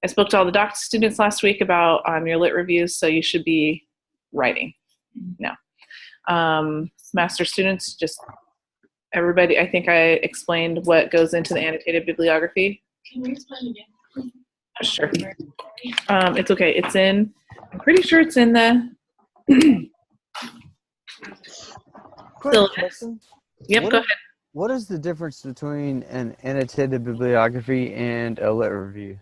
I spoke to all the doc students last week about your lit reviews, so you should be writing now. Master students, just everybody, I think I explained what goes into the annotated bibliography. Can you explain again? Sure. It's okay. It's in, I'm pretty sure it's in the syllabus. Yep, go ahead. What is the difference between an annotated bibliography and a lit review?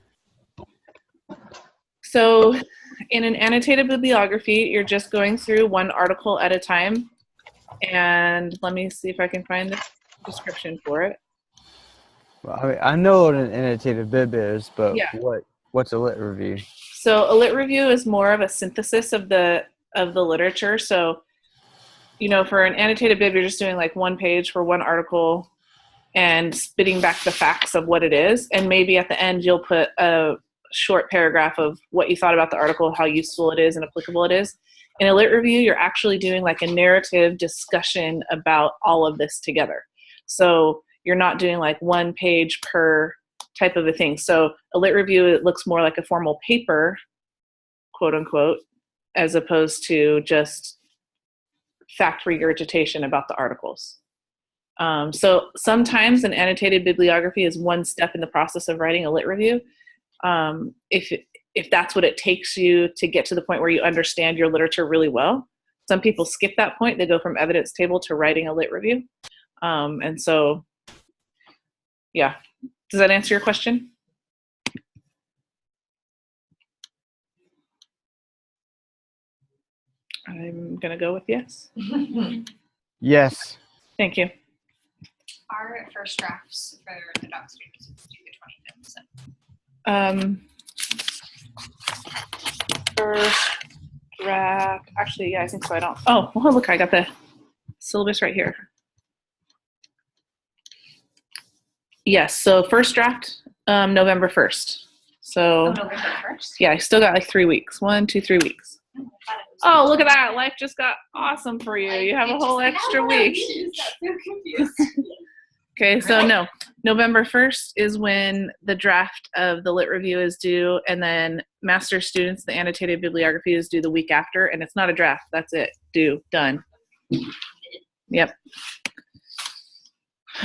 So in an annotated bibliography, you're just going through one article at a time. And let me see if I can find the description for it. Well, I mean, I know what an annotated bib is, but yeah. What's a lit review? So a lit review is more of a synthesis of the literature. So, you know, for an annotated bib, you're just doing like one page for one article and spitting back the facts of what it is. And maybe at the end, you'll put a short paragraph of what you thought about the article, how useful it is and applicable it is. In a lit review, you're actually doing like a narrative discussion about all of this together. So you're not doing like one page per type of a thing. So a lit review, it looks more like a formal paper, quote unquote, as opposed to just fact regurgitation about the articles. So sometimes an annotated bibliography is one step in the process of writing a lit review. If that's what it takes you to get to the point where you understand your literature really well. Some people skip that point. They go from evidence table to writing a lit review. And so, yeah. Does that answer your question? I'm going to go with yes. Yes. Thank you. Our first drafts for the doc students is due the 25th. First draft, actually, yeah, I think so. I don't. Oh, well, look, I got the syllabus right here. Yes, so first draft, November 1st. So, November 1st? Yeah, I still got like 3 weeks. 1, 2, 3 weeks. Oh, look at that. Life just got awesome for you. You have a whole extra week. I'm so confused. Okay, so no, November 1st is when the draft of the lit review is due, and then master students, the annotated bibliography is due the week after, and it's not a draft. That's it. Due. Done. Yep.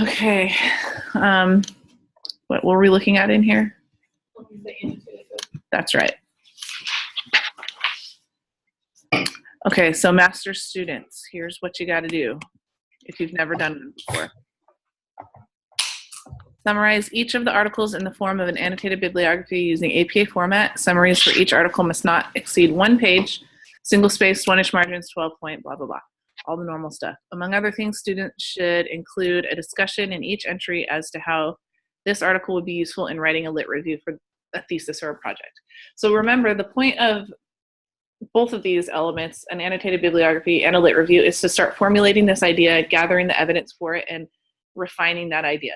Okay. What were we looking at in here? That's right. Okay, so master students, here's what you got to do if you've never done it before. Summarize each of the articles in the form of an annotated bibliography using APA format. Summaries for each article must not exceed 1 page, single-spaced, 1-inch margins, 12-point, blah, blah, blah. All the normal stuff. Among other things, students should include a discussion in each entry as to how this article would be useful in writing a lit review for a thesis or a project. So remember, the point of both of these elements, an annotated bibliography and a lit review, is to start formulating this idea, gathering the evidence for it, and refining that idea.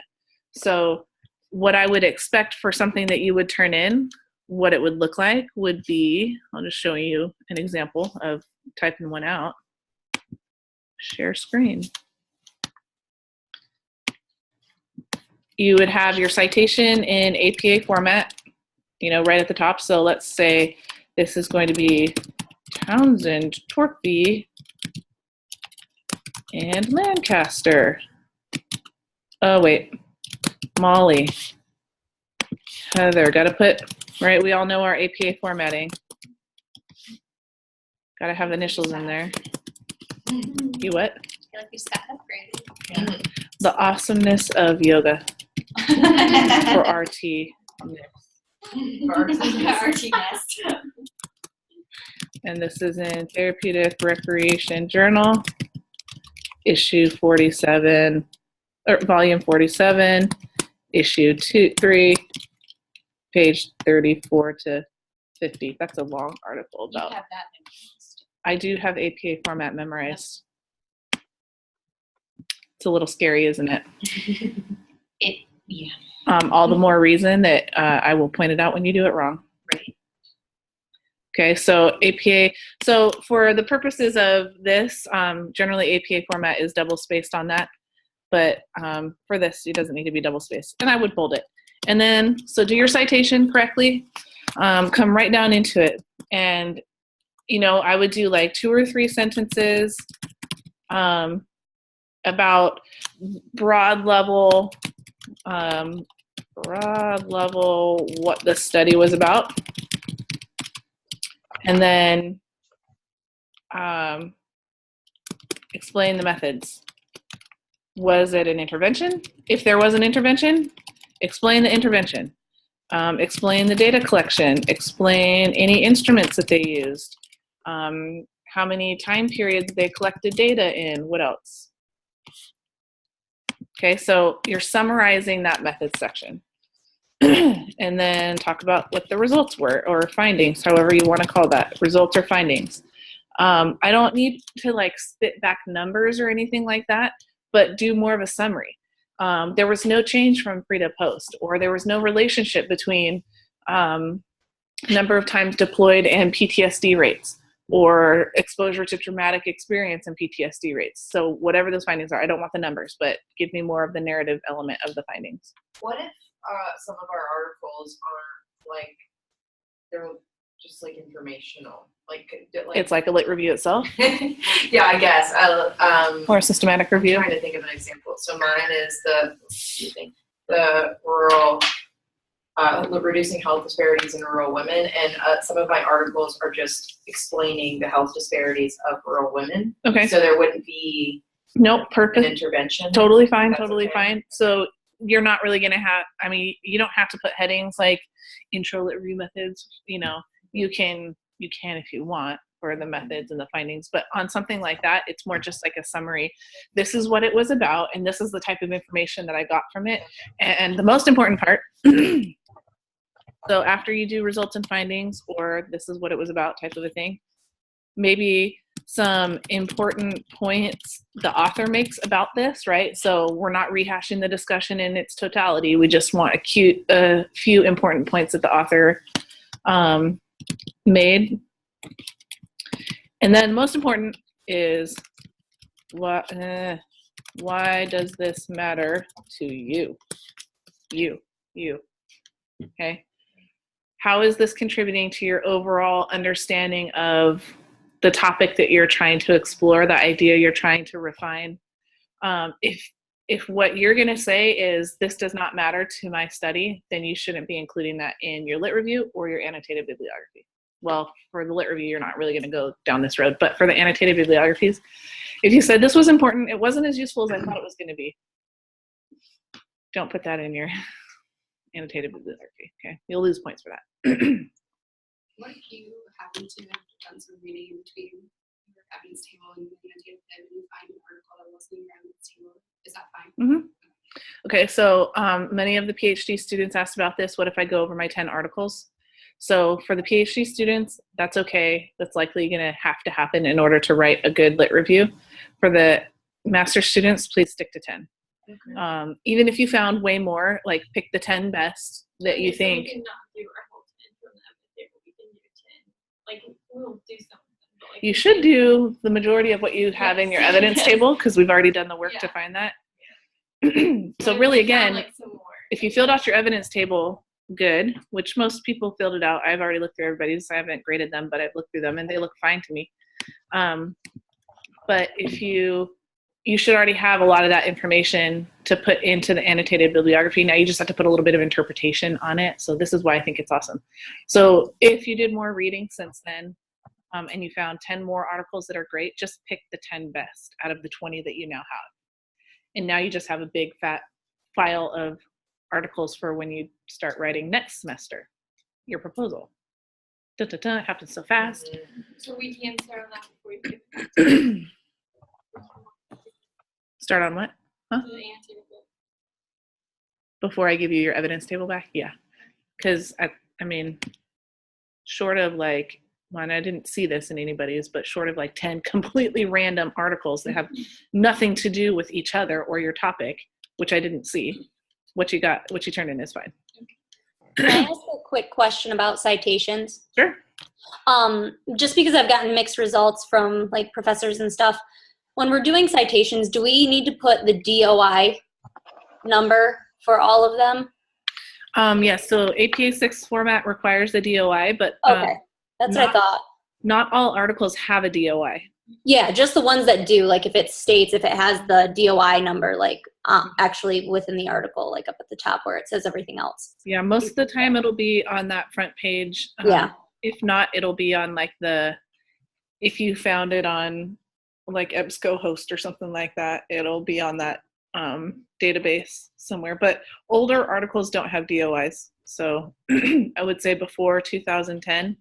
So what I would expect for something that you would turn in, what it would look like would be, I'll just show you an example of typing one out. Share screen. You would have your citation in APA format, you know, right at the top. So let's say this is going to be Townsend, Torpy, and Lancaster. Oh, wait. Molly. Heather. Got to put, right? We all know our APA formatting. Got to have initials in there. You what? I feel like we just got upgraded. Yeah. The awesomeness of yoga for RT. RT Nest. And this is in Therapeutic Recreation Journal, issue 47, or volume 47, issue 3, page 34 to 50. That's a long article about. You have that memorized. I do have APA format memorized. It's a little scary, isn't it? Yeah. All the more reason that I will point it out when you do it wrong. Right. Okay, so APA, so for the purposes of this, generally APA format is double spaced on that, but for this, it doesn't need to be double spaced, and I would bold it. And then, so do your citation correctly. come right down into it. And, you know, I would do like 2 or 3 sentences about broad level what the study was about. And then explain the methods. Was it an intervention? If there was an intervention, explain the intervention. Explain the data collection. Explain any instruments that they used. How many time periods they collected data in. What else? Okay, so you're summarizing that method section. And then talk about what the results were, or findings, however you want to call that, results or findings. I don't need to like spit back numbers or anything like that, but do more of a summary. There was no change from pre to post, or there was no relationship between number of times deployed and PTSD rates, or exposure to traumatic experience and PTSD rates. So whatever those findings are, I don't want the numbers, but give me more of the narrative element of the findings. What if some of our articles aren't like, they're just like informational? Like It's like a lit review itself? Yeah, I guess. Or a systematic review? I'm trying to think of an example. So mine is the rural, reducing health disparities in rural women. And some of my articles are just explaining the health disparities of rural women. Okay. So there wouldn't be Nope, perfect. an intervention. Totally fine, That's totally okay. fine. So you're not really going to have, I mean, you don't have to put headings like intro lit review methods, you know, you can if you want for the methods and the findings, but on something like that, it's more just like a summary. This is what it was about, and this is the type of information that I got from it. And the most important part, so after you do results and findings, or this is what it was about type of a thing, maybe some important points the author makes about this, right? So we're not rehashing the discussion in its totality. We just want a few important points that the author made. And then most important is why does this matter to you? You. Okay. How is this contributing to your overall understanding of the topic that you're trying to explore, the idea you're trying to refine? If what you're going to say is this does not matter to my study, then you shouldn't be including that in your lit review or your annotated bibliography. Well, for the lit review, you're not really going to go down this road, but for the annotated bibliographies, if you said this was important, it wasn't as useful as I thought it was going to be, don't put that in your annotated bibliography. Okay, you'll lose points for that. What if you happen to have done some reading in between your evidence table and the annotated bib and you find an article that wasn't in your evidence table? Is that fine? Mm-hmm. Okay, so many of the PhD students asked about this. What if I go over my 10 articles? So for the PhD students, that's okay. That's likely going to have to happen in order to write a good lit review. For the master students, please stick to 10. Okay. Even if you found way more, like pick the 10 best that you think. We cannot do our whole 10 from them, but we can do 10. Like, we'll do something. Like, you should do the majority of what you have in your evidence table, because we've already done the work to find that. So really, again, if you filled out your evidence table good, which most people filled it out. I've already looked through everybody's. I haven't graded them, but I've looked through them and they look fine to me. But if you should already have a lot of that information to put into the annotated bibliography. Now you just have to put a little bit of interpretation on it. So this is why I think it's awesome. So if you did more reading since then, and you found 10 more articles that are great, just pick the 10 best out of the 20 that you now have. And now you just have a big fat file of articles for when you start writing next semester, your proposal. It happens so fast. So we can start on that before we get Start on what? Huh? to the annotated bib. Before I give you your evidence table back? Yeah. Because, I mean, short of like, well, and I didn't see this in anybody's, but short of like 10 completely random articles that have nothing to do with each other or your topic, which I didn't see, what you turned in is fine. Can I ask a quick question about citations? Sure. Just because I've gotten mixed results from like professors and stuff, when we're doing citations, do we need to put the DOI number for all of them? Yes, so APA 6 format requires a DOI, but Okay, that's what I not- thought. not all articles have a DOI. Yeah, just the ones that do, like if it has the DOI number, like actually within the article, like up at the top where it says everything else. Yeah, most of the time it'll be on that front page. Yeah. If not, it'll be on like if you found it on like EBSCOhost or something like that, it'll be on that database somewhere. But older articles don't have DOIs. So I would say before 2010,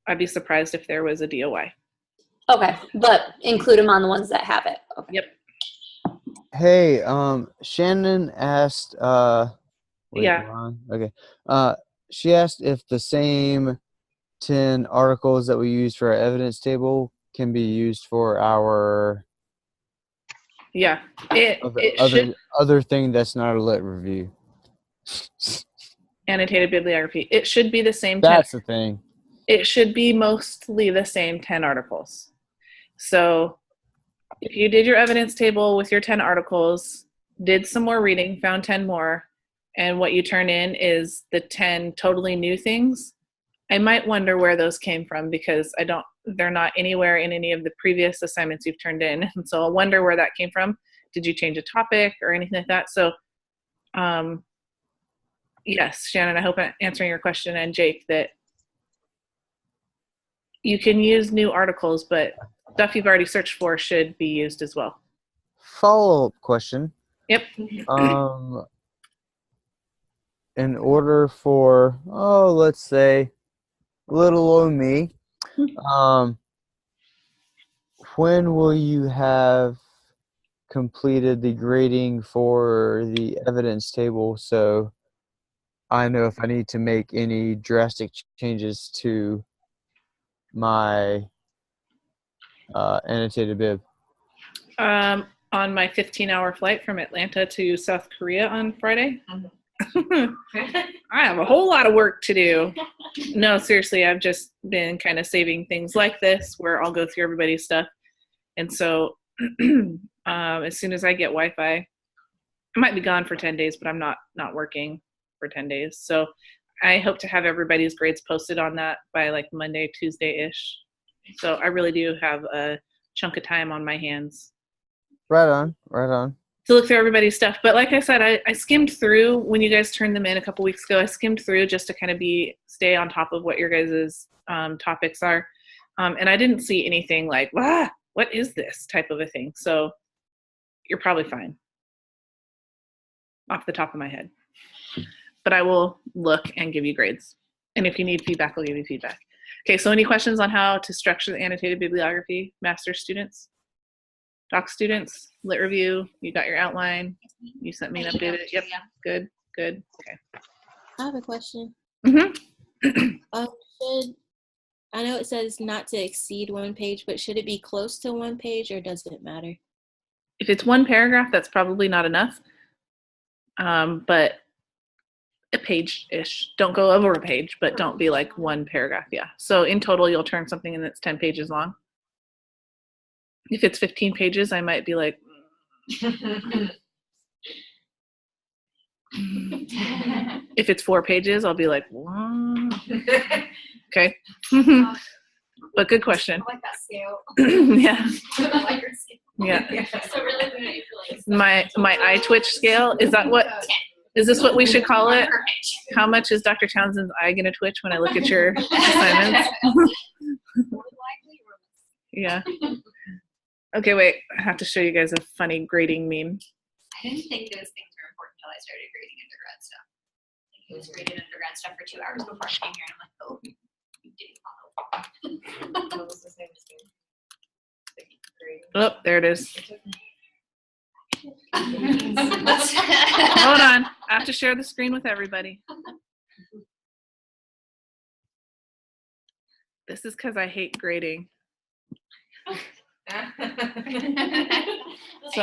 I'd be surprised if there was a DOI. Okay, but include them on the ones that have it. Okay. Yep. Hey, Shannon asked, wait, Yeah. Ron? Okay. She asked if the same 10 articles that we use for our evidence table can be used for our Yeah. It should other thing that's not a lit review. annotated bibliography. It should be the same 10. That's the thing. It should be mostly the same 10 articles. So if you did your evidence table with your 10 articles, did some more reading, found 10 more, and what you turn in is the 10 totally new things, I might wonder where those came from because they're not anywhere in any of the previous assignments you've turned in. And so I'll wonder where that came from. Did you change a topic or anything like that? So yes, Shannon, I hope I'm answering your question, and Jake, that you can use new articles, but stuff you've already searched for should be used as well. Follow-up question. Yep. In order for, let's say, little old me, when will you have completed the grading for the evidence table so I know if I need to make any drastic changes to my annotated bib? On my 15-hour flight from Atlanta to South Korea on Friday. I have a whole lot of work to do. No, seriously, I've just been kind of saving things like this where I'll go through everybody's stuff. And so as soon as I get Wi-Fi, I might be gone for 10 days, but I'm not working for 10 days. So I hope to have everybody's grades posted on that by like Monday, Tuesday-ish. So I really do have a chunk of time on my hands. Right on. To look through everybody's stuff. But like I said, I skimmed through when you guys turned them in a couple weeks ago. I skimmed through just to kind of stay on top of what your guys' topics are. And I didn't see anything like, what is this type of a thing? So you're probably fine off the top of my head. But I will look and give you grades. And if you need feedback, I'll give you feedback. Okay, so any questions on how to structure the annotated bibliography, master's students? Doc students, lit review, you got your outline. You sent me an updated. Yep, good. Okay. I have a question. Mm-hmm. I know it says not to exceed one page, but should it be close to one page or does it matter? If it's one paragraph, that's probably not enough. But a page-ish. Don't go over a page, but don't be like one paragraph. Yeah. So in total, you'll turn something in that's 10 pages long. If it's 15 pages, I might be like, if it's 4 pages, I'll be like, what? Okay. But good question. I like that scale. Yeah. I like your scale. Yeah. So really manipulate. My eye twitch scale, is this what we should call it? How much is Dr. Townsend's eye gonna twitch when I look at your assignments? Yeah. Okay, wait. I have to show you guys a funny grading meme. I didn't think those things were important until I started grading undergrad stuff. Like, I was grading undergrad stuff for 2 hours before I came here, and I'm like, oh, you didn't follow. What was the same as me? Oh, there it is. Hold Hold on. I have to share the screen with everybody. This is because I hate grading. I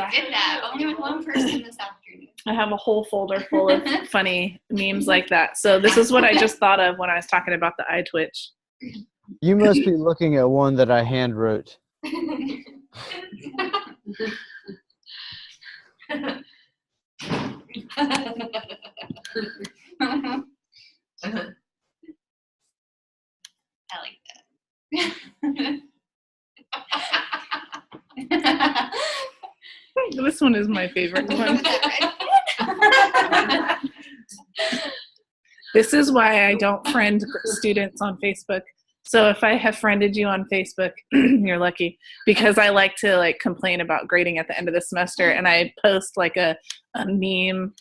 did that only with one person this afternoon. I have a whole folder full of funny memes like that. So this is what I just thought of when I was talking about the eye twitch. You must be looking at one that I hand wrote. I like that. This one is my favorite one. This is why I don't friend students on Facebook. So if I have friended you on Facebook, you're lucky, because I like to like complain about grading at the end of the semester, and I post like a meme,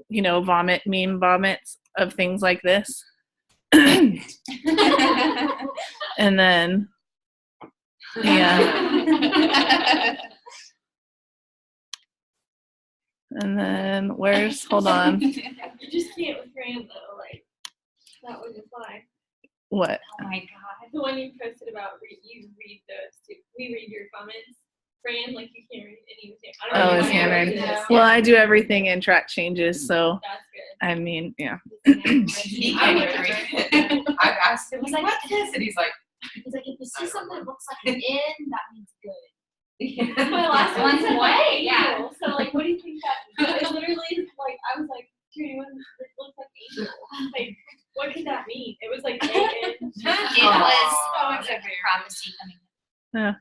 you know, meme vomits of things like this. And then, yeah. And then hold on. You just can't with Fran though, like that would apply. What? Oh my god. The one you posted about you read those too. We read your comments. Fran, like you can't read any of it. I don't Oh, know it's if you read handwriting. this. Well, I do everything in track changes, so That's good. I mean, yeah. He I can't would even read agree. it. I've asked him, It was like- what's this? And he's like, He's like, if you see something that looks like an N, that means good. My last One's one's away, yeah. yeah. So like, what do you think that? It literally, like, I was like, to anyone that looks like angel. Like, what could that mean? It was like A-N. It was Oh, it's like okay. prophecy coming. Yeah.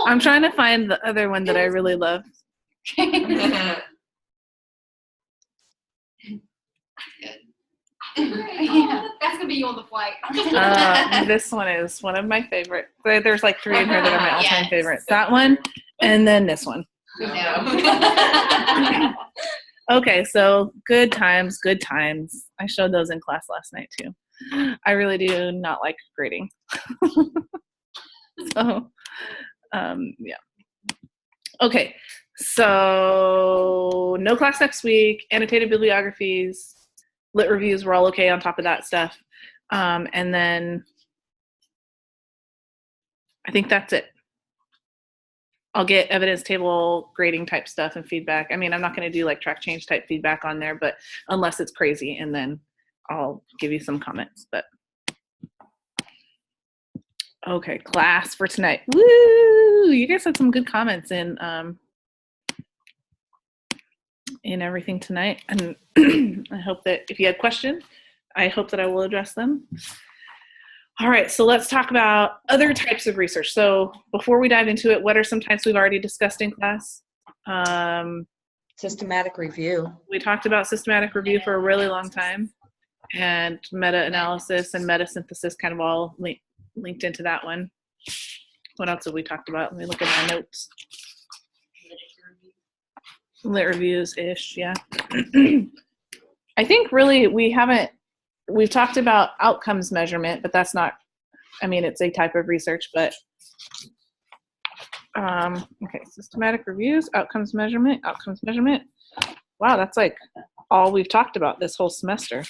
I'm trying to find the other one that I really love. Yeah, that's gonna be you on the flight. This one is one of my favorite. There's like 3 in here that are my all-time Yes. favorites. That one, and then this one. No. Okay, so good times, good times. I showed those in class last night too. I really do not like grading. So, yeah. Okay, so no class next week, annotated bibliographies, lit reviews, we're all okay on top of that stuff. And then I think that's it. I'll get evidence table grading type stuff and feedback. I mean, I'm not going to do like track change type feedback on there, but unless it's crazy, and then I'll give you some comments. But okay, class for tonight. Woo! You guys had some good comments in everything tonight, and I hope that if you had questions, I hope that I will address them. All right, so let's talk about other types of research. So before we dive into it, what are some types we've already discussed in class? Systematic review. We talked about systematic review for a really long time, and meta-analysis and meta-synthesis kind of all linked into that one. What else have we talked about? Let me look at my notes. Lit reviews-ish, yeah. I think really we've talked about outcomes measurement, but that's not, I mean, it's a type of research, but okay, systematic reviews, outcomes measurement. Wow, that's like all we've talked about this whole semester.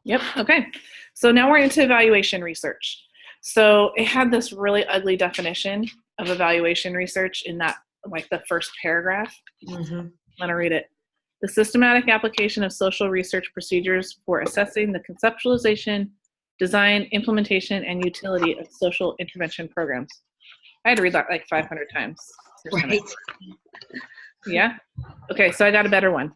Yep, okay. So now we're into evaluation research. So it had this really ugly definition of evaluation research in that, like the first paragraph. Mm-hmm. I'm gonna read it. The systematic application of social research procedures for assessing the conceptualization, design, implementation, and utility of social intervention programs. I had to read that like 500 times. Right. Yeah? Okay, so I got a better one.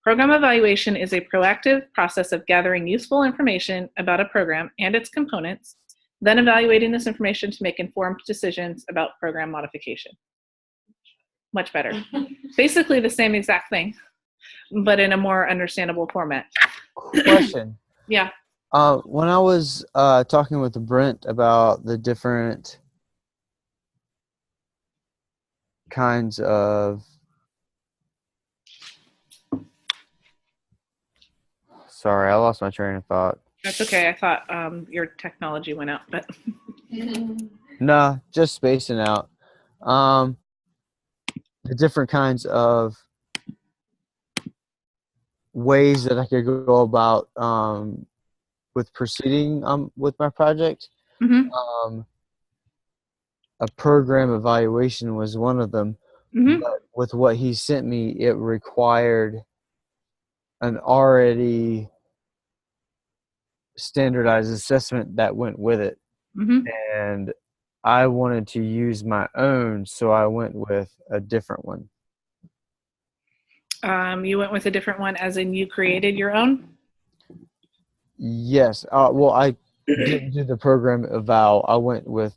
Program evaluation is a proactive process of gathering useful information about a program and its components, then evaluating this information to make informed decisions about program modification. Much better. Basically the same exact thing, but in a more understandable format. Question. Yeah. When I was talking with Brent about the different kinds of, sorry, I lost my train of thought. That's okay. I thought your technology went out, but Nah, just spacing out. The different kinds of ways that I could go about with proceeding with my project. mm-hmm. A program evaluation was one of them. Mm-hmm. But with what he sent me, it required an already standardized assessment that went with it. Mm-hmm. And I wanted to use my own, so I went with a different one. You went with a different one, as in you created your own? Yes. Well, I didn't do the program eval. I went with,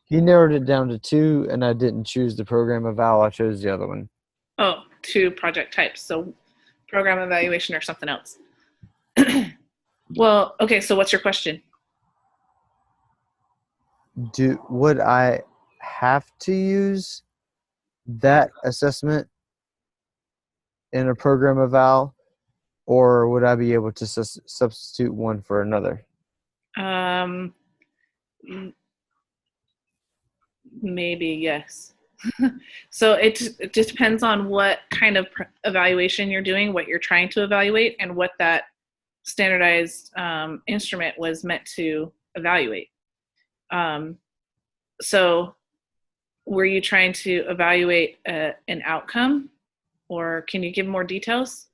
he narrowed it down to 2, and I didn't choose the program eval. I chose the other one. Oh, 2 project types. So program evaluation or something else. Well, okay, so what's your question? Would I have to use that assessment in a program eval, or would I be able to substitute one for another? Um, maybe, yes. So it just depends on what kind of evaluation you're doing, what you're trying to evaluate, and what that standardized instrument was meant to evaluate. So were you trying to evaluate an outcome, or can you give more details?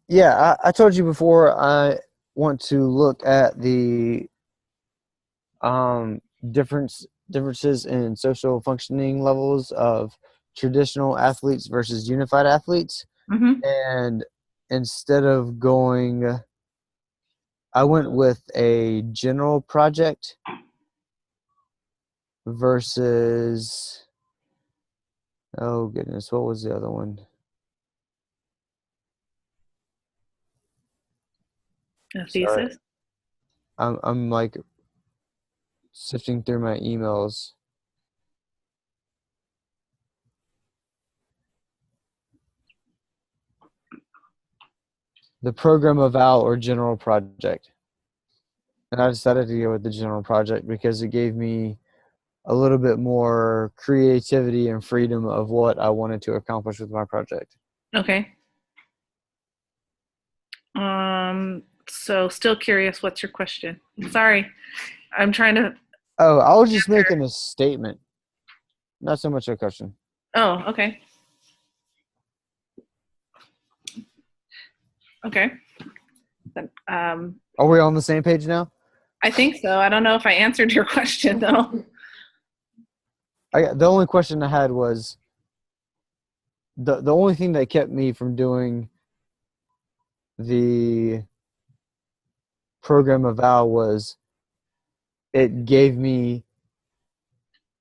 Yeah, I told you before I want to look at the differences in social functioning levels of traditional athletes versus unified athletes. Mm-hmm. And instead of going, I went with a general project versus, oh goodness, what was the other one? A thesis? I'm like sifting through my emails. The program eval or general project. And I decided to go with the general project because it gave me a little bit more creativity and freedom of what I wanted to accomplish with my project. Okay. So still curious, what's your question? Sorry, I'm trying to. Oh, I was just making a statement, not so much a question. Oh, okay. Okay. Then, Are we on the same page now? I think so. I don't know if I answered your question though. The only question I had was the only thing that kept me from doing the program eval was it gave me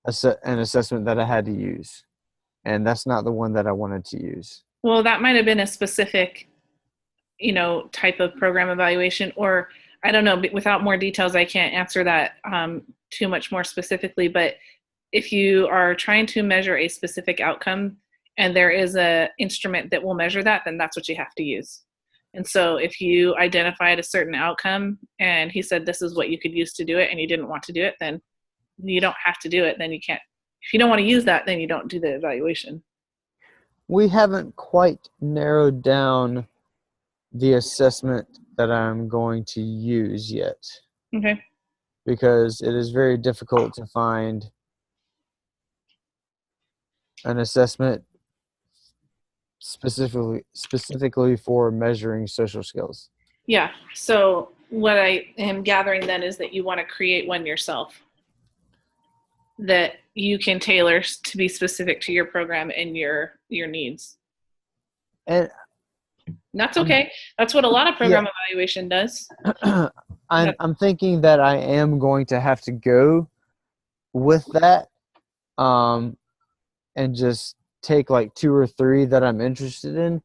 an assessment that I had to use, and that's not the one that I wanted to use. Well, that might have been a specific, type of program evaluation, or I don't know. Without more details, I can't answer that too much more specifically. But if you are trying to measure a specific outcome and there is a instrument that will measure that, then that's what you have to use. And so if you identified a certain outcome and he said this is what you could use to do it and you didn't want to do it, then you don't have to do it. Then you can't. If you don't want to use that, then you don't do the evaluation. We haven't quite narrowed down the assessment that I'm going to use yet. Okay. Because it is very difficult to find an assessment specifically for measuring social skills. Yeah. So what I am gathering then is that you want to create one yourself that you can tailor to be specific to your program and your needs. And that's okay. That's what a lot of program evaluation does. I'm thinking that I am going to have to go with that, and just take like 2 or 3 that I'm interested in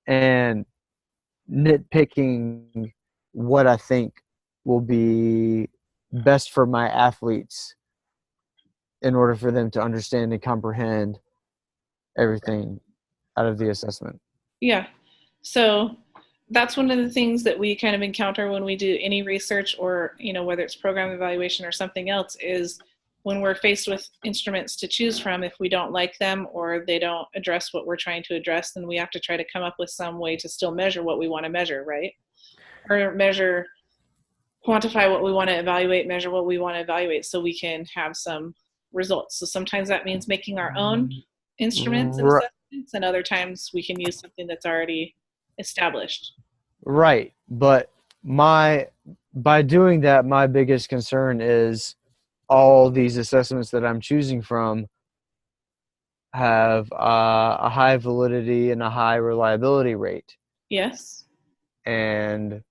and nitpicking what I think will be best for my athletes in order for them to understand and comprehend everything out of the assessment. Yeah. So that's one of the things that we kind of encounter when we do any research or, whether it's program evaluation or something else, is when we're faced with instruments to choose from, if we don't like them or they don't address what we're trying to address, then we have to try to come up with some way to still measure what we want to measure, right? Or quantify what we want to evaluate, measure what we want to evaluate so we can have some results. So sometimes that means making our own instruments and assessments, and other times we can use something that's already established. Right. But by doing that, my biggest concern is all these assessments that I'm choosing from have a high validity and a high reliability rate. Yes. And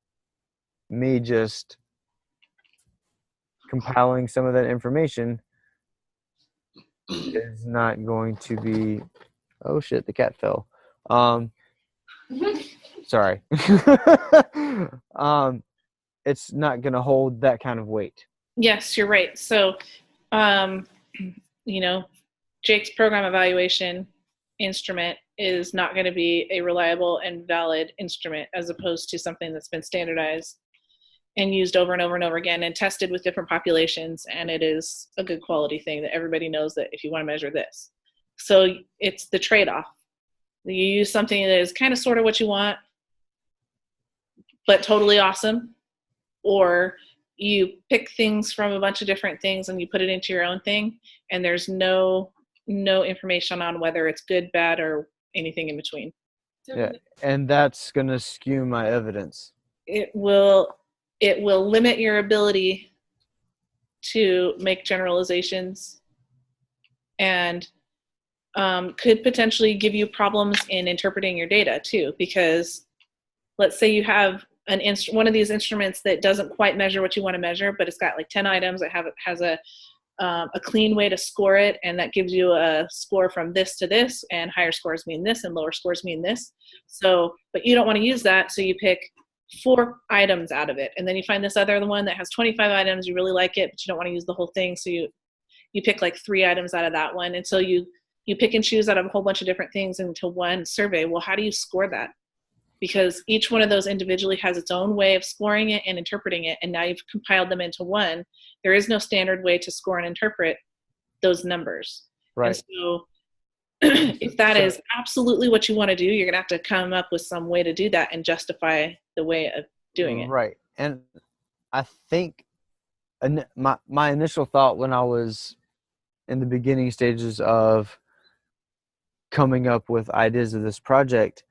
me just compiling some of that information is not going to be, oh shit, the cat fell. Sorry. It's not going to hold that kind of weight. Yes, you're right. So, you know, Jake's program evaluation instrument is not going to be a reliable and valid instrument as opposed to something that's been standardized and used over and over and over again and tested with different populations. And it is a good quality thing that everybody knows that if you want to measure this. So it's the trade-off. You use something that is kind of sort of what you want, but totally awesome, or you pick things from a bunch of different things and you put it into your own thing, and there's no information on whether it's good, bad, or anything in between. Yeah, and that's going to skew my evidence. It will limit your ability to make generalizations, and could potentially give you problems in interpreting your data too, because let's say you have one of these instruments that doesn't quite measure what you want to measure, but it's got like 10 items. It has a clean way to score it, and that gives you a score from this to this, and higher scores mean this and lower scores mean this. So, but you don't want to use that, so you pick 4 items out of it, and then you find this other one that has 25 items. You really like it, but you don't want to use the whole thing, so you pick like 3 items out of that one, and so you pick and choose out of a whole bunch of different things into one survey. Well, how do you score that? Because each one of those individually has its own way of scoring it and interpreting it, and now you've compiled them into one. There is no standard way to score and interpret those numbers. Right. And so if that is absolutely what you want to do, you're going to have to come up with some way to do that and justify the way of doing it. Right. And I think my initial thought when I was in the beginning stages of coming up with ideas of this project,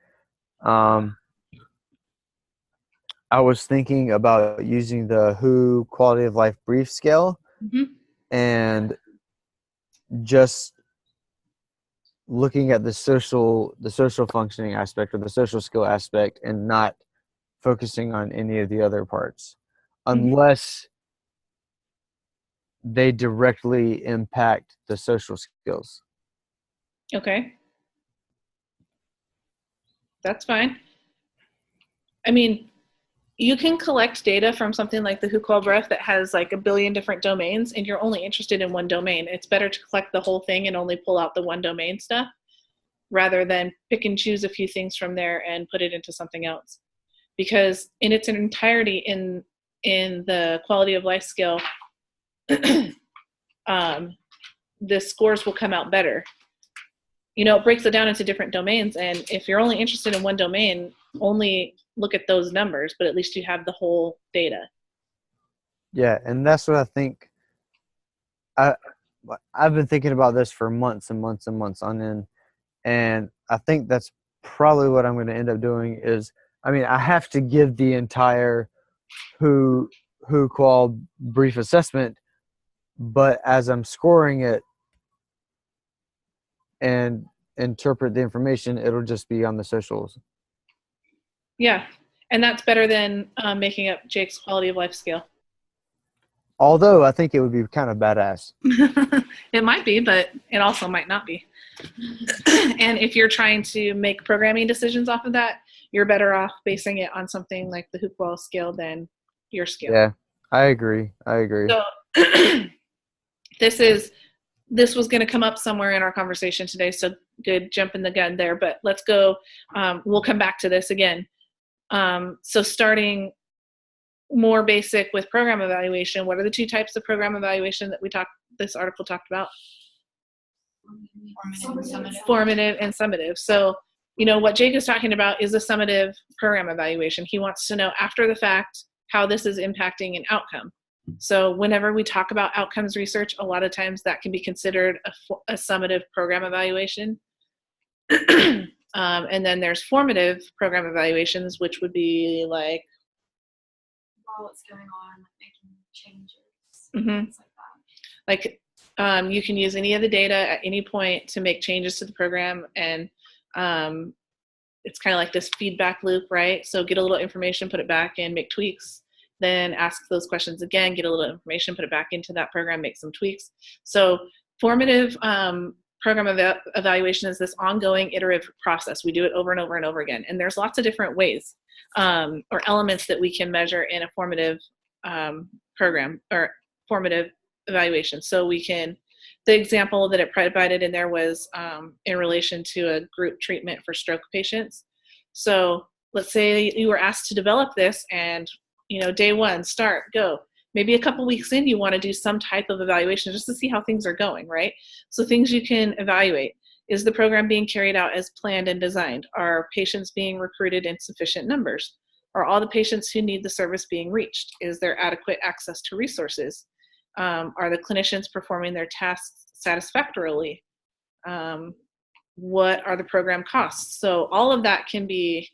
I was thinking about using the WHO Quality of Life Brief Scale, and just looking at the social functioning aspect or the social skill aspect, and not focusing on any of the other parts, unless they directly impact the social skills. Okay. That's fine. I mean, you can collect data from something like the WHO Qual Breath that has like 1 billion different domains, and you're only interested in one domain. It's better to collect the whole thing and only pull out the one domain stuff, rather than pick and choose a few things from there and put it into something else. Because in its entirety, in the quality of life scale, the scores will come out better. You know, it breaks it down into different domains, and if you're only interested in one domain, only look at those numbers, but at least you have the whole data. Yeah, and that's what I think. I've been thinking about this for months and months and months on end, and I think that's probably what I'm going to end up doing is, I mean, I have to give the entire WHO Qual brief assessment, but as I'm scoring it and interpret the information, it'll just be on the socials. Yeah, and that's better than making up Jake's quality of life scale. Although I think it would be kind of badass. It might be, but it also might not be. And if you're trying to make programming decisions off of that, you're better off basing it on something like the WHO Qual scale than your scale. Yeah, I agree. So this was going to come up somewhere in our conversation today, so good jumping the gun there, but let's go. We'll come back to this again. So starting more basic with program evaluation, what are the 2 types of program evaluation that this article talked about? Formative and summative. So, you know, what Jake is talking about is a summative program evaluation. He wants to know after the fact how this is impacting an outcome. So whenever we talk about outcomes research, a lot of times that can be considered a summative program evaluation. And then there's formative program evaluations, which would be like, while it's going on, like making changes, Mhm. things like that. like You can use any of the data at any point to make changes to the program, and it's kind of like this feedback loop, right? So get a little information, put it back in, make tweaks, then ask those questions again, get a little information, put it back into that program, make some tweaks. So formative program evaluation is this ongoing iterative process. We do it over and over and over again. And there's lots of different ways or elements that we can measure in a formative program or formative evaluation. So we can, the example that it provided in there was in relation to a group treatment for stroke patients. So let's say you were asked to develop this and, day one, start, go. Maybe a couple weeks in, you want to do some type of evaluation just to see how things are going, right? So things you can evaluate. Is the program being carried out as planned and designed? Are patients being recruited in sufficient numbers? Are all the patients who need the service being reached? Is there adequate access to resources? Are the clinicians performing their tasks satisfactorily? What are the program costs? So all of that can be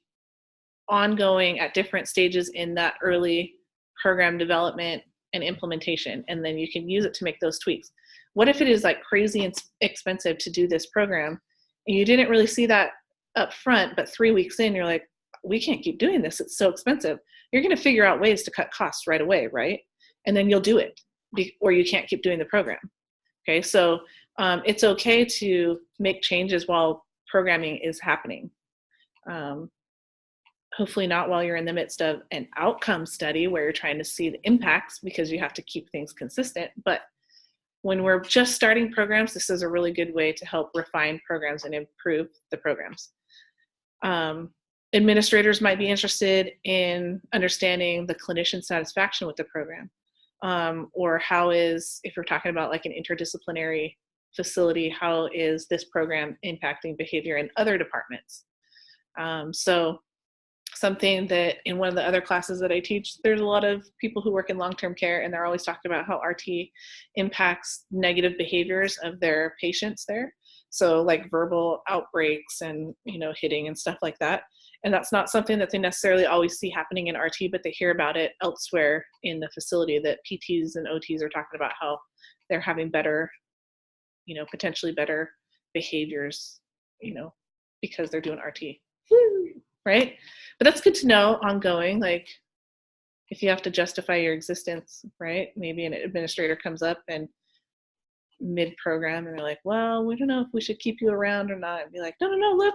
ongoing at different stages in that early program development and implementation, and then you can use it to make those tweaks. What if it is like crazy and expensive to do this program and you didn't really see that up front, but 3 weeks in you're like, we can't keep doing this, it's so expensive. You're going to figure out ways to cut costs right away, right? And then you'll do it, or you can't keep doing the program. Okay, so it's okay to make changes while programming is happening. Hopefully not while you're in the midst of an outcome study where you're trying to see the impacts, because you have to keep things consistent. But when we're just starting programs, this is a really good way to help refine programs and improve the programs. Administrators might be interested in understanding the clinician satisfaction with the program, or how is, if we're talking about like an interdisciplinary facility, how is this program impacting behavior in other departments? So something that in one of the other classes that I teach, there's a lot of people who work in long-term care, and they're always talking about how RT impacts negative behaviors of their patients there. So like verbal outbreaks and, hitting and stuff like that. And that's not something that they necessarily always see happening in RT, but they hear about it elsewhere in the facility, that PTs and OTs are talking about how they're having better, potentially better behaviors, because they're doing RT. Right? But that's good to know ongoing, like if you have to justify your existence, right? Maybe an administrator comes up and mid-program and they're like, well, we don't know if we should keep you around or not. And be like, no, look,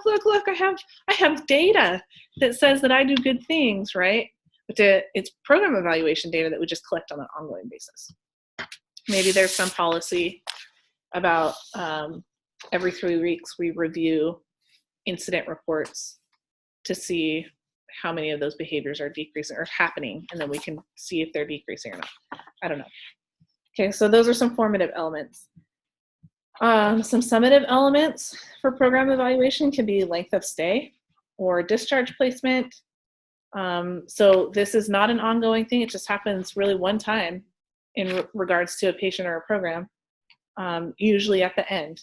I have data that says that I do good things, right? But it's program evaluation data that we just collect on an ongoing basis. Maybe there's some policy about every 3 weeks we review incident reports to see how many of those behaviors are decreasing or happening, and then we can see if they're decreasing or not. I don't know. Okay, so those are some formative elements. Some summative elements for program evaluation can be length of stay or discharge placement. So this is not an ongoing thing. It just happens really one time in regards to a patient or a program, usually at the end.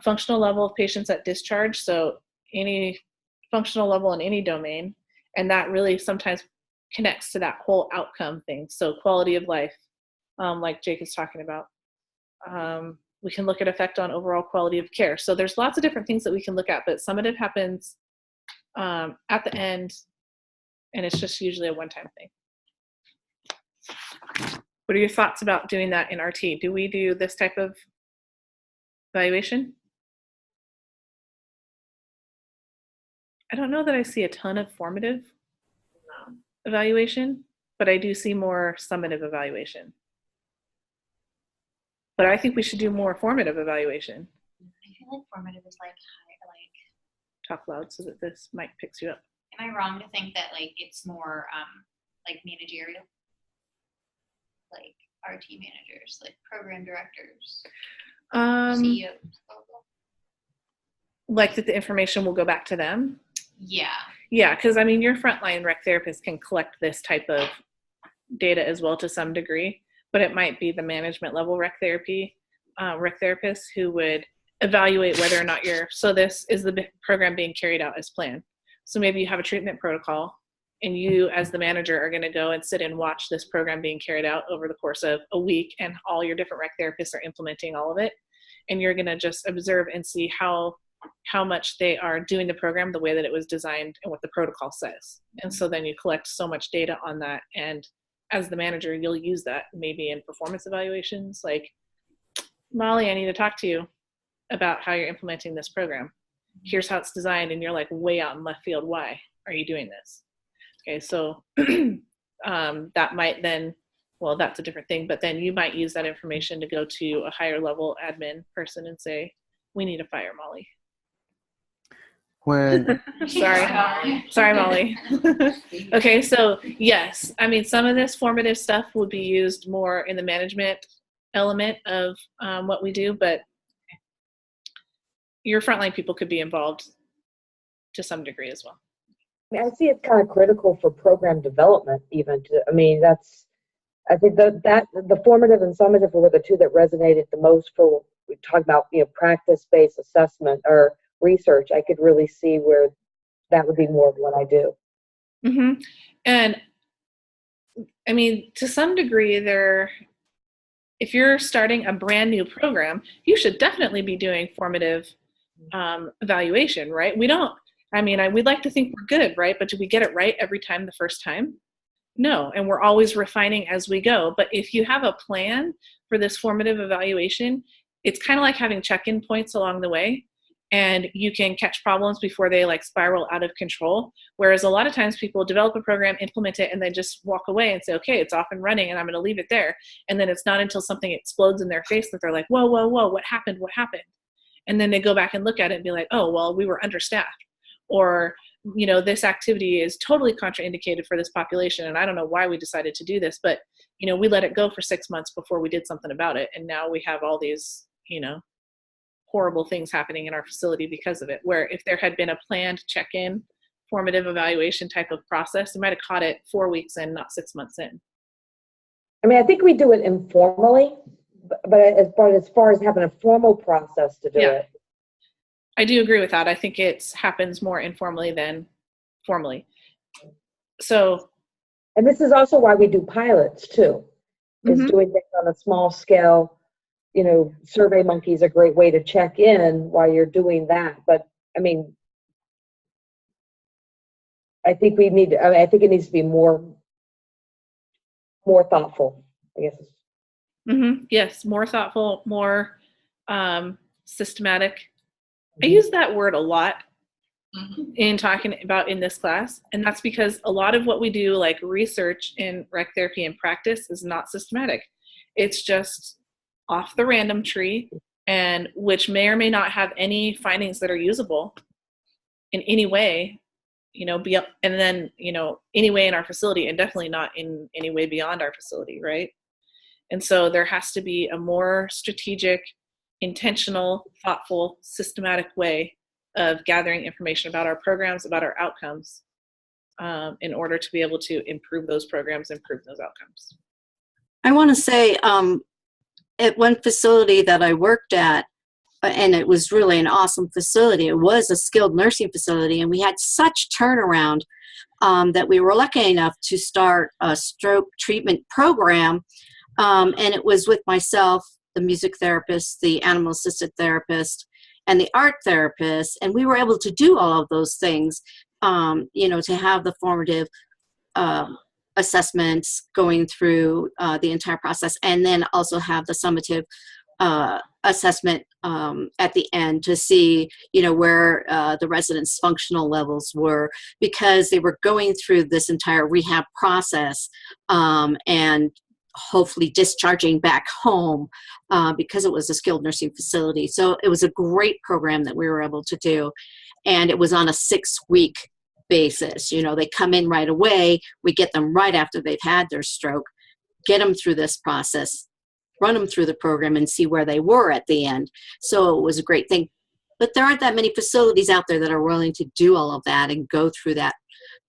Functional level of patients at discharge, so any functional level in any domain, and that really sometimes connects to that whole outcome thing. So quality of life, like Jake is talking about. We can look at effect on overall quality of care. So there's lots of different things that we can look at, but summative happens at the end, and it's just usually a one-time thing. What are your thoughts about doing that in RT? Do we do this type of evaluation? I don't know that I see a ton of formative evaluation, but I do see more summative evaluation. But I think we should do more formative evaluation. I feel like formative is like Talk loud so that this mic picks you up. am I wrong to think that like it's more like managerial? Like RT managers, like program directors, CEOs. Like that the information will go back to them? Yeah. Yeah, because I mean, your frontline rec therapist can collect this type of data as well to some degree, but it might be the management level rec therapist who would evaluate whether or not so this is the program being carried out as planned. So maybe you have a treatment protocol And you, as the manager, are going to go and sit and watch this program being carried out over the course of a week, and all your different rec therapists are implementing all of it. And you're going to just observe and see how much they are doing the program the way that it was designed and what the protocol says. And so then you collect so much data on that. And as the manager, you'll use that maybe in performance evaluations. Like, Molly, I need to talk to you about how you're implementing this program. Here's how it's designed. And you're like way out in left field. Why are you doing this? Okay, so that might then, well, that's a different thing, but then you might use that information to go to a higher level admin person and say, we need to fire Molly. When Sorry, Molly. Okay, so yes, I mean, some of this formative stuff would be used more in the management element of what we do, but your frontline people could be involved to some degree as well. I mean, I see it's kind of critical for program development even. I think that the formative and summative were the two that resonated the most for, we talk about, practice-based assessment or research. I could really see where that would be more of what I do. Mm-hmm. And I mean, to some degree, if you're starting a brand new program, you should definitely be doing formative evaluation, right? We'd like to think we're good, right? But do we get it right every time the first time? No, and we're always refining as we go. But if you have a plan for this formative evaluation, it's kind of like having check-in points along the way, and you can catch problems before they spiral out of control. Whereas a lot of times people develop a program, implement it, and then just walk away and say, okay, it's off and running and I'm going to leave it there. And then it's not until something explodes in their face that they're like, whoa, what happened? And then they go back and look at it and be like, oh, well, we were understaffed. Or, this activity is totally contraindicated for this population, and I don't know why we decided to do this, but, we let it go for 6 months before we did something about it. And now we have all these, horrible things happening in our facility because of it, where if there had been a planned check-in, formative evaluation type of process, you might have caught it 4 weeks in, not 6 months in. I mean, I think we do it informally, but as far as having a formal process to do it. I do agree with that. I think it happens more informally than formally. So, and this is also why we do pilots too, is doing things on a small scale. Survey Monkey is a great way to check in while you're doing that. But I mean, I think it needs to be more thoughtful, I guess. Yes, more thoughtful, more systematic. I use that word a lot in talking about in this class, and that's because a lot of what we do, like research in rec therapy and practice, is not systematic. It's just off the random tree, and which may or may not have any findings that are usable in any way, and then, any way in our facility, and definitely not in any way beyond our facility, right? And so there has to be a more strategic, intentional, thoughtful, systematic way of gathering information about our programs, about our outcomes, in order to be able to improve those programs, improve those outcomes. I want to say, at one facility that I worked at, and it was really an awesome facility, it was a skilled nursing facility, and we had such turnaround that we were lucky enough to start a stroke treatment program, and it was with myself, the music therapist, the animal assisted therapist, and the art therapist, and we were able to do all of those things, to have the formative assessments going through the entire process, and then also have the summative assessment at the end to see, where the residents' functional levels were, because they were going through this entire rehab process and hopefully discharging back home because it was a skilled nursing facility. So it was a great program that we were able to do, and it was on a 6-week basis. They come in right away, we get them right after they've had their stroke, get them through this process, run them through the program, and see where they were at the end. So it was a great thing. But there aren't that many facilities out there that are willing to do all of that and go through that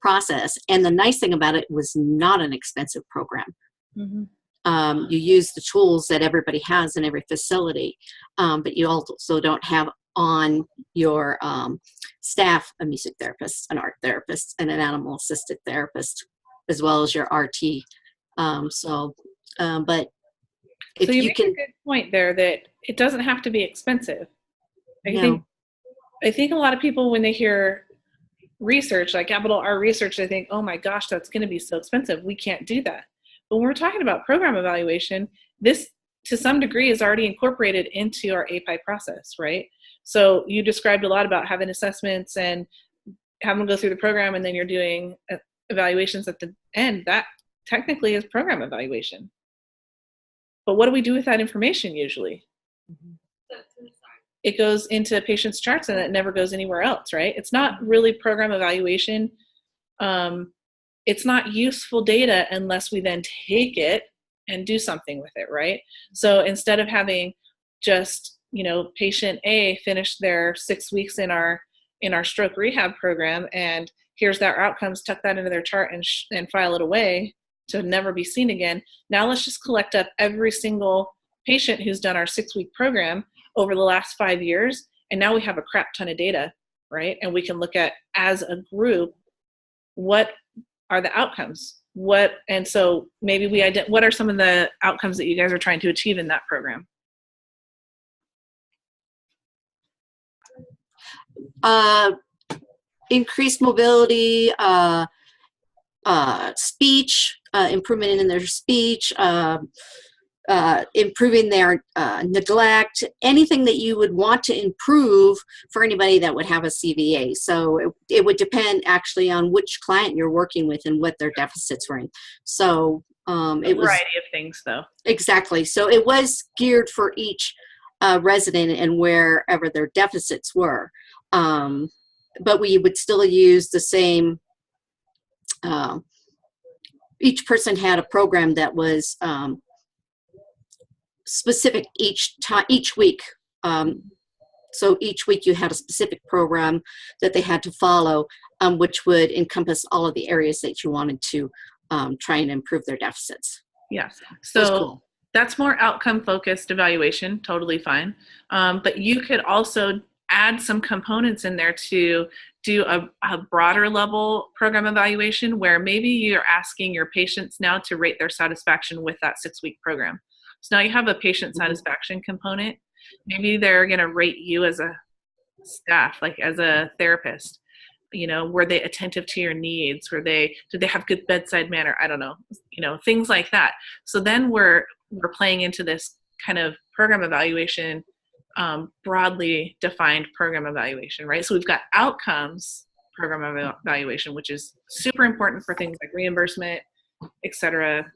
process. And the nice thing about it was not an expensive program. You use the tools that everybody has in every facility, but you also don't have on your staff, a music therapist, an art therapist, and an animal assisted therapist, as well as your RT. But if So you you make can, a good point there that it doesn't have to be expensive. No. I think a lot of people, when they hear research, like capital R research, they think, oh my gosh, that's going to be so expensive. We can't do that. But when we're talking about program evaluation, this to some degree is already incorporated into our API process, right? So you described a lot about having assessments and having them go through the program, and then you're doing evaluations at the end. That technically is program evaluation. But what do we do with that information usually? It goes into patients' charts and it never goes anywhere else, right? It's not really program evaluation. It's not useful data unless we then take it and do something with it, right? So instead of having just, patient A finish their 6 weeks in our stroke rehab program, and here's their outcomes, tuck that into their chart and file it away to never be seen again. Now let's just collect up every single patient who's done our 6-week program over the last 5 years, and now we have a crap ton of data, right? And we can look at, as a group, what are the outcomes? And so maybe what are some of the outcomes that you guys are trying to achieve in that program? Increased mobility, speech, improvement in their speech, improving their neglect, anything that you would want to improve for anybody that would have a CVA. So it would depend actually on which client you're working with and what their deficits were in. So it was a variety of things, though. Exactly. So it was geared for each resident and wherever their deficits were. But we would still use the same, each person had a program that was specific each week. So each week you had a specific program that they had to follow, which would encompass all of the areas that you wanted to try and improve their deficits. Yes. So So cool. That's more outcome focused evaluation, totally fine. But you could also add some components in there to do a broader level program evaluation, where maybe you're asking your patients now to rate their satisfaction with that 6-week program. So now you have a patient satisfaction component. Maybe they're going to rate you as a staff, like as a therapist. Were they attentive to your needs? Did they have good bedside manner? I don't know, things like that. So then we're playing into this kind of program evaluation, broadly defined program evaluation, right? So we've got outcomes program evaluation, which is super important for things like reimbursement, et cetera,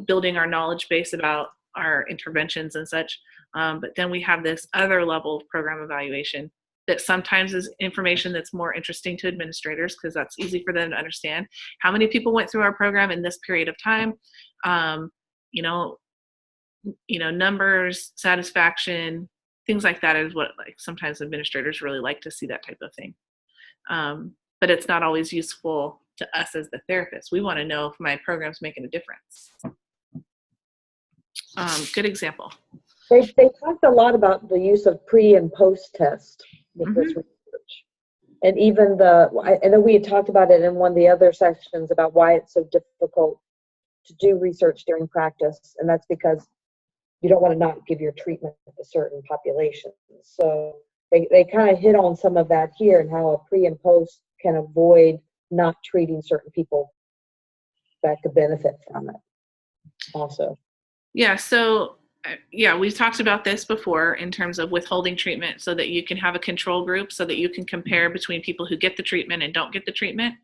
building our knowledge base about our interventions and such. But then we have this other level of program evaluation that sometimes is information that's more interesting to administrators, because that's easy for them to understand. How many people went through our program in this period of time? Numbers, satisfaction, things like that is what, like, sometimes administrators really like to see, that type of thing. But it's not always useful to us as the therapist. We want to know if my program's making a difference. Good example. They talked a lot about the use of pre and post test with this research. And even I know we had talked about it in one of the other sections about why it's so difficult to do research during practice. And that's because you don't want to not give your treatment to certain populations. So they kind of hit on some of that here, and how a pre and post can avoid not treating certain people that could benefit from it also. Yeah, so we've talked about this before in terms of withholding treatment, so that you can have a control group, so that you can compare between people who get the treatment and don't get the treatment.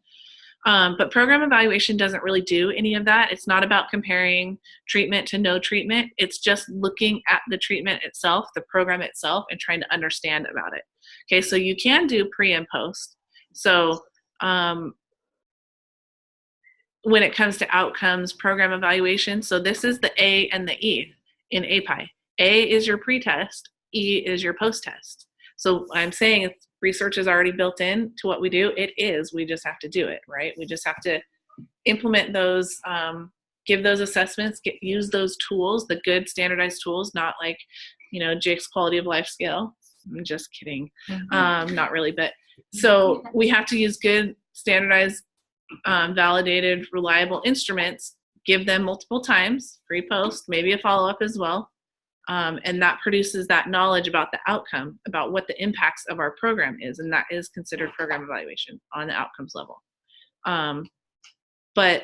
But program evaluation doesn't really do any of that. It's not about comparing treatment to no treatment. It's just looking at the treatment itself, the program itself, and trying to understand about it. Okay, so you can do pre and post. So when it comes to outcomes program evaluation, so this is the A and the E in API. A is your pre-test, E is your post-test. So I'm saying it's research is already built in to what we do. It is, we just have to do it, right? We just have to implement those, give those assessments, use those tools, the good standardized tools, not like, Jake's quality of life scale, I'm just kidding. Not really, but so we have to use good, standardized, validated, reliable instruments, give them multiple times, pre-post, maybe a follow-up as well. And that produces that knowledge about the outcome, about what the impacts of our program is. And that is considered program evaluation on the outcomes level. But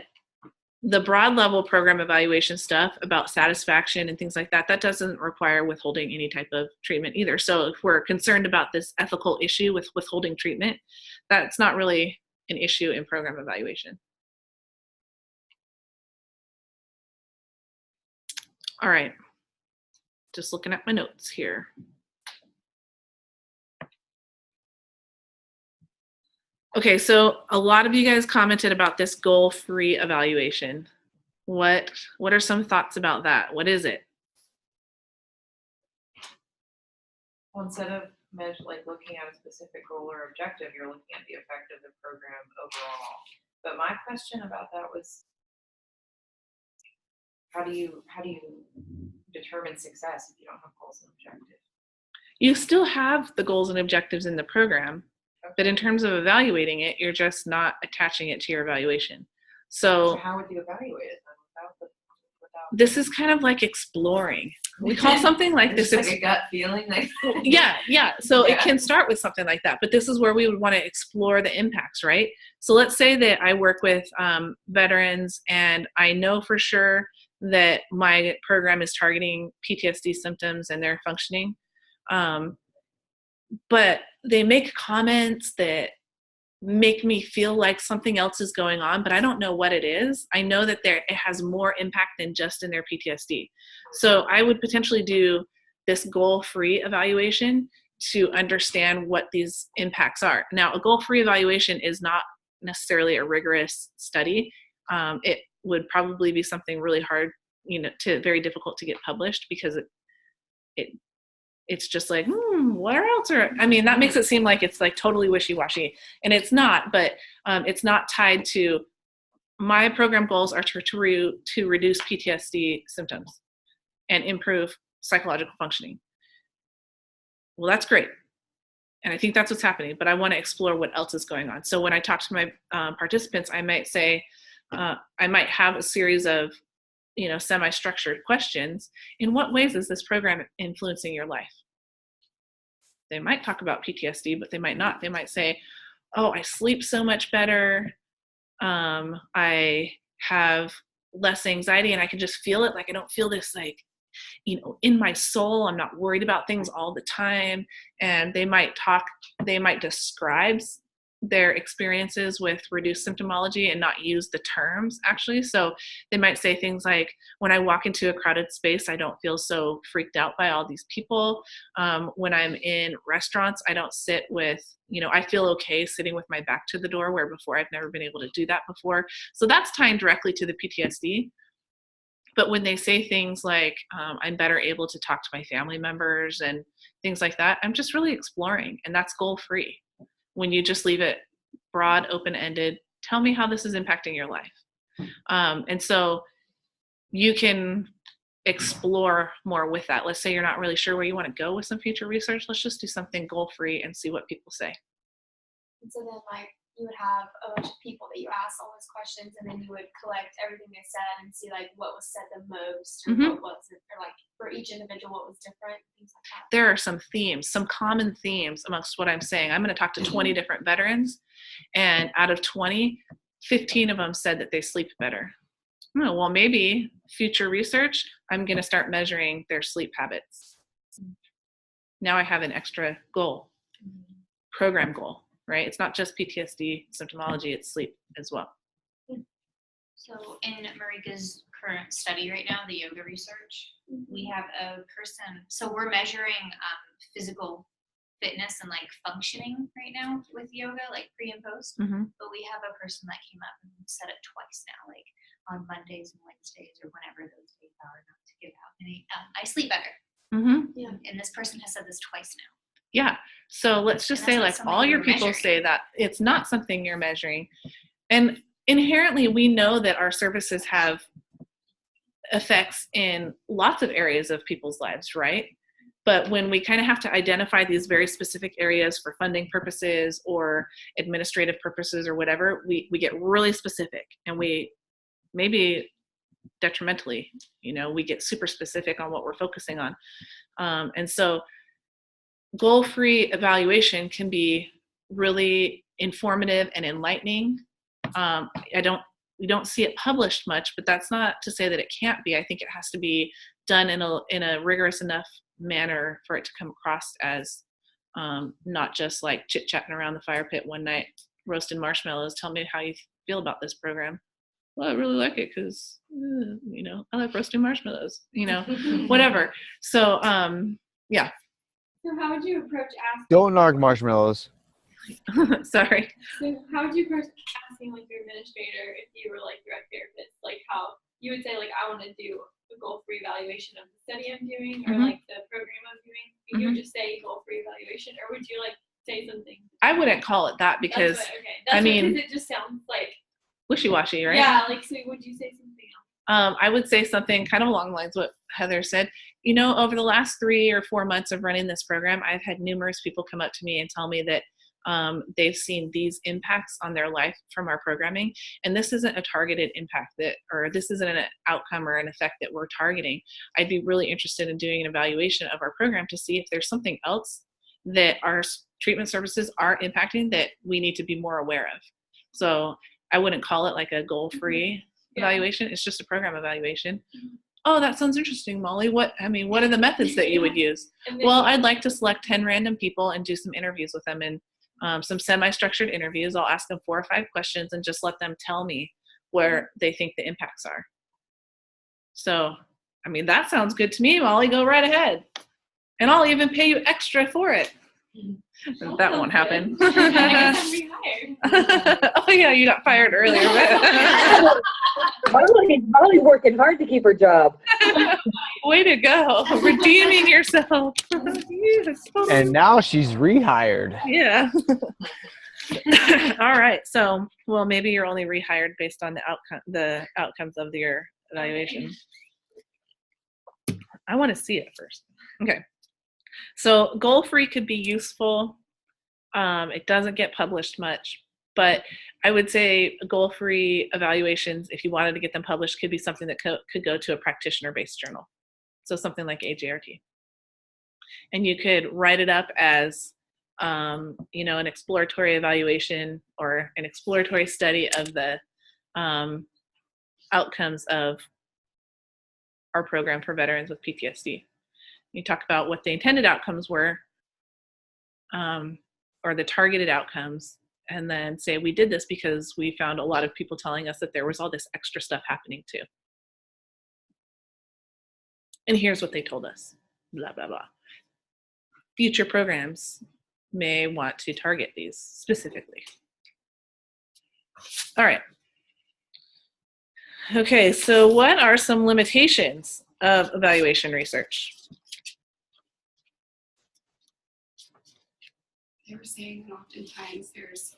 the broad level program evaluation stuff about satisfaction and things like that, that doesn't require withholding any type of treatment either. So if we're concerned about this ethical issue with withholding treatment, that's not really an issue in program evaluation. All right. Just looking at my notes here. Okay, so a lot of you guys commented about this goal-free evaluation. What are some thoughts about that? What is it? Well, instead of looking at a specific goal or objective, you're looking at the effect of the program overall. But my question about that was, how do you determine success if you don't have goals and objectives? You still have the goals and objectives in the program, but in terms of evaluating it, you're just not attaching it to your evaluation. So how would you evaluate it then without this is kind of like exploring. We call something like this. Like a gut feeling. Yeah. So it can start with something like that, but this is where we would want to explore the impacts, right? So let's say that I work with veterans and I know for sure that my program is targeting PTSD symptoms and their functioning. But they make comments that make me feel like something else is going on, but I don't know what it is. I know that it has more impact than just in their PTSD. So I would potentially do this goal-free evaluation to understand what these impacts are. Now, a goal-free evaluation is not necessarily a rigorous study. It would probably be something really hard, very difficult to get published because it's just like, where else that makes it seem like it's like totally wishy-washy, and it's not, but it's not tied to my program goals are to reduce PTSD symptoms and improve psychological functioning. Well, that's great. And I think that's what's happening, but I want to explore what else is going on. So when I talk to my participants, I might say, I might have a series of semi-structured questions. In what ways is this program influencing your life? They might talk about PTSD, but they might not. They might say, oh, I sleep so much better. I have less anxiety and I can just feel it. Like I don't feel this in my soul. I'm not worried about things all the time. And they might describe their experiences with reduced symptomology and not use the terms actually. So they might say things like, when I walk into a crowded space, I don't feel so freaked out by all these people. When I'm in restaurants, I don't sit with, I feel okay sitting with my back to the door, where before I've never been able to do that before. So that's tying directly to the PTSD. But when they say things like, I'm better able to talk to my family members and things like that, I'm just really exploring, and that's goal-free. When you just leave it broad, open-ended, tell me how this is impacting your life. And so you can explore more with that. Let's say you're not really sure where you want to go with some future research. Let's just do something goal-free and see what people say. And so then you would have a bunch of people that you ask all those questions, and then you would collect everything they said and see what was said the most, or what wasn't, or for each individual what was different, things like that. There are some themes, some common themes amongst what I'm saying. I'm going to talk to 20 different veterans, and out of 20, 15 of them said that they sleep better. Well, maybe future research, I'm going to start measuring their sleep habits. Now I have an extra goal, program goal. Right? It's not just PTSD symptomology, it's sleep as well. So in Marika's current study right now, the yoga research, we have a person, so we're measuring physical fitness and functioning right now with yoga, pre and post, but we have a person that came up and said it twice now, on Mondays and Wednesdays or whenever those days are, not to give out any, I sleep better. Yeah. And this person has said this twice now. Yeah. So let's just say all your people say that it's not something you're measuring. And inherently, we know that our services have effects in lots of areas of people's lives, right? But when we kind of have to identify these very specific areas for funding purposes or administrative purposes or whatever, we get really specific, and we maybe detrimentally, we get super specific on what we're focusing on. And so goal-free evaluation can be really informative and enlightening. We don't see it published much, but that's not to say that it can't be. I think it has to be done in a rigorous enough manner for it to come across as not just like chit-chatting around the fire pit one night, roasting marshmallows. Tell me how you feel about this program. Well, I really like it because, I like roasting marshmallows, whatever. So, yeah. So how would you approach asking? Don't narc marshmallows. Sorry. So how would you approach asking like your administrator if you were like your therapist, like how you would say like I want to do a goal-free evaluation of the study I'm doing or like the program I'm doing? You would just say goal-free evaluation, or would you like say something? I wouldn't call it that because because it just sounds like wishy-washy, right? Yeah, like so would you say something else? I would say something kind of along the lines of what Heather said. Over the last 3 or 4 months of running this program, I've had numerous people come up to me and tell me that they've seen these impacts on their life from our programming. And this isn't a targeted impact or this isn't an outcome or an effect that we're targeting. I'd be really interested in doing an evaluation of our program to see if there's something else that our treatment services are impacting that we need to be more aware of. So I wouldn't call it like a goal-free evaluation. It's just a program evaluation. Oh, that sounds interesting, Molly. What are the methods that you would use? Well, I'd like to select 10 random people and do some interviews with them, and some semi-structured interviews. I'll ask them 4 or 5 questions and just let them tell me where they think the impacts are. So, that sounds good to me, Molly. Go right ahead. And I'll even pay you extra for it. That won't happen. I guess I'm rehired. Oh yeah, you got fired earlier. Molly's working hard to keep her job. Way to go. Redeeming yourself. And now she's rehired. Yeah. All right. So, well, maybe you're only rehired based on the outcomes of your evaluation. I want to see it first. Okay. So goal-free could be useful. It doesn't get published much, but I would say goal-free evaluations, if you wanted to get them published, could be something that could go to a practitioner-based journal. So something like AJRT. And you could write it up as, an exploratory evaluation or an exploratory study of the outcomes of our program for veterans with PTSD. You talk about what the intended outcomes were, or the targeted outcomes, and then say we did this because we found a lot of people telling us that there was all this extra stuff happening too. And here's what they told us, blah, blah, blah. Future programs may want to target these specifically. All right. Okay, so what are some limitations of evaluation research? They were saying that oftentimes there's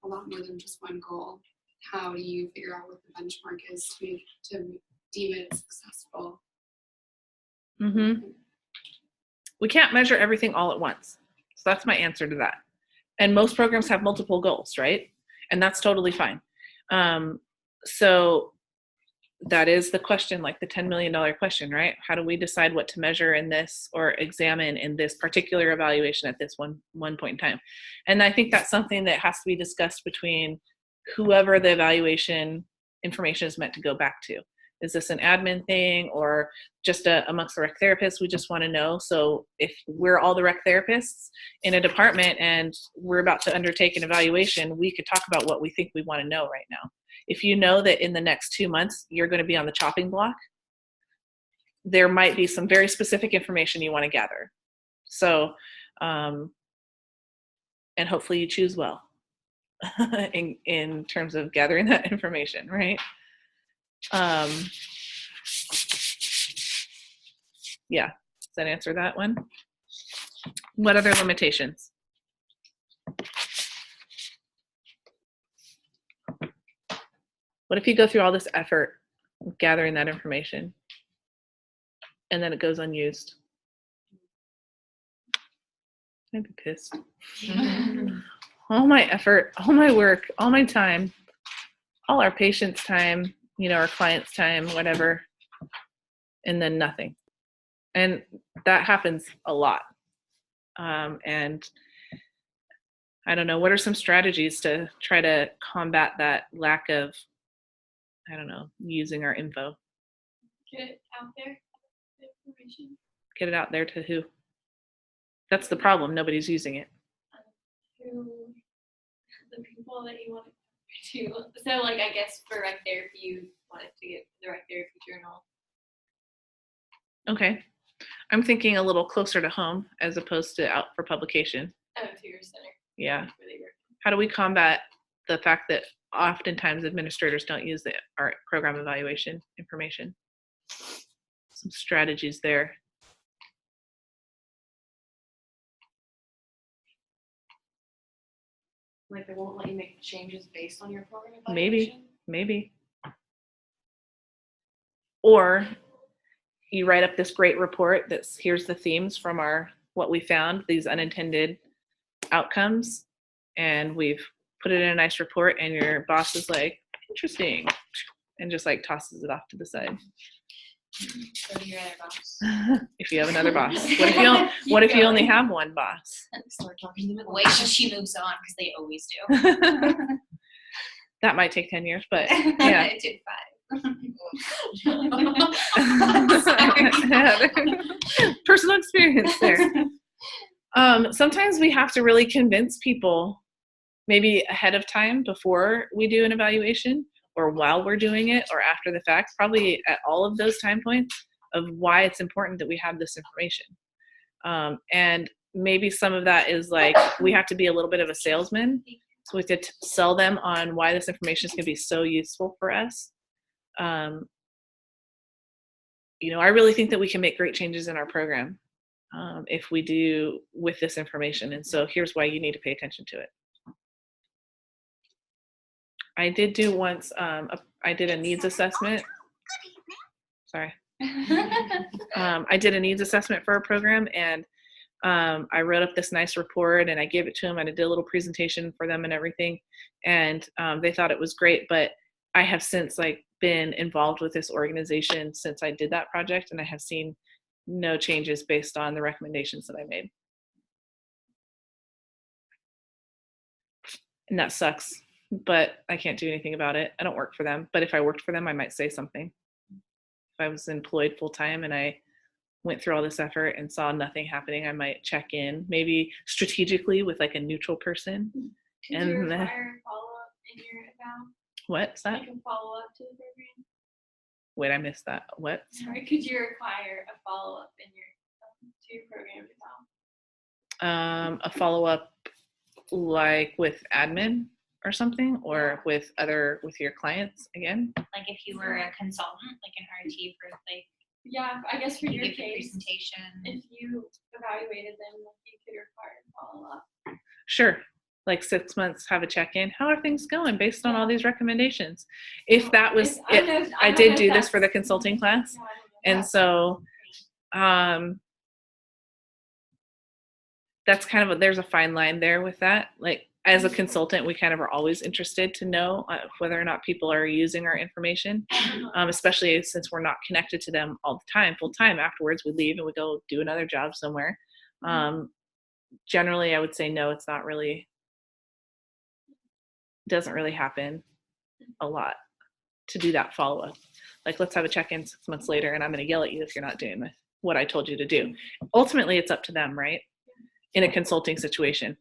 a lot more than just one goal. How do you figure out what the benchmark is to deem it successful? Mm-hmm. We can't measure everything all at once. So that's my answer to that. And most programs have multiple goals, right? And that's totally fine. So that is the question, like the $10 million question, right? How do we decide what to measure in this or examine in this particular evaluation at this one point in time? And I think that's something that has to be discussed between whoever the evaluation information is meant to go back to. Is this an admin thing or just amongst the rec therapists? We just want to know. So if we're all the rec therapists in a department and we're about to undertake an evaluation, we could talk about what we think we want to know right now. If you know that in the next 2 months, you're going to be on the chopping block, there might be some very specific information you want to gather. So, and hopefully you choose well in terms of gathering that information, right? Yeah, does that answer that one? What other limitations? What if you go through all this effort gathering that information and then it goes unused? I'd be pissed. All my effort, all my work, all my time, all our patients' time, our clients' time, whatever, and then nothing. And that happens a lot. And I don't know, what are some strategies to try to combat that lack of, using our info? Get it out there, the information. Get it out there to who? That's the problem. Nobody's using it. To the people that you want to. So, like, I guess for rec therapy, you wanted to get the rec therapy journal. Okay. I'm thinking a little closer to home as opposed to out for publication. Oh, to your center. Yeah. Where they work. How do we combat the fact that oftentimes administrators don't use the art program evaluation information? Some strategies there. Like they won't let you make changes based on your program Maybe. evaluation? Or you write up this great report that's here's the themes from what we found, these unintended outcomes, and we've put it in a nice report, and your boss is like, interesting, and just like tosses it off to the side. Go to your other boss. If you have another boss. What if you only have one boss? Start talking to them. Wait till she moves on, because they always do. That might take 10 years, but yeah. It took 5. Personal experience there. Sometimes we have to really convince people, maybe ahead of time before we do an evaluation, or while we're doing it, or after the fact, probably at all of those time points, of why it's important that we have this information. And maybe some of that is like, we have to be a little bit of a salesman. So we have to sell them on why this information is going to be so useful for us. I really think that we can make great changes in our program if we do with this information. And so here's why you need to pay attention to it. I did do once, I did a needs assessment. Sorry. I did a needs assessment for a program, and I wrote up this nice report, and I gave it to them, and I did a little presentation for them and everything. And they thought it was great, but I have since been involved with this organization since I did that project, and I have seen no changes based on the recommendations that I made. And that sucks, but I can't do anything about it. I don't work for them, but if I worked for them, I might say something. If I was employed full-time and I went through all this effort and saw nothing happening, I might check in, maybe strategically with a neutral person. Could you require follow-up in your eval? What's that? You can follow up to the program. Wait, I missed that. What? Sorry, could you require a follow-up in to your program eval? A follow-up with admin or something, or with your clients again? Like if you were a consultant, like an RT for yeah, I guess for you your give the case, presentation. if you evaluated them, you could require a follow-up. Sure. 6 months, have a check-in. How are things going based on all these recommendations? If that was it, I did do this for the consulting class. And so that's kind of there's a fine line there with that. As a consultant, we kind of are always interested to know whether or not people are using our information, especially since we're not connected to them all the time, full time. Afterwards, we leave and we go do another job somewhere. Generally, I would say no, it's not really, doesn't really happen a lot to do that follow-up. Let's have a check-in 6 months later, and I'm going to yell at you if you're not doing what I told you to do. Ultimately, it's up to them, right? In a consulting situation.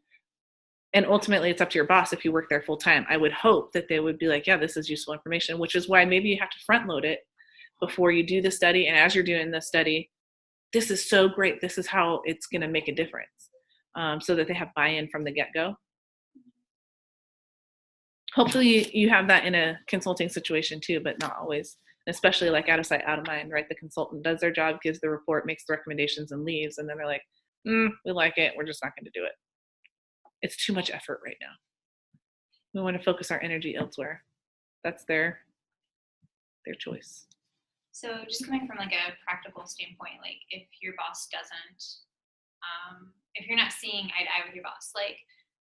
And ultimately, it's up to your boss if you work there full time. I would hope that they would be like, yeah, this is useful information, which is why maybe you have to front load it before you do the study. And as you're doing the study, this is so great. This is how it's going to make a difference, so that they have buy-in from the get-go. Hopefully you have that in a consulting situation too, but not always, especially out of sight, out of mind, right? The consultant does their job, gives the report, makes the recommendations, and leaves. And then they're like, we like it. We're just not going to do it. It's too much effort right now. We want to focus our energy elsewhere. That's their choice. So just coming from a practical standpoint, if your boss doesn't if you're not seeing eye to eye with your boss, like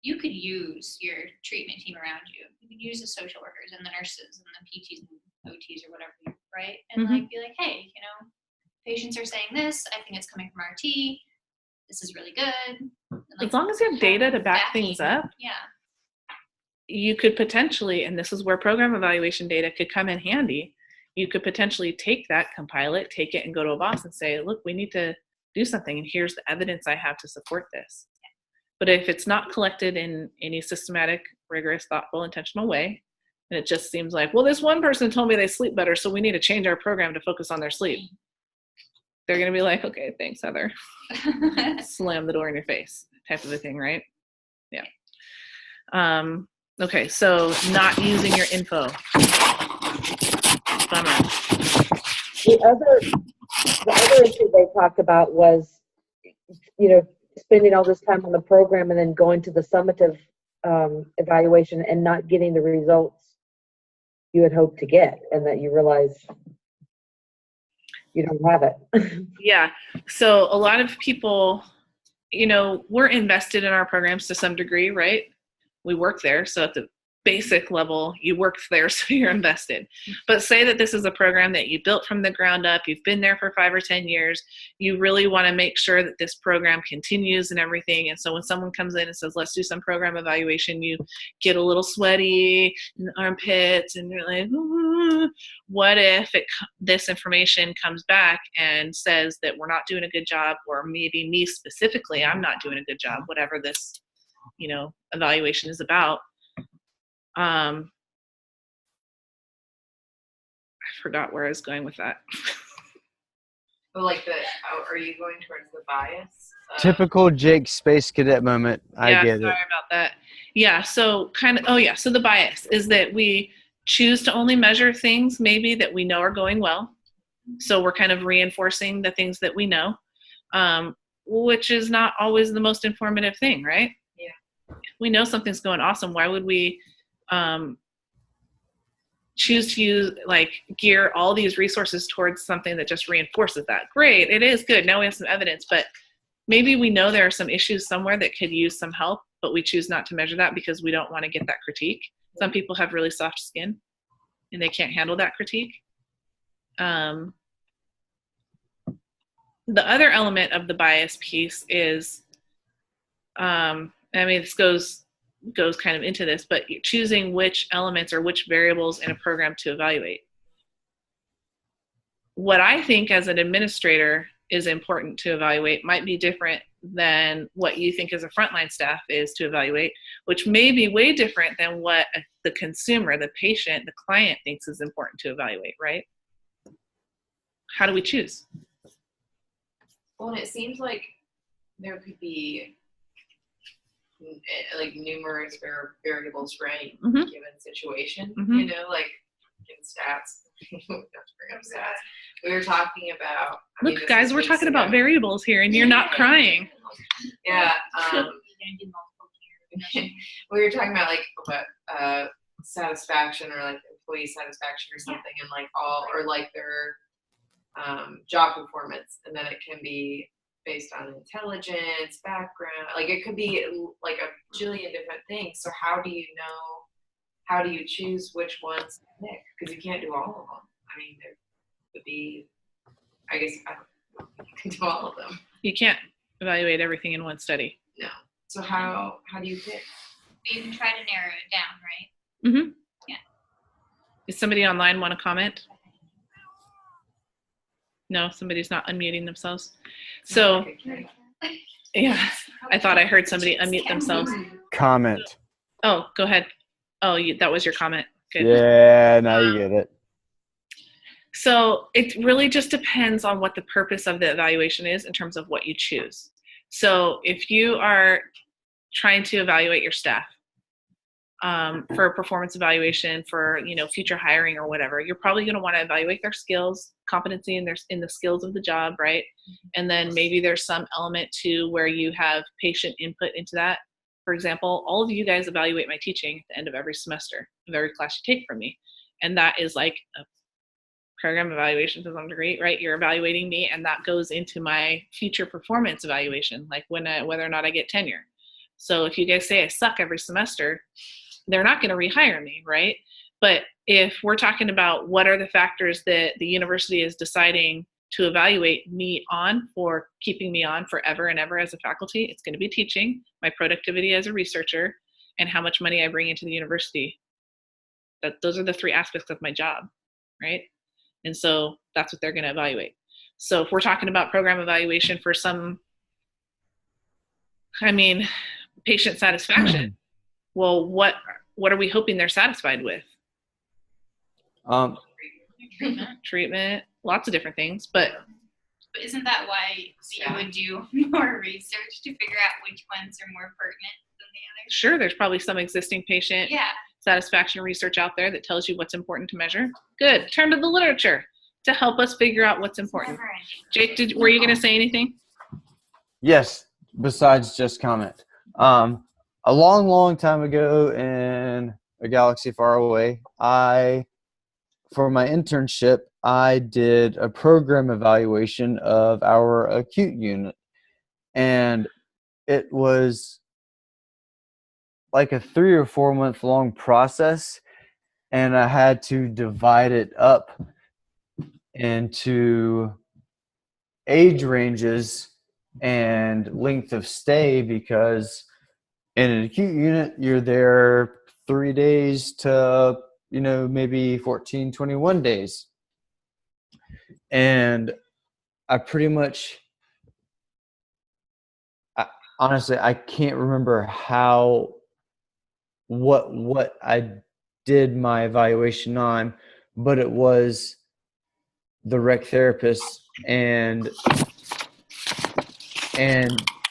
you could use your treatment team around you. You could use the social workers and the nurses and the PTs and OTs or whatever, right? And like be like, hey, you know, patients are saying this. I think it's coming from RT. This is really good. And, like, as long as you have data to back things up, yeah. you could potentially, and this is where program evaluation data could come in handy, you could potentially take that, compile it, take it and go to a boss and say, look, we need to do something, and here's the evidence I have to support this. But if it's not collected in any systematic, rigorous, thoughtful, intentional way, and it just seems like, well, this one person told me they sleep better, so we need to change our program to focus on their sleep. They're going to be like, okay, thanks, Heather. Slam the door in your face type of a thing, right? Yeah. Okay, so not using your info. Bummer. The other issue they talked about was, you know, spending all this time on the program and then going to the summative evaluation and not getting the results you had hoped to get, and that you realize you don't have it. Yeah. So a lot of people, you know, we're invested in our programs to some degree, right? We work there. So at the basic level, you work there, so you're invested. But say that this is a program that you built from the ground up, you've been there for 5 or 10 years, you really want to make sure that this program continues and everything. And so when someone comes in and says, let's do some program evaluation, you get a little sweaty in the armpits and you're like, ooh. What if this information comes back and says that we're not doing a good job, or maybe me specifically, I'm not doing a good job, whatever this, you know, evaluation is about. I forgot where I was going with that. But like are you going towards the bias? Typical Jake Space Cadet moment. I Yeah, get it. sorry about that. Yeah, so so the bias is that we choose to only measure things maybe that we know are going well. So we're kind of reinforcing the things that we know, which is not always the most informative thing, right? Yeah. If we know something's going awesome, why would we choose to use, like, gear all these resources towards something that just reinforces that? Great, it is good. Now we have some evidence, but maybe we know there are some issues somewhere that could use some help, but we choose not to measure that because we don't want to get that critique. Some people have really soft skin and they can't handle that critique. The other element of the bias piece is, I mean, this goes kind of into this, but choosing which elements or which variables in a program to evaluate. What I think as an administrator is important to evaluate might be different than what you think as a frontline staff is to evaluate, which may be way different than what the consumer, the patient, the client thinks is important to evaluate, right? How do we choose? Well, and it seems like there could be like numerous variables for any given situation, you know, like in stats. Let's bring up stats. We were talking about, look, guys, we're talking about variables here, and you're not crying. Yeah. We were talking about like what satisfaction, or like employee satisfaction or something, and like or like their job performance, and then it can be based on intelligence, background, like it could be like a jillion different things. So how do you choose which ones to pick? Because you can't do all of them. I mean, there could be, I guess, I don't know, you can do all of them. You can't evaluate everything in one study. No. So how do you pick? You can try to narrow it down, right? Mm-hmm. Yeah. Does somebody online want to comment? No, somebody's not unmuting themselves. So, yeah, I thought I heard somebody unmute themselves. Comment. Oh, go ahead. Oh, that was your comment. Good. Yeah, now you get it. So it really just depends on what the purpose of the evaluation is in terms of what you choose. So if you are trying to evaluate your staff for a performance evaluation for, you know, future hiring or whatever, you're probably going to want to evaluate their skills, competency in the skills of the job, right? And then maybe there's some element to where you have patient input into that. For example, all of you guys evaluate my teaching at the end of every semester, of every class you take from me. And that is like program evaluation to some degree, right? You're evaluating me, and that goes into my future performance evaluation, like whether or not I get tenure. So if you guys say I suck every semester, they're not going to rehire me, right? But if we're talking about what are the factors that the university is deciding to evaluate me on for keeping me on forever and ever as a faculty, it's going to be teaching, my productivity as a researcher, and how much money I bring into the university. Those are the three aspects of my job, right? And so that's what they're going to evaluate. So if we're talking about program evaluation for patient satisfaction, well, what are we hoping they're satisfied with? Treatment, lots of different things, but isn't that why you would do more research to figure out which ones are more pertinent than the others? Sure, there's probably some existing patient satisfaction research out there that tells you what's important to measure. Good. Turn to the literature to help us figure out what's important. Jake, were you going to say anything? Yes, besides just comment. A long time ago in a galaxy far away, for my internship, I did a program evaluation of our acute unit. And it was like a 3 or 4 month long process. And I had to divide it up into age ranges and length of stay, because in an acute unit, you're there 3 days to maybe 14, 21 days. And I pretty much, honestly, I can't remember what I did my evaluation on, but it was the rec therapist and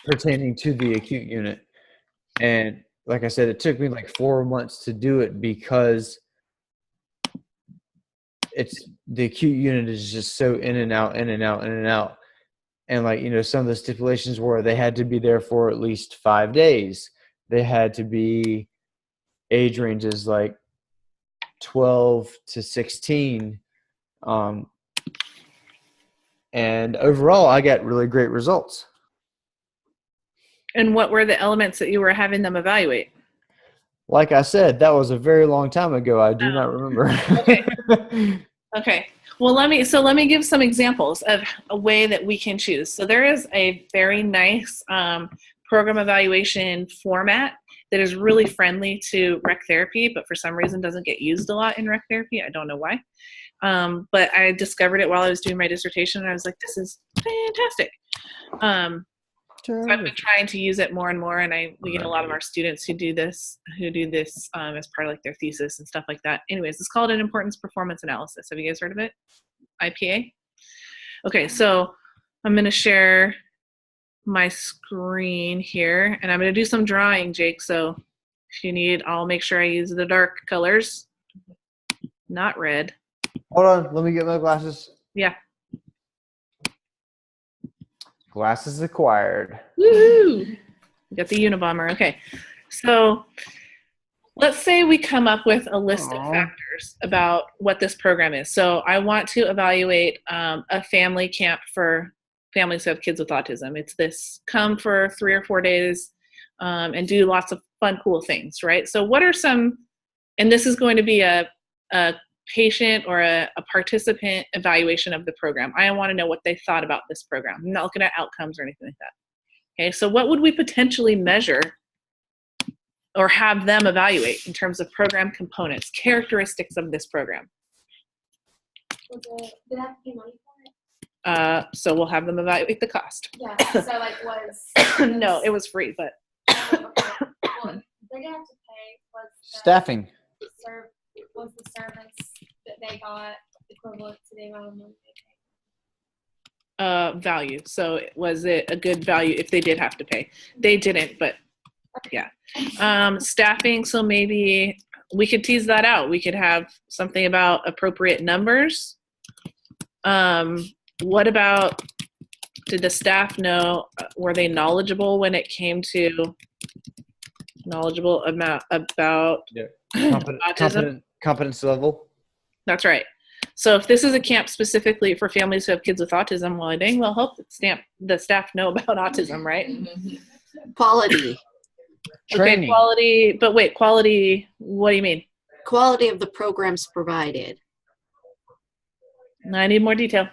pertaining to the acute unit. And like I said, it took me like 4 months to do it, because the acute unit is just so in and out. And some of the stipulations were they had to be there for at least 5 days. They had to be age ranges like 12 to 16. And overall, I got really great results. And what were the elements that you were having them evaluate? Like I said, that was a very long time ago. I do not remember. Okay. Well, let me give some examples of a way that we can choose. So there is a very nice program evaluation format that is really friendly to rec therapy, but for some reason doesn't get used a lot in rec therapy. I don't know why. But I discovered it while I was doing my dissertation, and I was like, this is fantastic. So I've been trying to use it more and more, and we get a lot of our students who do this as part of like their thesis and stuff like that. Anyways, it's called an importance performance analysis. Have you guys heard of it? IPA? Okay, so I'm going to share my screen here, and I'm going to do some drawing, Jake. So if you need, I'll make sure I use the dark colors, not red. Hold on, let me get my glasses. Yeah. Glasses acquired. Woohoo! Got the Unabomber. Okay. So let's say we come up with a list of factors about what this program is. So I want to evaluate a family camp for families who have kids with autism. It's this: come for 3 or 4 days and do lots of fun, cool things, right? So what are some, and this is going to be a patient or a participant evaluation of the program. I want to know what they thought about this program. I'm not looking at outcomes or anything like that. Okay, so what would we potentially measure or have them evaluate in terms of program components, characteristics of this program? Did they have to pay money for it? So we'll have them evaluate the cost. Yeah, so like No, it was free, but. Okay. Well, they're gonna have to pay Staffing. was the service that they got equivalent to the amount of money they paid? Value. So was it a good value if they did have to pay? They didn't, but yeah. Staffing, so maybe we could tease that out. We could have something about appropriate numbers. What about, did the staff know, were they knowledgeable when it came to about autism? Competence level. That's right. So if this is a camp specifically for families who have kids with autism, well, I dang well hope that the staff know about autism, right? Quality. Okay, Training. quality, but wait, quality, what do you mean? Quality of the programs provided. I need more detail.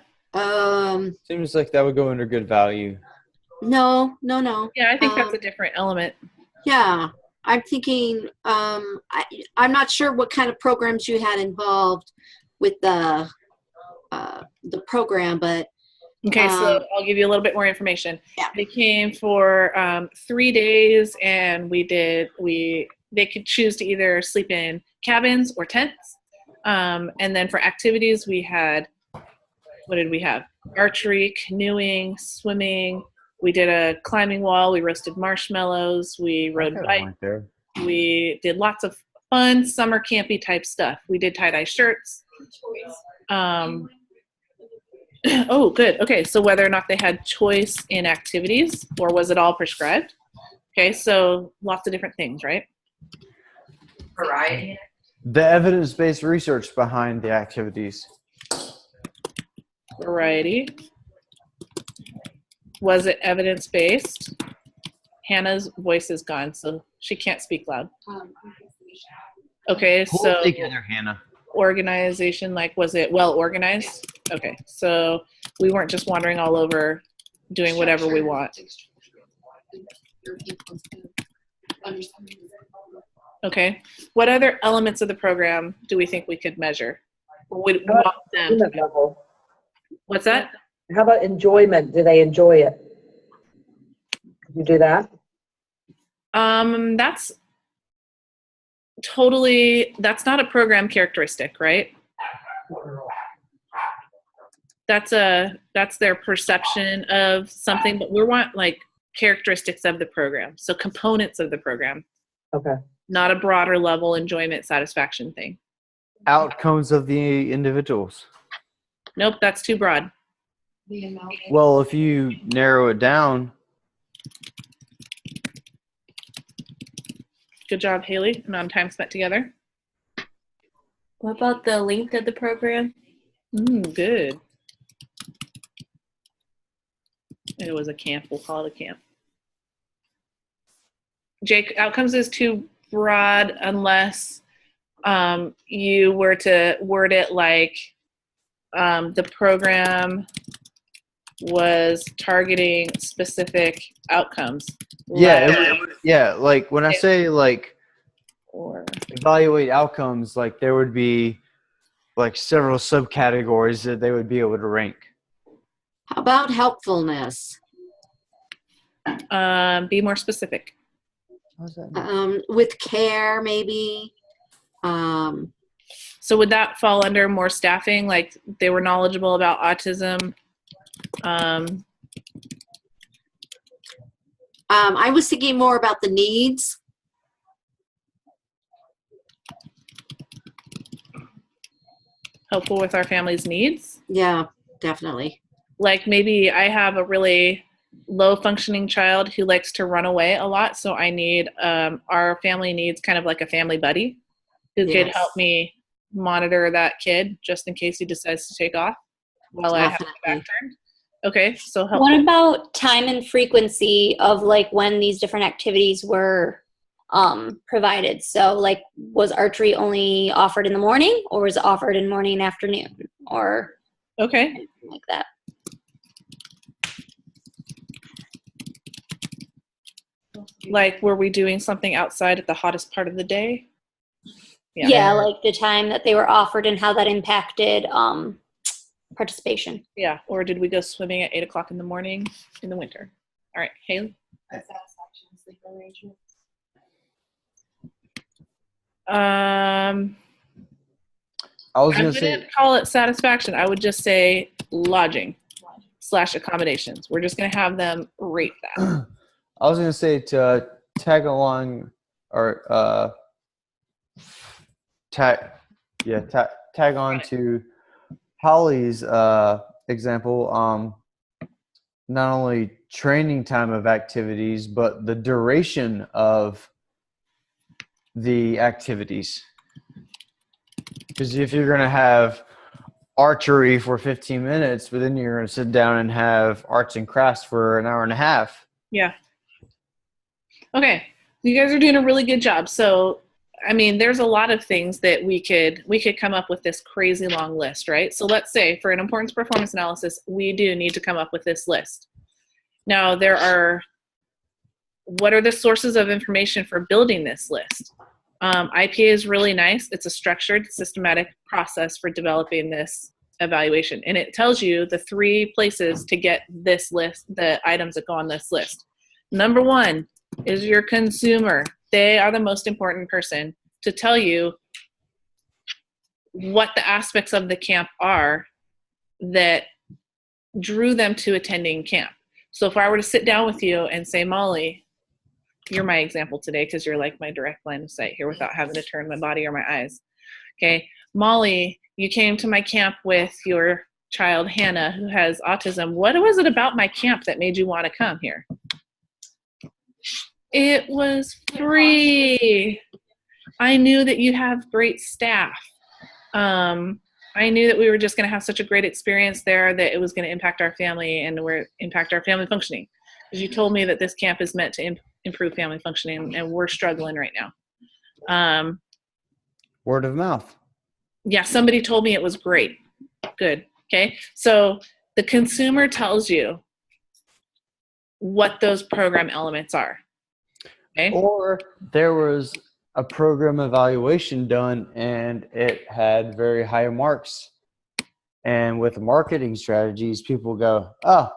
Seems like that would go under good value. No. Yeah, I think that's a different element. Yeah, I'm thinking, I'm not sure what kind of programs you had involved with the program, but Okay, so I'll give you a little bit more information. Yeah. They came for 3 days, and they could choose to either sleep in cabins or tents. And then for activities, we had, what did we have? Archery, canoeing, swimming. We did a climbing wall. We roasted marshmallows. We rode bikes. There. We did lots of fun summer campy type stuff. We did tie-dye shirts. Oh, good. Okay, so whether or not they had choice in activities, or was it all prescribed? Okay, so lots of different things, right? Variety. The evidence-based research behind the activities. Variety. Was it evidence-based? Hannah's voice is gone, so she can't speak loud. Okay, Pull so together, Hannah. organization, like, was it well organized? Okay, so we weren't just wandering all over doing whatever we want. Okay, what other elements of the program do we think we could measure? Would we want them? Enjoyment level. What's that? How about enjoyment? Do they enjoy it? Could you do that? That's not a program characteristic, right? That's their perception of something, but we want like characteristics of the program. So components of the program, Okay. not a broader level enjoyment satisfaction thing. Outcomes of the individuals. Nope, that's too broad. The amount. Well, if you narrow it down, Good job, Haley. Amount of time spent together. What about the length of the program? Good. It was a camp. We'll call it a camp. Jake, outcomes is too broad unless you were to word it like the program was targeting specific outcomes. yeah, like when I say like Or evaluate outcomes, like there would be like several subcategories that they would be able to rank. how about helpfulness? be more specific. How's that? With care, maybe. So would that fall under more staffing, like they were knowledgeable about autism? I was thinking more about the needs. Helpful with our family's needs? Yeah, definitely. Like maybe I have a really low functioning child who likes to run away a lot, so I need our family needs kind of like a family buddy who could Yes. help me monitor that kid just in case he decides to take off while I have my back Definitely. turned. Okay, so helpful. What about time and frequency of like when these different activities were provided? So like was archery only offered in the morning, or was it offered in morning and afternoon, or Okay. anything like that? Like were we doing something outside at the hottest part of the day? Yeah, like the time that they were offered and how that impacted participation. Yeah. Or did we go swimming at 8 o'clock in the morning in the winter? All right, Haley. Satisfaction, sleep arrangements. I was I gonna wouldn't say call it satisfaction. I would just say lodging / accommodations. We're just gonna have them rate that. I was gonna say to tag along or tag on to Holly's example. Not only training time of activities, but the duration of the activities. Because if you're gonna have archery for 15 minutes, but then you're going to sit down and have arts and crafts for an hour and a half. Yeah. Okay. You guys are doing a really good job. So, I mean, there's a lot of things that we could come up with this crazy long list, right? So let's say for an importance performance analysis, we do need to come up with this list. Now, what are the sources of information for building this list? IPA is really nice. It's a structured, systematic process for developing this evaluation. And it tells you the 3 places to get this list, the items that go on this list. Number 1 is your consumer. They are the most important person to tell you what the aspects of the camp are that drew them to attending camp. So if I were to sit down with you and say, Molly, you're my example today because you're like my direct line of sight here without having to turn my body or my eyes. Okay, Molly, you came to my camp with your child, Hannah, who has autism. What was it about my camp that made you want to come here? It was free. I knew that you have great staff. I knew that we were just going to have such a great experience there that it was going to impact our family and impact our family functioning. Because you told me that this camp is meant to improve family functioning, and we're struggling right now. Word of mouth. Yeah, somebody told me it was great. Good. Okay. So the consumer tells you what those program elements are. Okay. Or there was a program evaluation done and it had very high marks. And with marketing strategies, people go, oh,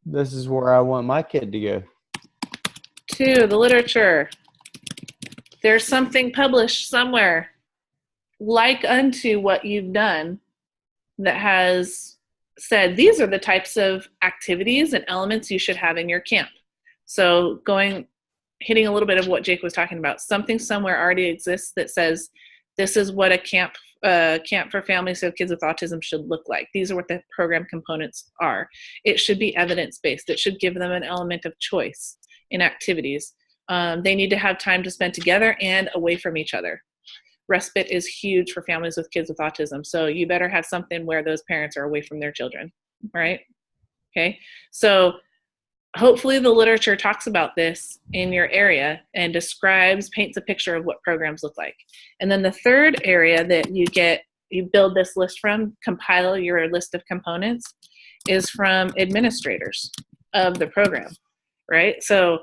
this is where I want my kid to go. 2, the literature. There's something published somewhere like unto what you've done that has said these are the types of activities and elements you should have in your camp. So hitting a little bit of what Jake was talking about, something somewhere already exists that says this is what a camp for families of kids with autism should look like. These are what the program components are. It should be evidence-based. It should give them an element of choice in activities. They need to have time to spend together and away from each other. Respite is huge for families with kids with autism. So you better have something where those parents are away from their children, right? Okay. So hopefully the literature talks about this in your area and paints a picture of what programs look like. And then the third area that you build this list from, compile your list of components, is from administrators of the program, right? So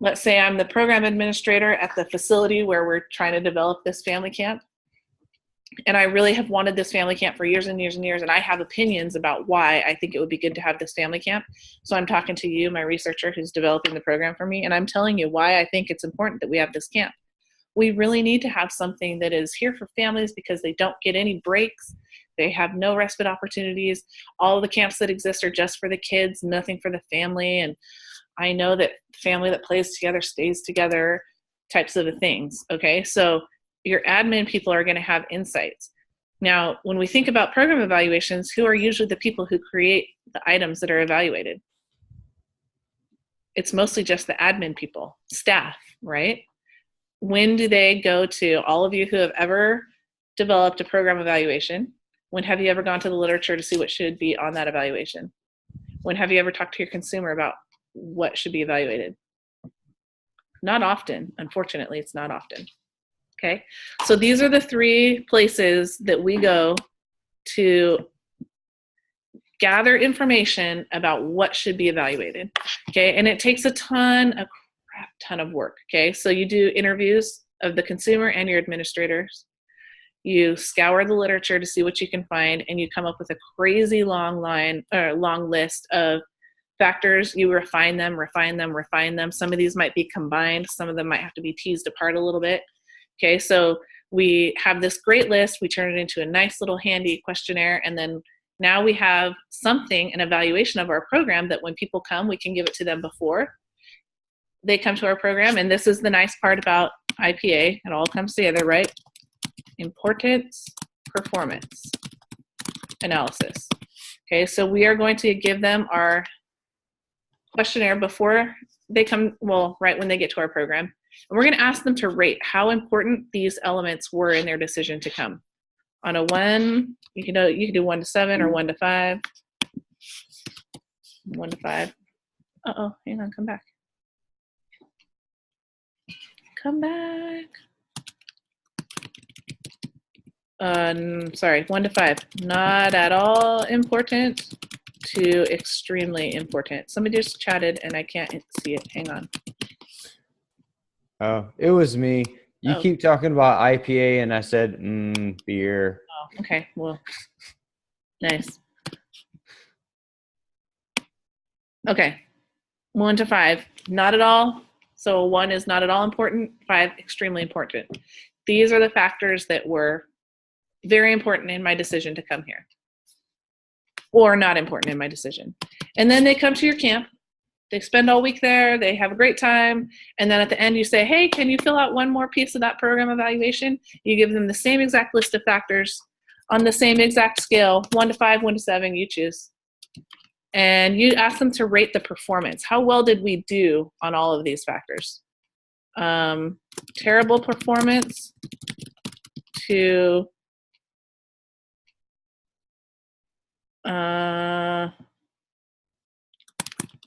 let's say I'm the program administrator at the facility where we're trying to develop this family camp. And I really have wanted this family camp for years and years and years. And I have opinions about why I think it would be good to have this family camp. So I'm talking to you, my researcher who's developing the program for me. And I'm telling you why I think it's important that we have this camp. We really need to have something that is here for families because they don't get any breaks. They have no respite opportunities. All of the camps that exist are just for the kids, nothing for the family. And I know that family that plays together stays together, types of things. Okay, so your admin people are going to have insights. Now, when we think about program evaluations, who are usually the people who create the items that are evaluated? It's mostly just the admin people, staff, right? When do they go to all of you who have ever developed a program evaluation? When have you ever gone to the literature to see what should be on that evaluation? When have you ever talked to your consumer about what should be evaluated? Not often. Unfortunately, it's not often. Okay, so these are the 3 places that we go to gather information about what should be evaluated. Okay, and it takes a crap ton of work. Okay, so you do interviews of the consumer and your administrators. You scour the literature to see what you can find, and you come up with a crazy long list of factors. You refine them. Some of these might be combined. Some of them might have to be teased apart a little bit. Okay, so we have this great list. We turn it into a nice little handy questionnaire, and then now we have something, an evaluation of our program that when people come, we can give it to them before they come to our program. And this is the nice part about IPA. It all comes together, right? Importance, performance, analysis. Okay, so we are going to give them our questionnaire before they come, right when they get to our program. And we're going to ask them to rate how important these elements were in their decision to come. On a 1, you can do 1 to 7 or 1 to 5. 1 to 5. Uh-oh, hang on, come back. Come back. Sorry, 1 to 5. Not at all important to extremely important. Somebody just chatted and I can't see it. Hang on. Oh, it was me. You Oh. keep talking about IPA, and I said, beer. Oh, okay. Well, nice. Okay. 1 to 5. Not at all. So 1 is not at all important. 5, extremely important. These are the factors that were very important in my decision to come here, or not important in my decision. And then they come to your camp. They spend all week there. They have a great time. And then at the end you say, hey, can you fill out one more piece of that program evaluation? You give them the same exact list of factors on the same exact scale, 1 to 5, 1 to 7, you choose. And you ask them to rate the performance. How well did we do on all of these factors? Terrible performance to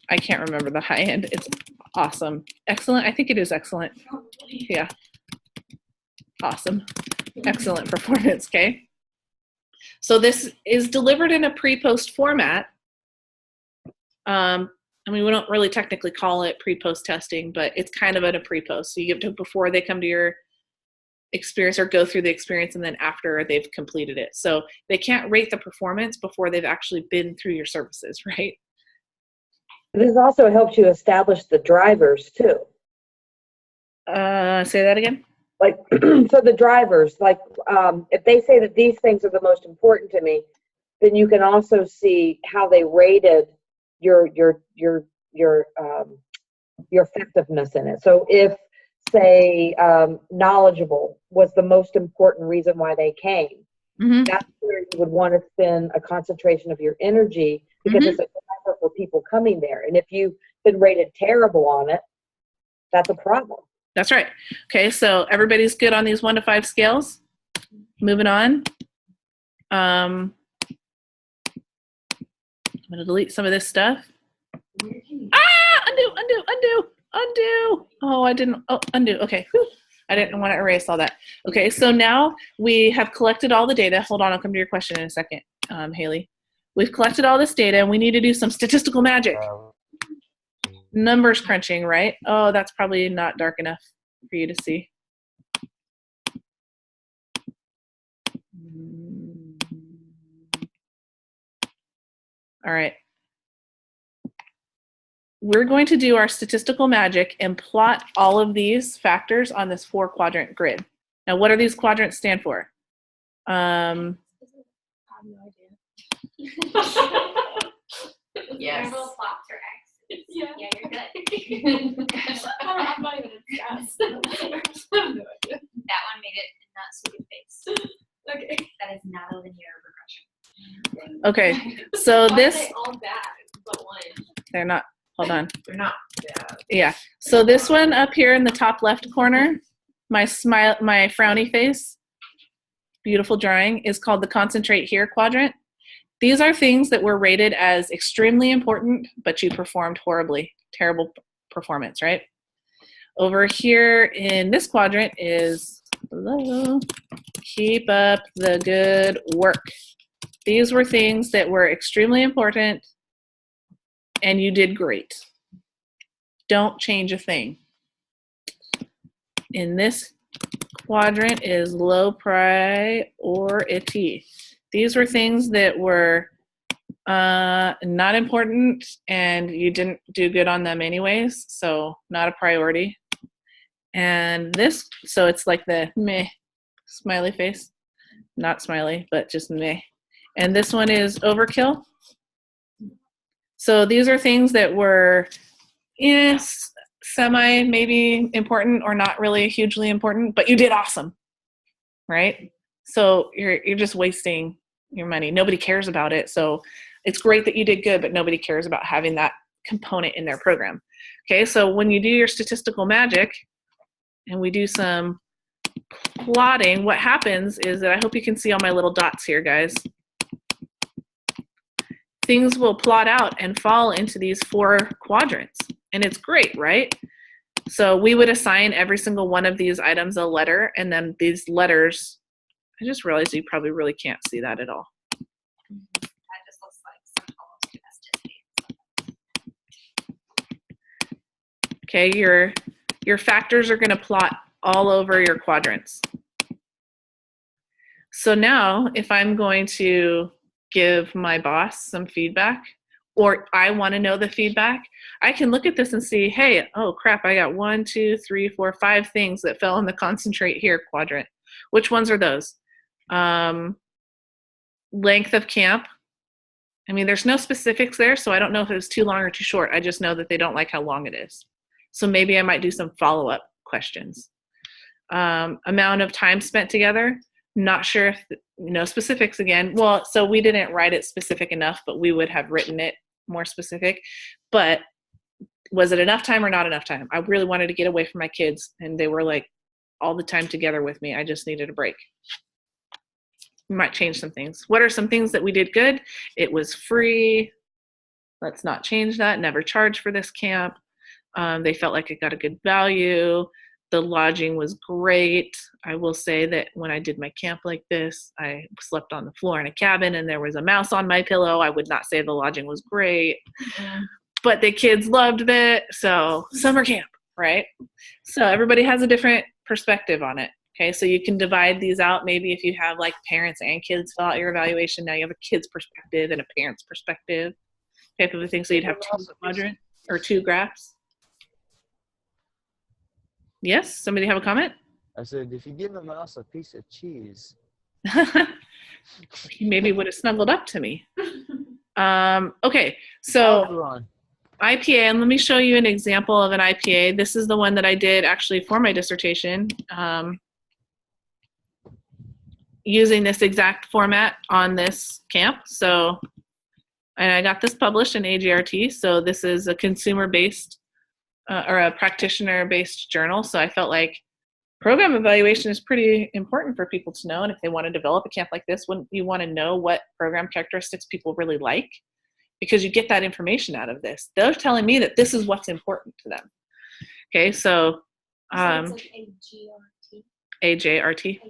I can't remember the high end. It's awesome. Excellent. I think it is excellent. Yeah. Awesome. Excellent performance. Okay. So this is delivered in a pre-post format. I mean, we don't really technically call it pre-post testing, but it's kind of at a pre-post. So you give to before they come to your experience or go through the experience, and then after they've completed it. So they can't rate the performance before they've actually been through your services, right? This also helps you establish the drivers too. Say that again. Like, so the drivers, like, if they say that these things are the most important to me, then you can also see how they rated your effectiveness in it. So if, say, knowledgeable was the most important reason why they came, that's where you would want to spend a concentration of your energy, because it's a driver for people coming there. And if you've been rated terrible on it, that's a problem. That's right. Okay, so everybody's good on these 1 to 5 scales. Moving on. I'm going to delete some of this stuff. Undo. Oh, I didn't. Oh, undo. Okay. Whew. I didn't want to erase all that. Okay, so now we have collected all the data. Hold on, I'll come to your question in a second, Haley. We've collected all this data, and we need to do some statistical magic. Numbers crunching, right? Oh, that's probably not dark enough for you to see. All right. We're going to do our statistical magic and plot all of these factors on this 4-quadrant grid. Now, what do these quadrants stand for? I have no idea. Yes. Remember plots or X? Yeah. Yeah, you're good. I'm not even a guess. I have no idea. That one made it not so good face. Okay. That is not a linear regression. Okay, so Why this, are they all bad but one? they're not, hold on. They're not bad. Yeah, so this one up here in the top left corner, my frowny face, beautiful drawing, is called the concentrate here quadrant. These are things that were rated as extremely important, but you performed horribly. Terrible performance, right? Over here in this quadrant is, hello, keep up the good work. These were things that were extremely important, and you did great. Don't change a thing. In this quadrant is low priority. These were things that were not important, and you didn't do good on them anyways, so not a priority. And this, so it's like the meh smiley face. Not smiley, but just meh. And this one is overkill. So these are things that were, yes, semi maybe important or not really hugely important, but you did awesome, right? So you're just wasting your money. Nobody cares about it. So it's great that you did good, but nobody cares about having that component in their program. Okay, so when you do your statistical magic and we do some plotting, what happens is that I hope you can see all my little dots here, guys. Things will plot out and fall into these 4 quadrants. And it's great, right? So we would assign every single one of these items a letter, and then these letters, I just realized you probably really can't see that at all. That just looks like some elasticity. Okay, your factors are gonna plot all over your quadrants. So now if I'm going to give my boss some feedback, or I want to know the feedback, I can look at this and see, hey, oh crap, I got 1, 2, 3, 4, 5 things that fell in the concentrate here quadrant. Which ones are those? Length of camp. I mean, there's no specifics there, so I don't know if it was too long or too short. I just know that they don't like how long it is. So maybe I might do some follow-up questions. Amount of time spent together. Not sure if, no specifics again. Well, so we didn't write it specific enough, but we would have written it more specific. But was it enough time or not enough time? I really wanted to get away from my kids, and they were like all the time together with me. I just needed a break. We might change some things. What are some things that we did good? It was free. Let's not change that. Never charge for this camp. They felt like it got a good value. The lodging was great. I will say that when I did my camp like this, I slept on the floor in a cabin and there was a mouse on my pillow. I would not say the lodging was great, but the kids loved it. So summer camp, right? So everybody has a different perspective on it. Okay, so you can divide these out. Maybe if you have like parents and kids fill out your evaluation, now you have a kid's perspective and a parent's perspective type of a thing. So you'd have 2 quadrants or 2 graphs. Yes, somebody have a comment? I said, if you give a mouse a piece of cheese. He maybe would have snuggled up to me. Okay, so IPA, and let me show you an example of an IPA. This is the one that I did actually for my dissertation, using this exact format on this camp. So, and I got this published in AJRT, so this is a consumer-based or a practitioner-based journal. So I felt like program evaluation is pretty important for people to know. And if they want to develop a camp like this, wouldn't you want to know what program characteristics people really like? Because you get that information out of this. They're telling me that this is what's important to them. Okay, so it's like AJRT.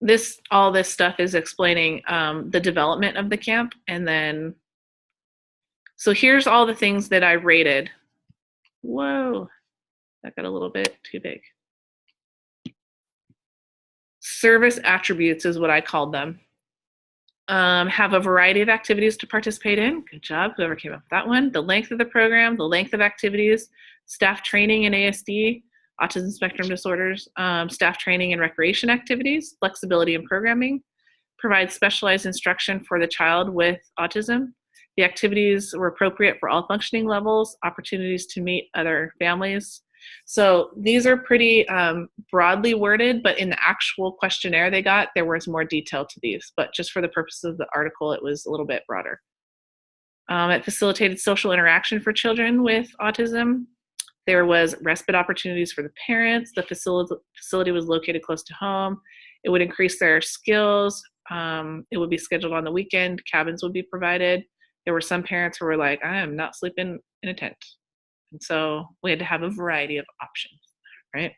AJ. All this stuff is explaining the development of the camp, and then so here's all the things that I rated. Whoa, that got a little bit too big. Service attributes is what I called them. Have a variety of activities to participate in. Good job, whoever came up with that one. The length of the program, the length of activities, staff training in ASD, autism spectrum disorders, staff training and recreation activities, flexibility in programming, provide specialized instruction for the child with autism. The activities were appropriate for all functioning levels, opportunities to meet other families. So these are pretty broadly worded, but in the actual questionnaire they got, there was more detail to these. But just for the purposes of the article, it was a little bit broader. It facilitated social interaction for children with autism. There was respite opportunities for the parents. The facility was located close to home. It would increase their skills. It would be scheduled on the weekend. Cabins would be provided. There were some parents who were like, I am not sleeping in a tent. And so we had to have a variety of options, right?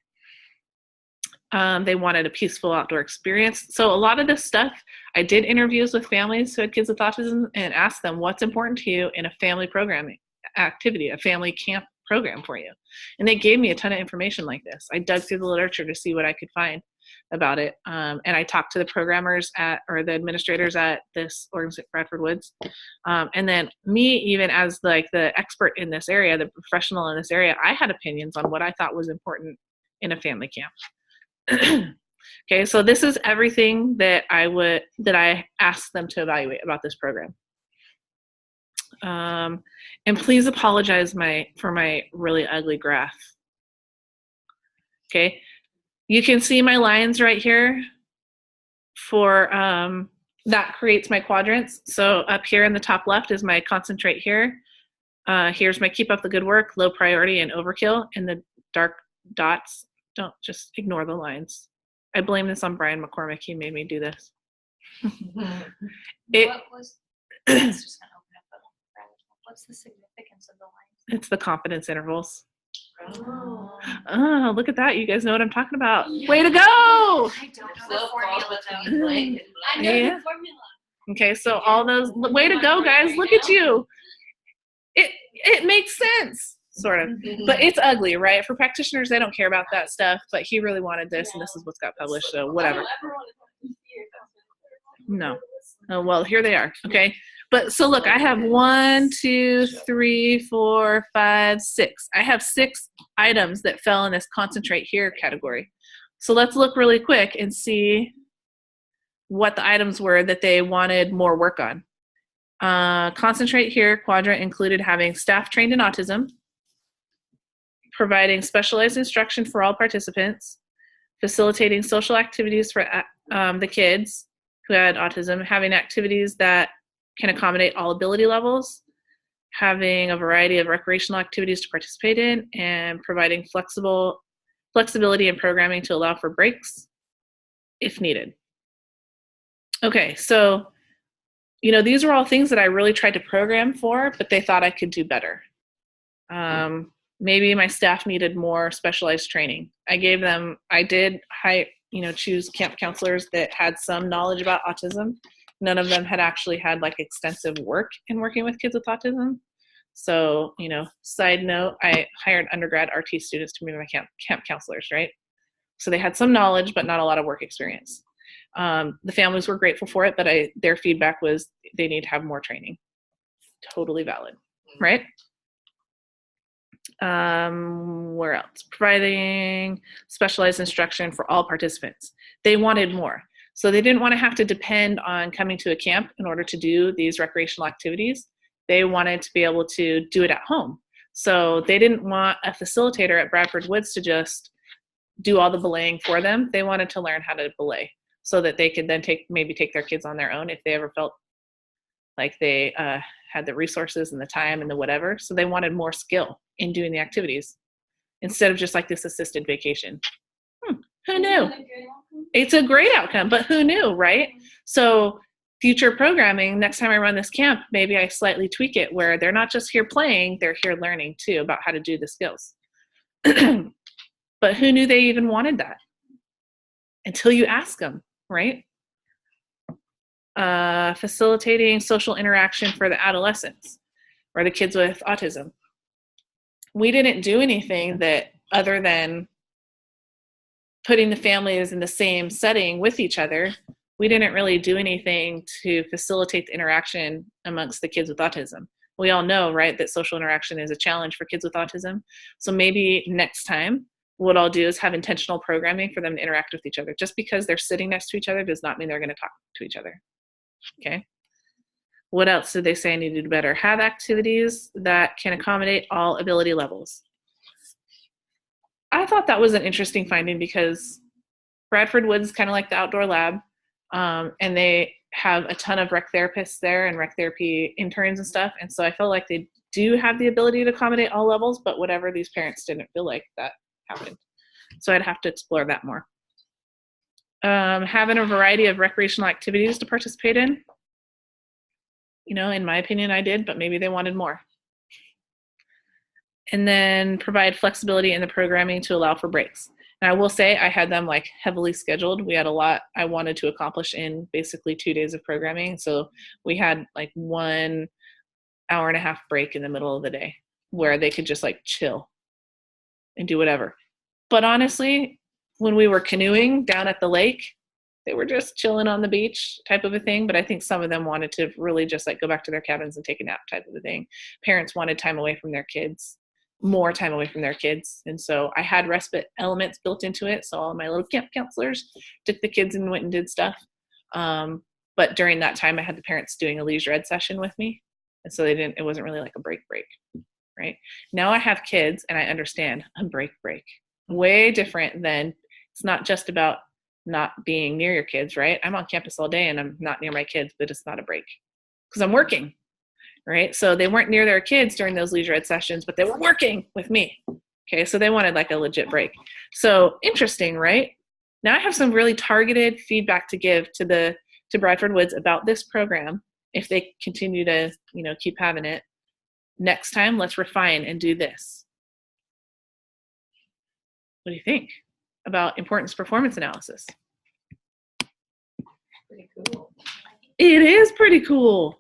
They wanted a peaceful outdoor experience. So a lot of this stuff, I did interviews with families who had kids with autism and asked them what's important to you in a family programming activity, a family camp program for you. And they gave me a ton of information like this. I dug through the literature to see what I could find about it. And I talked to the programmers or the administrators at this organization, Bradford Woods. And then me, even as like the expert in this area, the professional in this area, I had opinions on what I thought was important in a family camp. Okay, so this is everything that I asked them to evaluate about this program. And please apologize for my really ugly graph. Okay, you can see my lines right here for that creates my quadrants. So up here in the top left is my concentrate here. Here's my keep up the good work, low priority, and overkill. And the dark dots Don't just ignore the lines. I blame this on Brian McCormick. He made me do this. What was, it's just gonna open up a rabbit hole. What's the significance of the lines? It's the confidence intervals. Oh. Oh, look at that. You guys know what I'm talking about. Way to go! I don't know the Flip formula falls though. between blank and I blank. know Yeah. the formula. Okay, so all those, way to go, guys. Look at you. It makes sense, sort of. But it's ugly, right? For practitioners, they don't care about that stuff, but he really wanted this, and this is what's got published, so whatever. No. Oh, well, here they are. Okay. But so look, I have 1, 2, 3, 4, 5, 6. I have 6 items that fell in this concentrate here category. So let's look really quick and see what the items were that they wanted more work on. Concentrate here quadrant included having staff trained in autism, providing specialized instruction for all participants, facilitating social activities for the kids who had autism, having activities that can accommodate all ability levels, having a variety of recreational activities to participate in, and providing flexibility in programming to allow for breaks if needed. Okay, so, these are all things that I really tried to program for, but they thought I could do better. Maybe my staff needed more specialized training. I did choose camp counselors that had some knowledge about autism. None of them had actually had extensive work in working with kids with autism. So, side note, I hired undergrad RT students to be my camp counselors, right? So they had some knowledge, but not a lot of work experience. The families were grateful for it, but their feedback was they need to have more training. Totally valid, right? Where else? Providing specialized instruction for all participants. They wanted more. So they didn't want to have to depend on coming to a camp in order to do these recreational activities. They wanted to be able to do it at home. So they didn't want a facilitator at Bradford Woods to just do all the belaying for them. They wanted to learn how to belay so that they could then take their kids on their own if they ever felt like they had the resources and the time and the whatever. So they wanted more skill in doing the activities instead of just this assisted vacation. Who knew? It's a great outcome, but who knew, right? So future programming, next time I run this camp, maybe I slightly tweak it where they're not just here playing, they're here learning too about how to do the skills. But who knew they even wanted that? Until you ask them, right? Facilitating social interaction for the adolescents or the kids with autism. We didn't do anything that other than putting the families in the same setting with each other. We didn't really do anything to facilitate the interaction amongst the kids with autism. We all know, right, that social interaction is a challenge for kids with autism. So maybe next time, what I'll do is have intentional programming for them to interact with each other. Just because they're sitting next to each other does not mean they're going to talk to each other. Okay. What else did they say I need to do better? Have activities that can accommodate all ability levels. I thought that was an interesting finding because Bradford Woods is kind of like the outdoor lab, and they have a ton of rec therapists there and rec therapy interns and stuff. And so I felt like they do have the ability to accommodate all levels, but whatever, these parents didn't feel like that happened. So I'd have to explore that more. Having a variety of recreational activities to participate in. In my opinion, I did, but maybe they wanted more. And then provide flexibility in the programming to allow for breaks. And I will say I had them heavily scheduled. We had a lot I wanted to accomplish in basically 2 days of programming. So we had 1 hour-and-a-half break in the middle of the day where they could just chill and do whatever. But honestly, when we were canoeing down at the lake, they were just chilling on the beach type of a thing. But I think some of them wanted to really just go back to their cabins and take a nap type of a thing. Parents wanted time away from their kids, more time away from their kids. And so I had respite elements built into it. So all my little camp counselors took the kids and went and did stuff. But during that time, I had the parents doing a leisure ed session with me. And so it wasn't really a break, right? Now I have kids and I understand a break. Way different than, it's not just about not being near your kids, right? I'm on campus all day and I'm not near my kids, but it's not a break because I'm working, right? So they weren't near their kids during those leisure ed sessions, but they were working with me. Okay, so they wanted like a legit break. So interesting, right? Now I have some really targeted feedback to give to Bradford Woods about this program if they continue to, keep having it. Next time, let's refine and do this. What do you think about importance performance analysis? Pretty cool. It is pretty cool.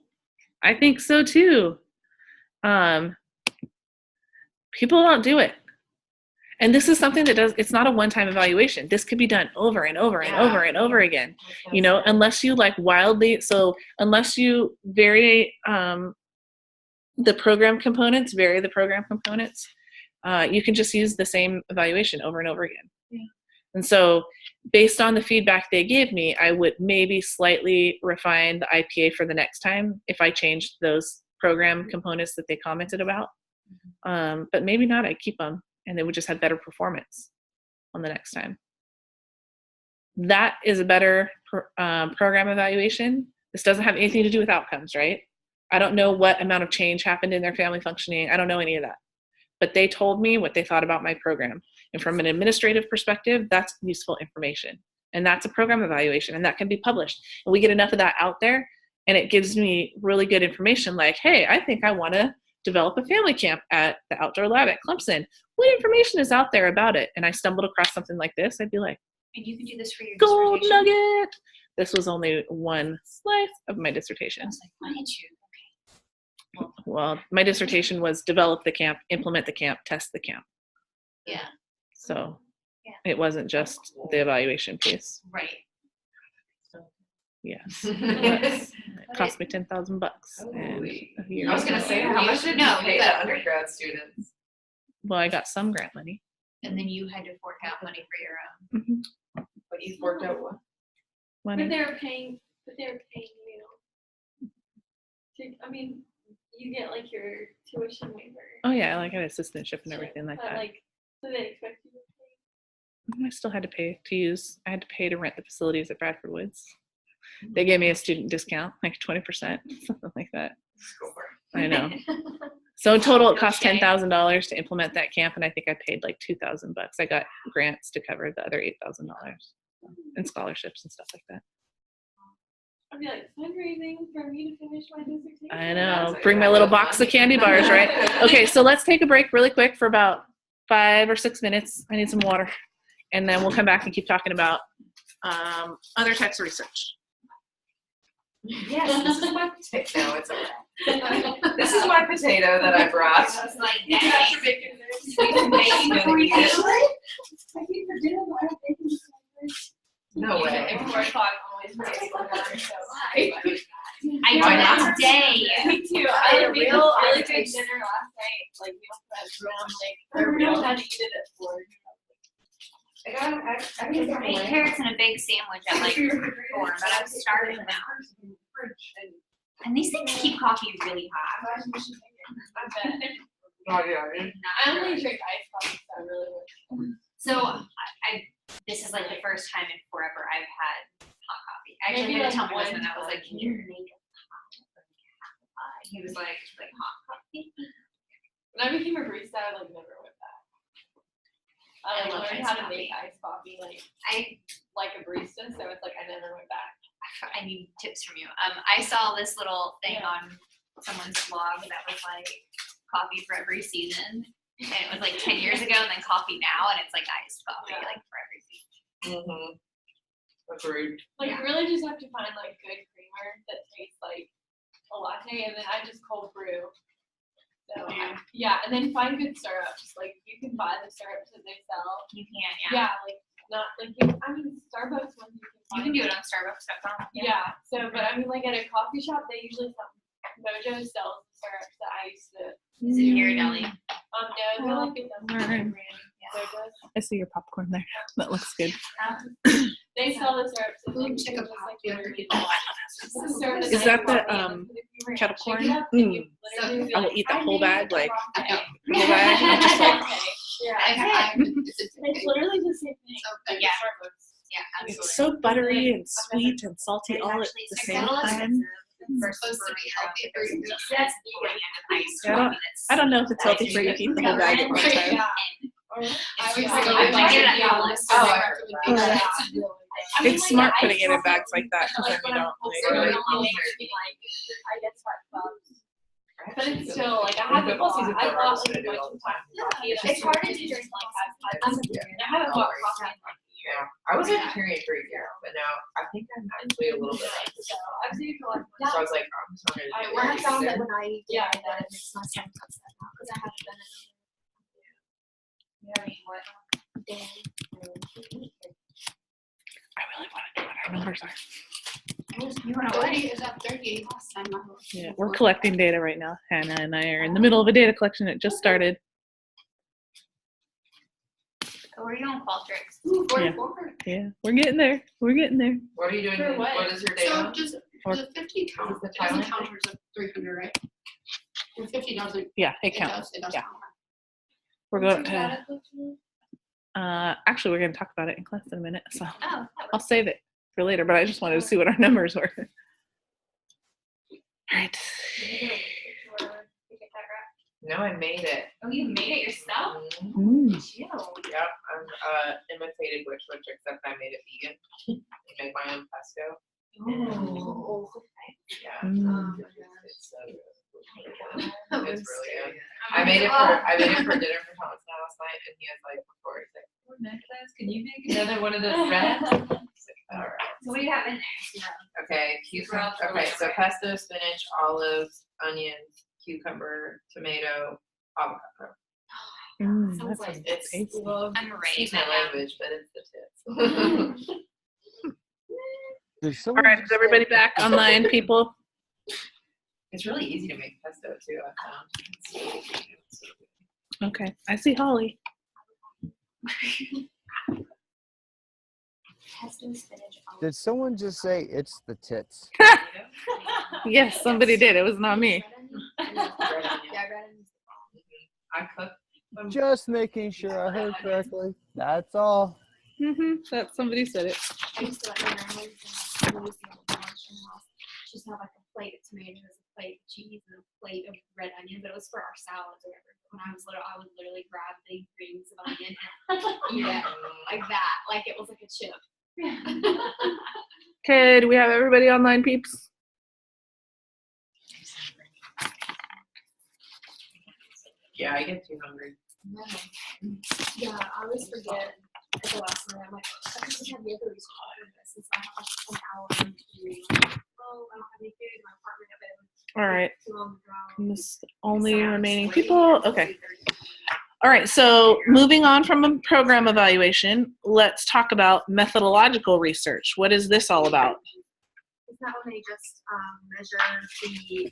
I think so too. People don't do it. And this is something that it's not a one-time evaluation. This could be done over and over and over and over again, unless you like unless you vary the program components, you can just use the same evaluation over and over again. Yeah. And so based on the feedback they gave me, I would maybe slightly refine the IPA for the next time if I changed those program components that they commented about. But maybe not, I'd keep them. And they would just have better performance on the next time. That is a better program evaluation. This doesn't have anything to do with outcomes, right? I don't know what amount of change happened in their family functioning. I don't know any of that. But they told me what they thought about my program. And from an administrative perspective, that's useful information. And that's a program evaluation, and that can be published. And we get enough of that out there, and it gives me really good information like, hey, I think I want to develop a family camp at the outdoor lab at Clemson. What information is out there about it? And I stumbled across something like this, I'd be like, and you can do this for your gold dissertation. nugget. This was only one slice of my dissertation. I was like, why did you? Okay. Well, my dissertation was develop the camp, implement the camp, test the camp. Yeah. So it wasn't just the evaluation piece. Right. Yes. It cost me $10,000 and a year. I was gonna say, how much did you pay the undergrad students? Well, I got some grant money. And then you had to fork out money for your own. Mm-hmm. But you forked out what? Money. But they're paying you. You get like your tuition waiver. Oh yeah, like an assistantship and everything like that. So they expect you to pay. I still had to pay to use. I had to pay to rent the facilities at Bradford Woods. They gave me a student discount, like 20%, something like that. I know. So in total, it cost $10,000 to implement that camp, and I think I paid like $2,000. I got grants to cover the other $8,000 and scholarships and stuff like that. I'd be like, fundraising for me to finish my dissertation. I know. Bring my little box of candy bars, right? Okay, so let's take a break really quick for about 5 or 6 minutes. I need some water, and then we'll come back and keep talking about other types of research. Yes, this is my potato. No, it's okay. This is my potato that I brought. I was like, You dang. have to make it No way. I did today. Me too. I had a really good dinner last night. Like meal prep, and I had to eat it at 4. I ate carrots and a big sandwich at like 4, but I'm starving now. And these things keep coffee really hot. Oh, yeah. I only drink iced coffee, so I really would. So this is like the first time in forever I've had hot coffee. I actually Maybe had to like tell my husband, I was one like, can you make a hot? He was like hot coffee. When I became a barista, I never went back. I love learned iced how to coffee. make iced coffee I like a barista, so it's like I never went back. I need tips from you. I saw this little thing on someone's blog that was like coffee for every season. And it was like 10 years ago, and then coffee now, and it's like iced coffee, like for every season. Mm-hmm. That's rude. You really just have to find good creamer that tastes like a latte, and then I just cold brew. So and then find good syrups. You can buy the syrups that they sell. You can, Starbucks ones you can You find. can do it on Starbucks.com. Yeah. So, but at a coffee shop, they usually sell. Mojo sells the syrups that I used to. Is it Ghirardelli? No, they're like a brand. Mojo's. I see your popcorn there. That looks good. They sell the syrups. And Check a Is that the kettle corn? I will eat the whole bag, whole bag. I'm just like, It's literally the same thing. Yeah. Yeah, absolutely. it's so buttery and sweet and salty all at the same time. We're supposed to be healthy for you. That's the end of ice Yeah, coffee. I don't know if it's healthy for you to eat the whole bag at one time. I It's always just- go I with might get it yeah, on my list list. of Oh, my recommendations. It's I mean, like, smart I putting it in tell bags people like that because then when you I'm don't. posting Like, it on really Instagram, cool. like, I get $5. But it's still like I haven't bought. I bought like a bunch of times. It's hard to do just like like I'm a I haven't bought coffee in like a year. Yeah, I was vegetarian for a year, but now I think I'm actually a little bit like this. So I've seen it for like. So I was like, I'm just not gonna I- do When I it. found that when I eat Yeah. dairy, that it makes my stomach upset now because I haven't done it. Yeah, I mean, what? Dairy. I really want to know what our numbers are. You were 30, is that 30 last time? Yeah, we're collecting data right now. Hannah and I are in the middle of a data collection. It just started. So where are you on Qualtrics? Ooh, Yeah. 44. Yeah, we're getting there. We're getting there. What are you doing? For what? What is your So data? just Or- the 50 count, the it doesn't Thailand count towards the 300, right? The 50 doesn't, Yeah, it it counts. does, it does Yeah. count. We're going to. Actually, we're going to talk about it in class in a minute, so Oh, that I'll works. save it for later. But I just wanted to see what our numbers were. All right. No, I made it. Oh, you made it yourself? Mhm. Mm. You. Yep, I'm imitated witch, except I made it vegan. I made my own pesto. Oh. Yeah. Mm. It's so good. It's really good. I made it for dinner for Thomas last night, and he was like, before he's like, "Oh, Nicholas, can you make another one of those breads?" I was like, all right. So what do you have in there? Okay, cucumber. Okay, so pesto, spinach, olives, onions, cucumber, tomato, avocado. Mm, Sounds that like sounds it's- tasty. I'm writing Excuse my that down. language, but it's the tits. Did All someone right, is just everybody say- back online, people? It's really easy to make pesto too, I found. Okay, I see Holly. Pesto, spinach, olive. Did someone just say it's the tits? Yes, somebody did. It was not me. Red onion? Yeah, red onion. I cook them. Just making sure I heard correctly. That's all. That somebody said it. I used to like my grandma used to when we used to go to lunch in the house. She used to have like a plate of tomatoes, a plate of cheese, and a plate of red onion, but it was for our salads or whatever. When I was little, I would literally grab big rings of onion and eat it like that, like it was like a chip. Okay, do we have everybody online, peeps? Yeah, I get too hungry. Yeah, I always forget at the last minute. I'm like, I just have yoga research for this, and so I have like an hour to read. Oh, I don't have any food in my apartment. All right. Too long to drive. This only remaining people. Okay. All right. So moving on from a program evaluation, let's talk about methodological research. What is this all about? Is that when they just measure the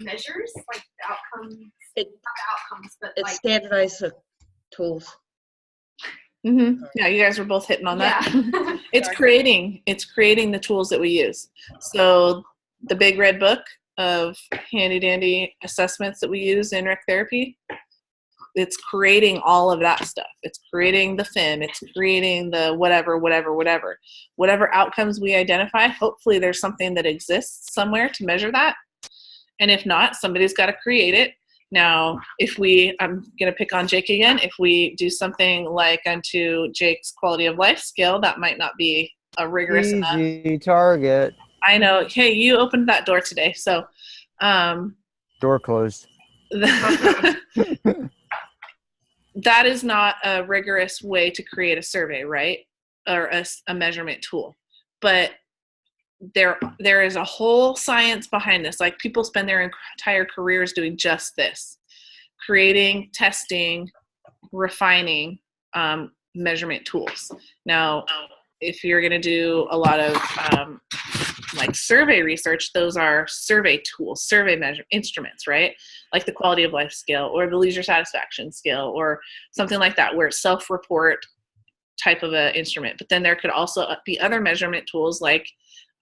measures, like the outcomes? It- Not the outcomes, but It's like standardized tools. Yeah, you guys were both hitting on that. yeah. It's creating the tools that we use. So the big red book of handy dandy assessments that we use in rec therapy, it's creating all of that stuff. It's creating the FIM, it's creating the whatever outcomes we identify. Hopefully there's something that exists somewhere to measure that. And if not, somebody's got to create it. Now, I'm going to pick on Jake again, if we do something like onto Jake's quality of life scale, that might not be a rigorous enough. Easy target. I know. Hey, you opened that door today. So, Door closed. that is not a rigorous way to create a survey, right? Or a measurement tool. But there is a whole science behind this. Like, people spend their entire careers doing just this, creating, testing, refining measurement tools. Now, if you're going to do a lot of like survey research, those are survey tools, survey measure instruments, right? Like the quality of life scale or the leisure satisfaction scale or something like that, where it's self-report type of an instrument. But then there could also be other measurement tools like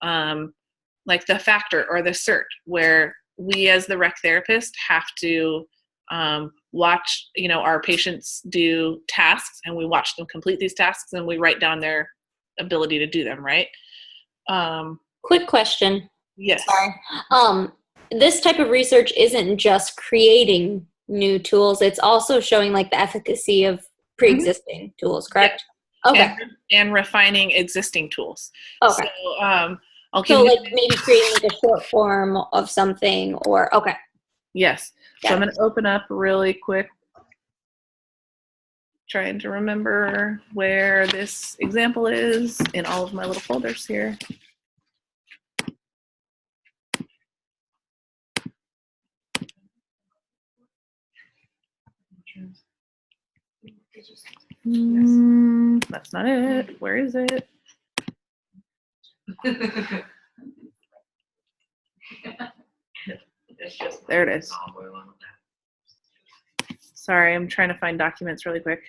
the factor or the CERT, where we as the rec therapist have to watch, our patients do tasks, and we watch them complete these tasks, and we write down their ability to do them, right? Quick question. Yes. Sorry. This type of research isn't just creating new tools. It's also showing like the efficacy of pre-existing tools, correct? Okay. And refining existing tools. Okay. So I'll give So you, like maybe creating like a short form of something or okay. yes. So Got I'm it. going to open up really quick, trying to remember where this example is in all of my little folders here. That's not it. Where is it? There it is. Sorry, I'm trying to find documents really quick.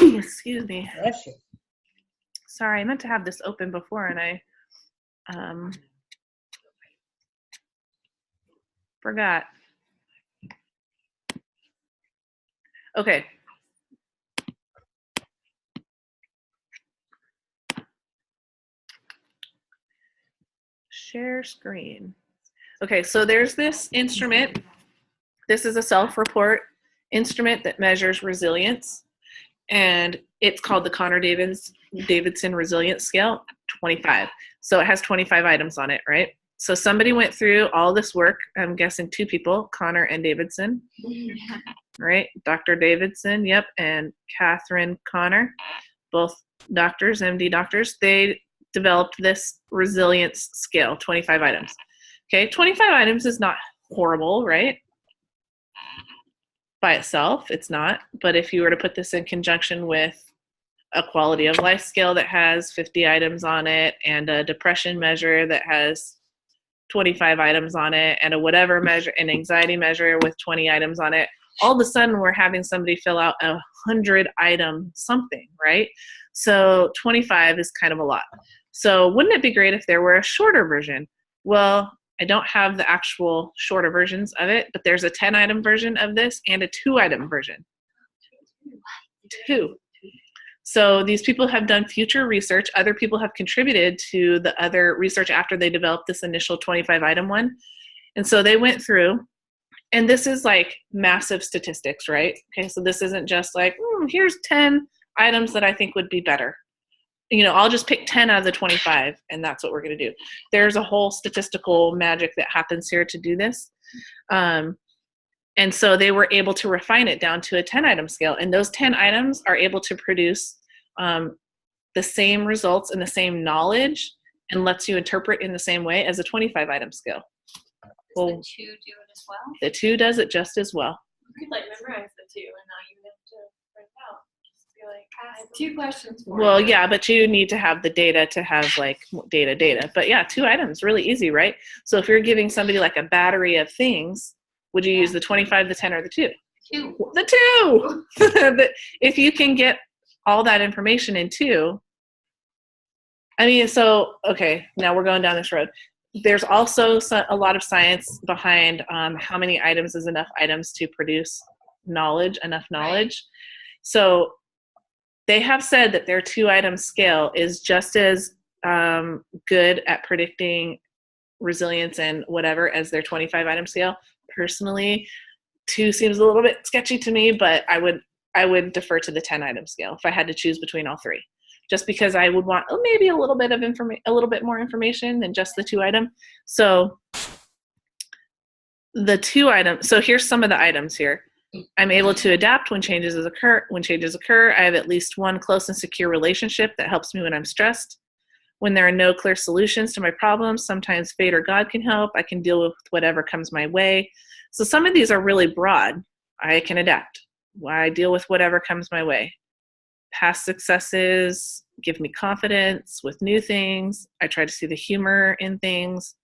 Excuse me. Bless you. Sorry, I meant to have this open before and I forgot. Okay. Share screen. Okay, so there's this instrument. This is a self-report instrument that measures resilience, and it's called the Connor-Davidson Resilience Scale 25. So it has 25 items on it, right? So somebody went through all this work, I'm guessing 2 people, Connor and Davidson, right? Dr. Davidson, yep, and Catherine Connor, both doctors, MD doctors. They developed this resilience scale, 25 items. Okay, 25 items is not horrible, right? By itself, it's not. But if you were to put this in conjunction with a quality of life scale that has 50 items on it, and a depression measure that has 25 items on it, and a whatever measure, an anxiety measure with 20 items on it, all of a sudden we're having somebody fill out 100 item something, right? So 25 is kind of a lot. So wouldn't it be great if there were a shorter version? Well, I don't have the actual shorter versions of it, but there's a 10 item version of this and a 2 item version. 2. So these people have done future research. Other people have contributed to the other research after they developed this initial 25 item one. And so they went through, and this is like massive statistics, right? Okay, so this isn't just like, here's 10 items that I think would be better. You know, I'll just pick 10 out of the 25, and that's what we're going to do. There's a whole statistical magic that happens here to do this. And so they were able to refine it down to a 10 item scale. And those 10 items are able to produce the same results and the same knowledge, and lets you interpret in the same way as a 25 item scale. Well, Does the 2 do it as well? the 2 does it just as well. You could like memorize the 2 and now you have to print out. Just be like, I have 2 questions for Well, you. yeah, but you need to have the data to have like data. But yeah, 2 items, really easy, right? So if you're giving somebody like a battery of things, would you use the 25, the 10, or the 2? 2. The 2! But if you can get all that information in 2, I mean, so, okay, now we're going down this road. There's also a lot of science behind how many items is enough items to produce knowledge, enough knowledge. So they have said that their 2 item scale is just as good at predicting resilience and whatever as their 25 item scale. Personally, 2 seems a little bit sketchy to me, but I would defer to the 10 item scale if I had to choose between all 3. Just because I would want maybe a little bit more information than just the 2 item. So the 2 item, so here's some of the items here. I'm able to adapt when changes occur. I have at least one close and secure relationship that helps me when I'm stressed. When there are no clear solutions to my problems, sometimes fate or God can help. I can deal with whatever comes my way. So some of these are really broad. I can adapt. I deal with whatever comes my way. Past successes give me confidence with new things. I try to see the humor in things.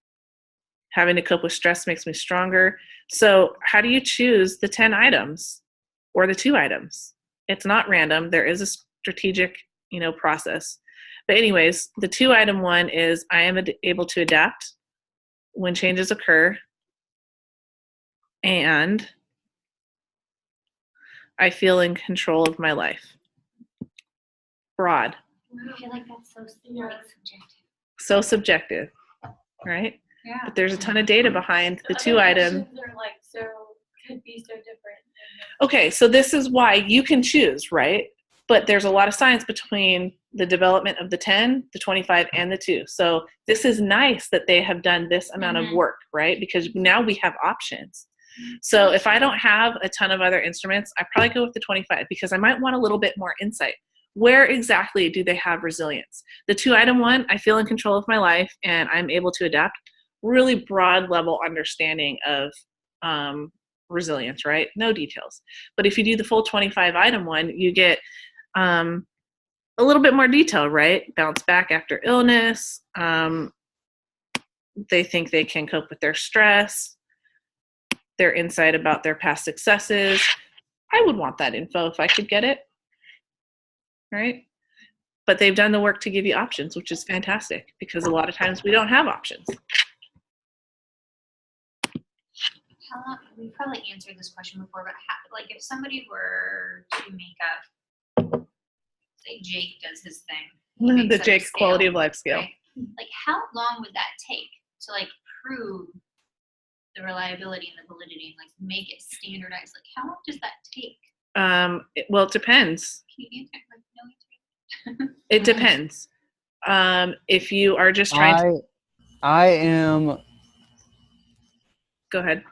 Having to cope with stress makes me stronger. So how do you choose the 10 items or the 2 items? It's not random. There is a strategic, process. But anyways, the 2 item one is I am able to adapt when changes occur, and I feel in control of my life. Broad. I feel like that's so subjective. So subjective, right? Yeah. But there's a ton of data behind the other 2 item. questions are like could be so different. Okay, so this is why you can choose, right? But there's a lot of science between the development of the 10, the 25, and the 2. So this is nice that they have done this amount of work, right? Because now we have options. So if I don't have a ton of other instruments, I probably go with the 25 because I might want a little bit more insight. Where exactly do they have resilience? The 2 item one, I feel in control of my life and I'm able to adapt. Really broad level understanding of resilience, right? No details. But if you do the full 25 item one, you get a little bit more detail, right? Bounce back after illness. They think they can cope with their stress, their insight about their past successes. I would want that info if I could get it, right? But they've done the work to give you options, which is fantastic because a lot of times we don't have options. We probably answered this question before, but like if somebody were to make up, say Jake does his thing. The Jake's quality of life scale. Right? Like how long would that take to like prove the reliability and the validity and like make it standardized? Like how long does that take? Well, it depends. Can you answer? Like, no answer? It depends. If you are just trying to... I am... Go ahead.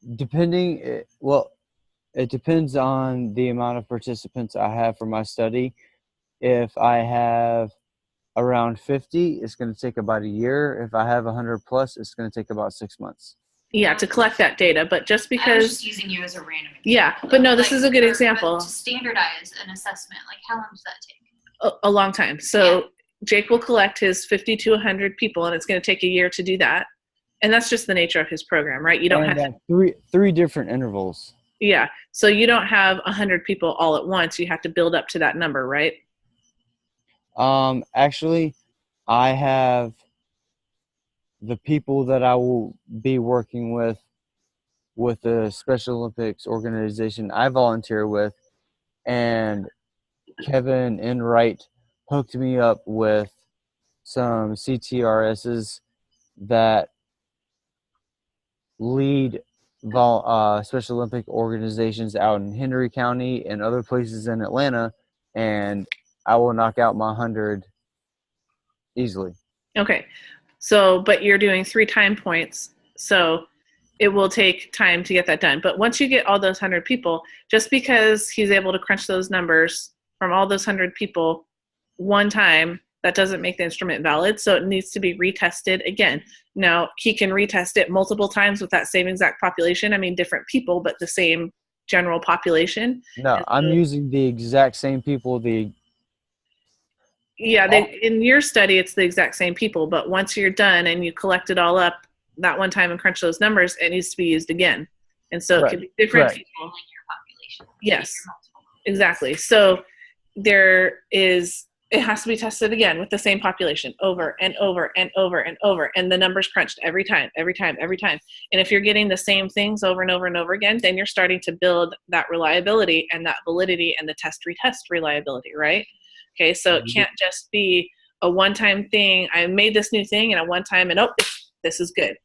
It depends on the amount of participants I have for my study. If I have around 50, it's going to take about a year. If I have 100 plus, it's going to take about 6 months. Yeah, to collect that data, but just because... I was just using you as a random example. Yeah, but no, this is a good example. To standardize an assessment, like how long does that take? A long time. So Jake will collect his 50 to 100 people, and it's going to take a year to do that. And that's just the nature of his program, right? You don't have three different intervals. Yeah. So you don't have 100 people all at once. You have to build up to that number, right? Actually, I have the people that I will be working with the Special Olympics organization I volunteer with, and Kevin Enright hooked me up with some CTRSs that lead Special Olympic organizations out in Henry County and other places in Atlanta, and I will knock out my 100 easily. Okay. So, but you're doing 3 time points, so it will take time to get that done. But once you get all those 100 people, just because he's able to crunch those numbers from all those 100 people one time, that doesn't make the instrument valid. So it needs to be retested again. Now, he can retest it multiple times with that same exact population. I mean, different people, but the same general population. No, I'm using the exact same people. In your study, it's the exact same people. But once you're done and you collect it all up that one time and crunch those numbers, it needs to be used again. And so it can be different people. Your population. Yes, exactly. So it has to be tested again with the same population over and over and over and over. And the numbers crunched every time. And if you're getting the same things over and over and over again, then you're starting to build that reliability and that validity and the retest reliability, right? Okay, so it can't just be a one-time thing. I made this new thing and a one-time and this is good,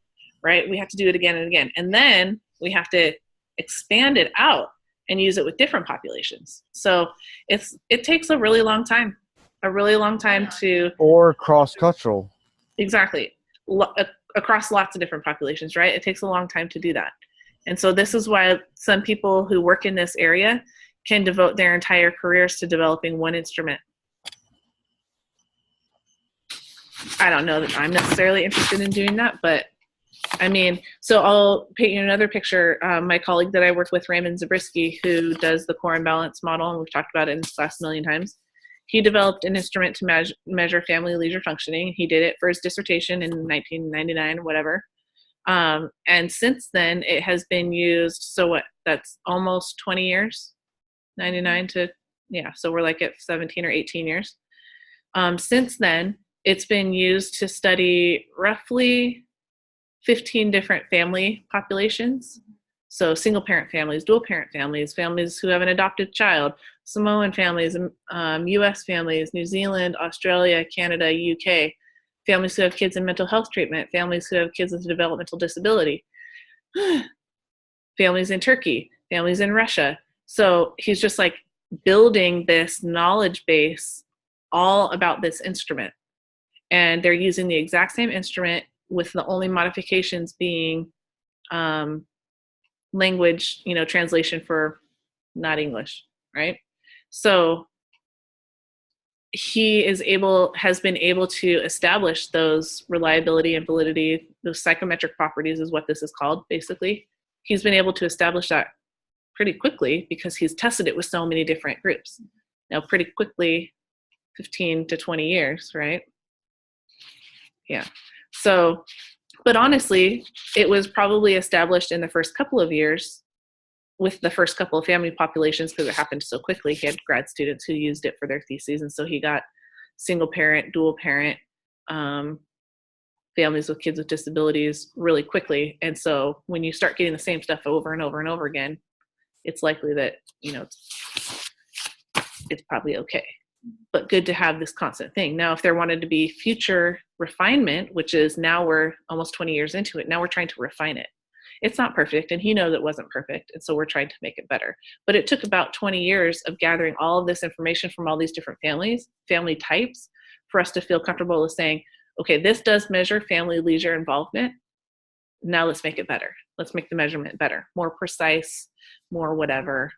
right? We have to do it again and again. And then we have to expand it out and use it with different populations. So it takes a really long time to... Or cross-cultural. Exactly. Across lots of different populations, right? It takes a long time to do that. And so this is why some people who work in this area can devote their entire careers to developing one instrument. I don't know that I'm necessarily interested in doing that, but I mean, so I'll paint you another picture. My colleague that I work with, Raymond Zabriskie, who does the core and balance model, and we've talked about it in this class a million times. He developed an instrument to measure family leisure functioning. He did it for his dissertation in 1999 or whatever. And since then, it has been used, that's almost 20 years, 99 to, so we're like at 17 or 18 years. Since then, it's been used to study roughly 15 different family populations. So single parent families, dual parent families, families who have an adopted child, Samoan families, US families, New Zealand, Australia, Canada, UK, families who have kids in mental health treatment, families who have kids with developmental disability, families in Turkey, families in Russia. So he's just like building this knowledge base all about this instrument. And they're using the exact same instrument with the only modifications being language, translation for not English, right? So he has been able to establish those reliability and validity, those psychometric properties is what this is called, basically. He's been able to establish that pretty quickly because he's tested it with so many different groups. Now, pretty quickly, 15 to 20 years, right? Yeah. So, but honestly, it was probably established in the first couple of years with the first couple of family populations because it happened so quickly. He had grad students who used it for their theses, and so he got single parent, dual parent, families with kids with disabilities really quickly. And so when you start getting the same stuff over and over and over again, it's likely that, it's probably okay. But good to have this constant thing. Now, if there wanted to be future refinement, which is now we're almost 20 years into it, now we're trying to refine it. It's not perfect, and he knows it wasn't perfect, and so we're trying to make it better. But it took about 20 years of gathering all of this information from all these different family types, for us to feel comfortable with saying, okay, this does measure family leisure involvement. Now let's make it better. Let's make the measurement better, more precise, more whatever,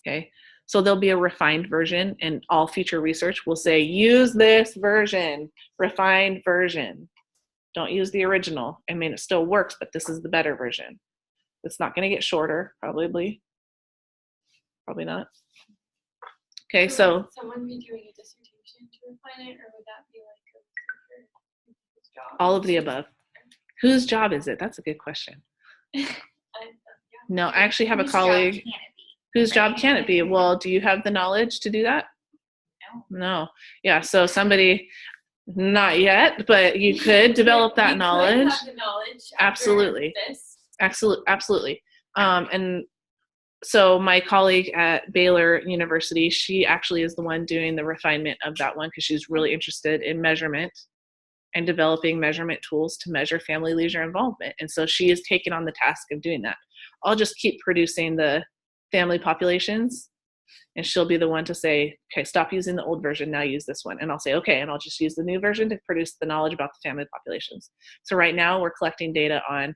okay? So there'll be a refined version, and all future research will say, use this version, refined version. Don't use the original. I mean, it still works, but this is the better version. It's not going to get shorter, probably. Probably not. Okay, so. Would someone be doing a dissertation to refine it, or would that be like a researcher's job? All of the above. Whose job is it? That's a good question. No, I actually have a colleague. Whose job can it be? Well, do you have the knowledge to do that? No. Yeah, so somebody, not yet, but you could develop that knowledge. Have the knowledge Absolutely. Absolutely. And so my colleague at Baylor University, she actually is the one doing the refinement of that one because she's really interested in measurement and developing measurement tools to measure family leisure involvement. And so she has taken on the task of doing that. I'll just keep producing the family populations, and she'll be the one to say, okay, stop using the old version, now use this one. And I'll say, okay, and I'll just use the new version to produce the knowledge about the family populations. So right now we're collecting data on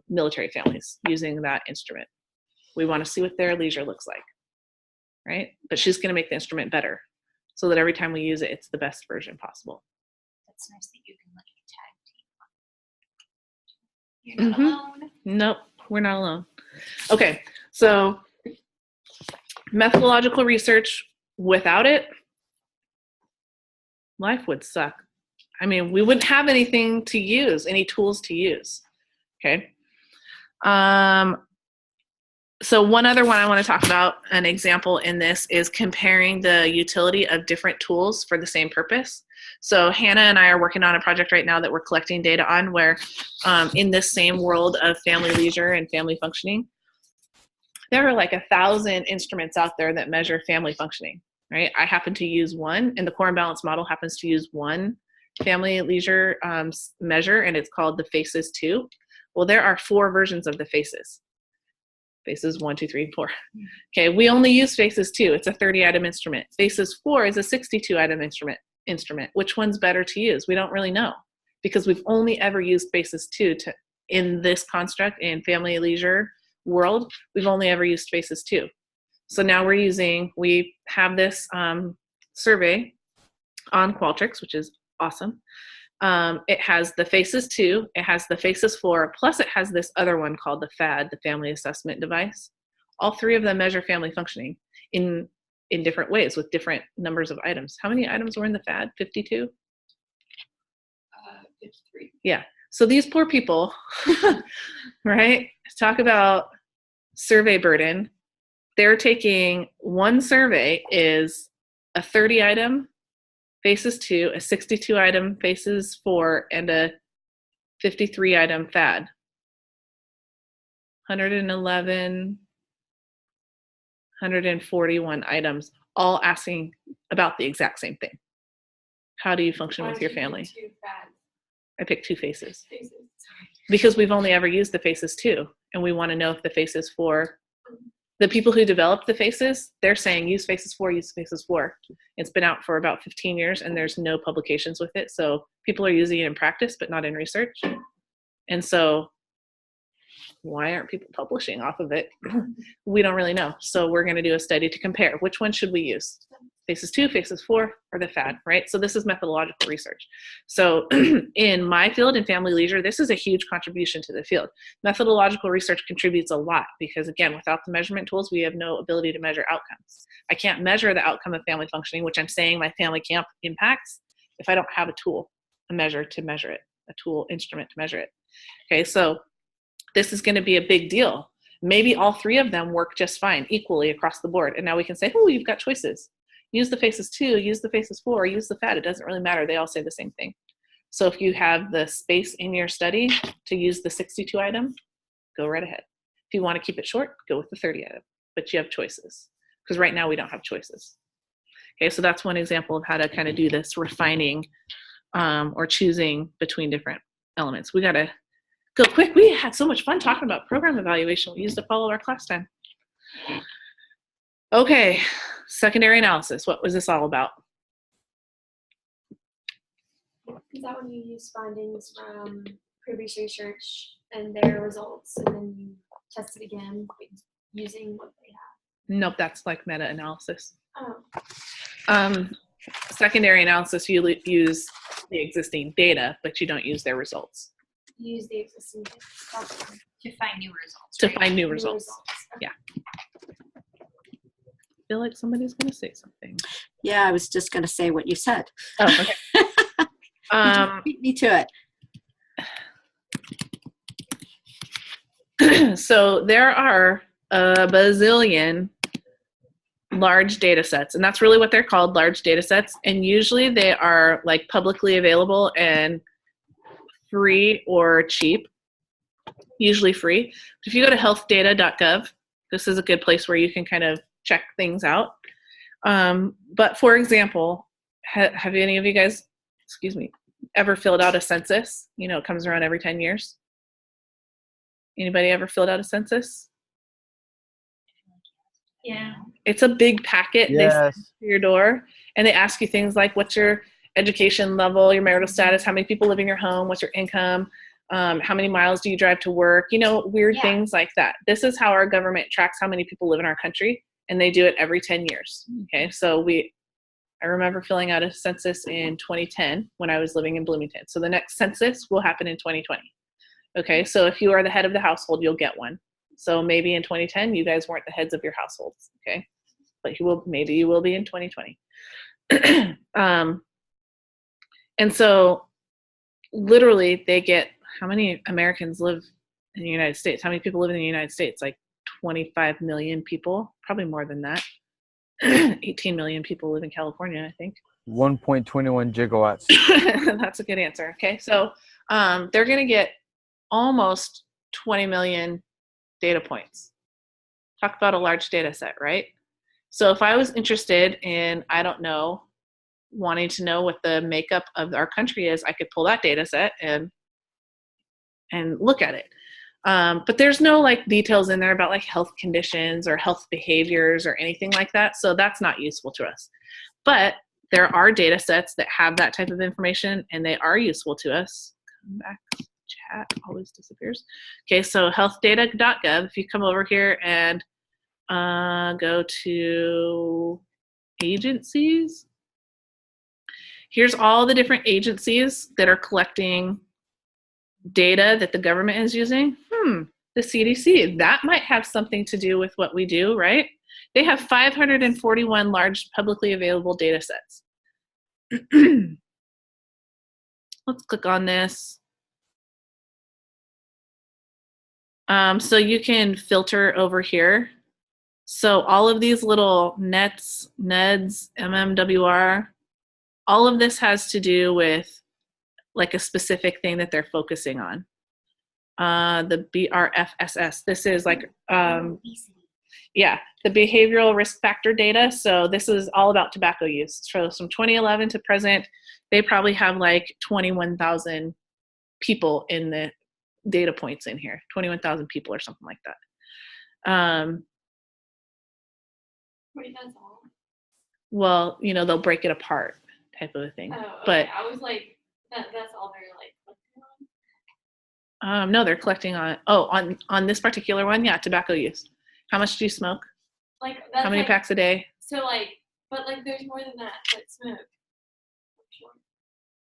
military families using that instrument. We want to see what their leisure looks like, right? But she's going to make the instrument better so that every time we use it, it's the best version possible. That's nice that you can like tag team. You're not alone. Nope, we're not alone. Okay, so methodological research, without it, life would suck. I mean, we wouldn't have anything to use, any tools to use, okay? So one other one I want to talk about, an example in this, is comparing the utility of different tools for the same purpose. So Hannah and I are working on a project right now that we're collecting data on where in this same world of family leisure and family functioning, there are like 1,000 instruments out there that measure family functioning, right? I happen to use one, and the Core and Balance model happens to use one family leisure measure, and it's called the FACES 2. Well, there are 4 versions of the FACES. FACES 1, 2, 3, 4. Okay, we only use FACES 2. It's a 30-item instrument. FACES 4 is a 62-item instrument. Which one's better to use? We don't really know because we've only ever used FACES 2 in this construct in family leisure world. We've only ever used FACES 2. So now we have this survey on Qualtrics, which is awesome. It has the FACES 2, it has the FACES 4, plus it has this other one called the FAD, the Family Assessment Device. All 3 of them measure family functioning in different ways with different numbers of items. How many items were in the FAD? 52? 53. Yeah. So these poor people, right? Talk about survey burden. They're taking one survey is a 30-item FACES 2, a 62-item FACES 4, and a 53-item FAD. 111, 141 items, all asking about the exact same thing. How do you function Why with did your you pick family? 2 fads? I picked 2 faces Faces. Sorry. because we've only ever used the faces 2, and we want to know if the faces 4, the people who developed the faces, they're saying use faces 4, use faces 4. It's been out for about 15 years and there's no publications with it. So people are using it in practice, but not in research. And so why aren't people publishing off of it? We don't really know. So we're going to do a study to compare. Which one should we use? Faces 2, faces 4, or the fad, right? So this is methodological research. So in my field, in family leisure, this is a huge contribution to the field. Methodological research contributes a lot because, again, without the measurement tools, we have no ability to measure outcomes. I can't measure the outcome of family functioning, which I'm saying my family camp impacts, if I don't have a tool, a measure to measure it, a tool, instrument to measure it. Okay, so this is going to be a big deal. Maybe all 3 of them work just fine, equally across the board. And now we can say, oh, you've got choices. Use the faces 2, use the faces 4, use the fad. It doesn't really matter. They all say the same thing. So if you have the space in your study to use the 62 item, go right ahead. If you want to keep it short, go with the 30 item. But you have choices. Because right now we don't have choices. Okay, so that's one example of how to kind of do this refining or choosing between different elements. We got to go quick. We had so much fun talking about program evaluation. We used to follow our class time. Okay, secondary analysis. What was this all about? Is that when you use findings from previous research and their results, and then you test it again using what they have? Nope, that's like meta-analysis. Oh. Secondary analysis, you use the existing data, but you don't use their results. Use the existing data. Okay. To find new results. To right? find new New results. Okay. Yeah. I feel like somebody's going to say something. Yeah, I was just going to say what you said. Oh, okay. You just beat me to it. So there are a bazillion large data sets, and that's really what they're called, large data sets. And usually they are like publicly available and free or cheap, usually free. If you go to healthdata.gov, this is a good place where you can kind of check things out. But for example, have any of you guys, ever filled out a census? You know, it comes around every 10 years. Anybody ever filled out a census? Yeah. It's a big packet. Yes. They send to your door, and they ask you things like, what's your education level, your marital status, how many people live in your home, what's your income, how many miles do you drive to work, weird things like that. This is how our government tracks how many people live in our country, and they do it every 10 years. Okay, so I remember filling out a census in 2010 when I was living in Bloomington. So the next census will happen in 2020. Okay, so if you are the head of the household, you'll get one. So maybe in 2010, you guys weren't the heads of your households, okay? But maybe you will be in 2020. And so literally they get, how many Americans live in the United States? How many people live in the United States? Like 25 million people, probably more than that. 18 million people live in California, I think. 1.21 gigawatts. That's a good answer. Okay, so they're going to get almost 20 million data points. Talk about a large data set, right? So if I was interested in, I don't know, wanting to know what the makeup of our country is, I could pull that data set and look at it. But there's no like details in there about like health conditions or health behaviors or anything like that. So that's not useful to us. But there are data sets that have that type of information, and they are useful to us. Come back, chat always disappears. Okay, so healthdata.gov, if you come over here and go to agencies, here's all the different agencies that are collecting data that the government is using. The CDC, that might have something to do with what we do, right? They have 541 large publicly available data sets. Let's click on this. So you can filter over here. So all of these little NETs, NEDs, MMWR, all of this has to do with like a specific thing that they're focusing on. The BRFSS, this is like Yeah, the behavioral risk factor data. So this is all about tobacco use. So from 2011 to present, they probably have like 21,000 people in the data points in here, 21,000 people or something like that. Wait, that's all. Well, you know, they'll break it apart type of a thing. Oh, okay. But I was like, that's all they're like collecting on. no, they're collecting on this particular one, yeah, tobacco use. How much do you smoke? Like that's How many like, packs a day? So like, but like, there's more than that smoke.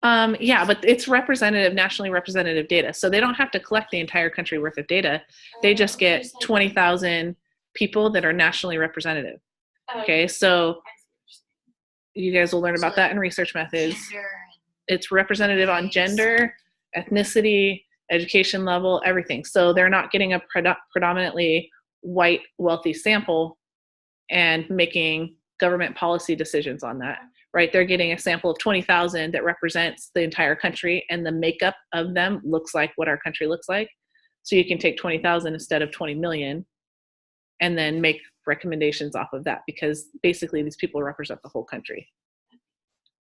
I'm sure. Yeah, but it's representative, nationally representative data. So they don't have to collect the entire country worth of data. They just get 20,000 people that are nationally representative. Okay, so you guys will learn about that in research methods. It's representative on gender, ethnicity, education level, everything. So they're not getting a predominantly white, wealthy sample and making government policy decisions on that, right? They're getting a sample of 20,000 that represents the entire country, and the makeup of them looks like what our country looks like. So you can take 20,000 instead of 20 million and then make recommendations off of that, because basically these people represent the whole country.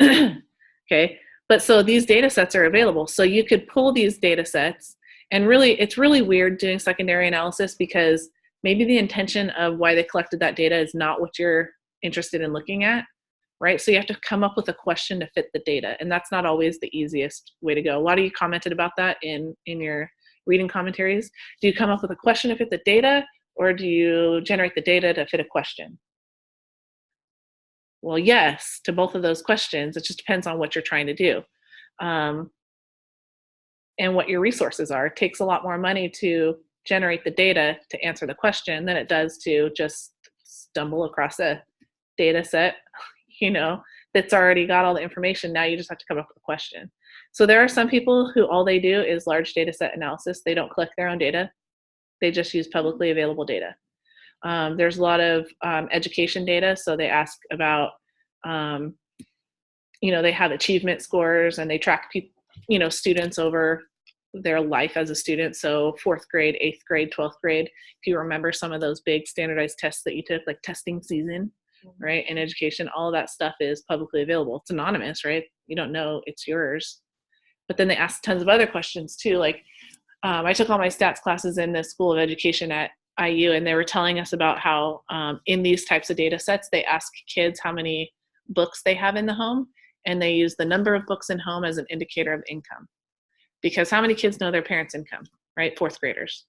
Okay, but so these data sets are available. So you could pull these data sets, and really, it's really weird doing secondary analysis because maybe the intention of why they collected that data is not what you're interested in looking at, right? So you have to come up with a question to fit the data, and that's not always the easiest way to go. A lot of you commented about that in your reading commentaries. Do you come up with a question to fit the data, or do you generate the data to fit a question? Well, yes, to both of those questions. It just depends on what you're trying to do. And what your resources are. It takes a lot more money to generate the data to answer the question than it does to just stumble across a data set, you know, that's already got all the information. Now you just have to come up with a question. So there are some people who all they do is large data set analysis. They don't collect their own data. They just use publicly available data. There's a lot of education data. So they ask about, you know, they have achievement scores and they track people, you know, students over their life as a student. So 4th grade, 8th grade, 12th grade. If you remember some of those big standardized tests that you took, like testing season, right? In education, all of that stuff is publicly available. It's anonymous, right? You don't know it's yours. But then they ask tons of other questions too. Like I took all my stats classes in the School of Education at IU, and they were telling us about how in these types of data sets, they ask kids how many books they have in the home, and they use the number of books in home as an indicator of income. Because how many kids know their parents' income, right? 4th graders.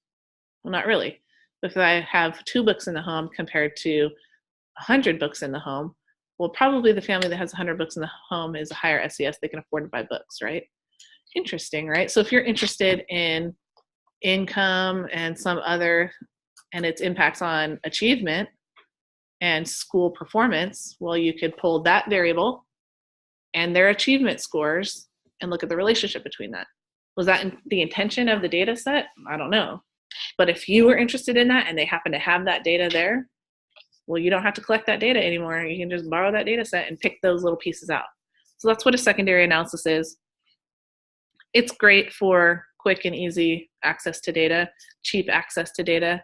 Well, not really. If I have 2 books in the home compared to 100 books in the home, well, probably the family that has 100 books in the home is a higher SES. They can afford to buy books, right? Interesting, right? So if you're interested in income and some other, and its impacts on achievement and school performance, well, you could pull that variable and their achievement scores and look at the relationship between that. Was that the intention of the data set? I don't know. But if you were interested in that and they happen to have that data there, well, you don't have to collect that data anymore. You can just borrow that data set and pick those little pieces out. So that's what a secondary analysis is. It's great for quick and easy access to data, cheap access to data.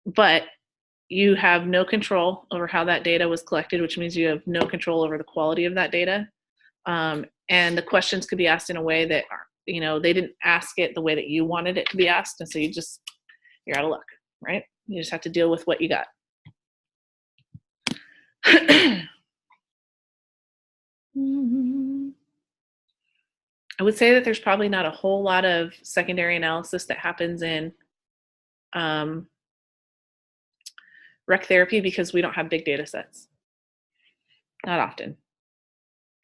But you have no control over how that data was collected, which means you have no control over the quality of that data. And the questions could be asked in a way that, you know, they didn't ask it the way that you wanted it to be asked. And so you're out of luck, right? You just have to deal with what you got. I would say that there's probably not a whole lot of secondary analysis that happens in rec therapy because we don't have big data sets. Not often.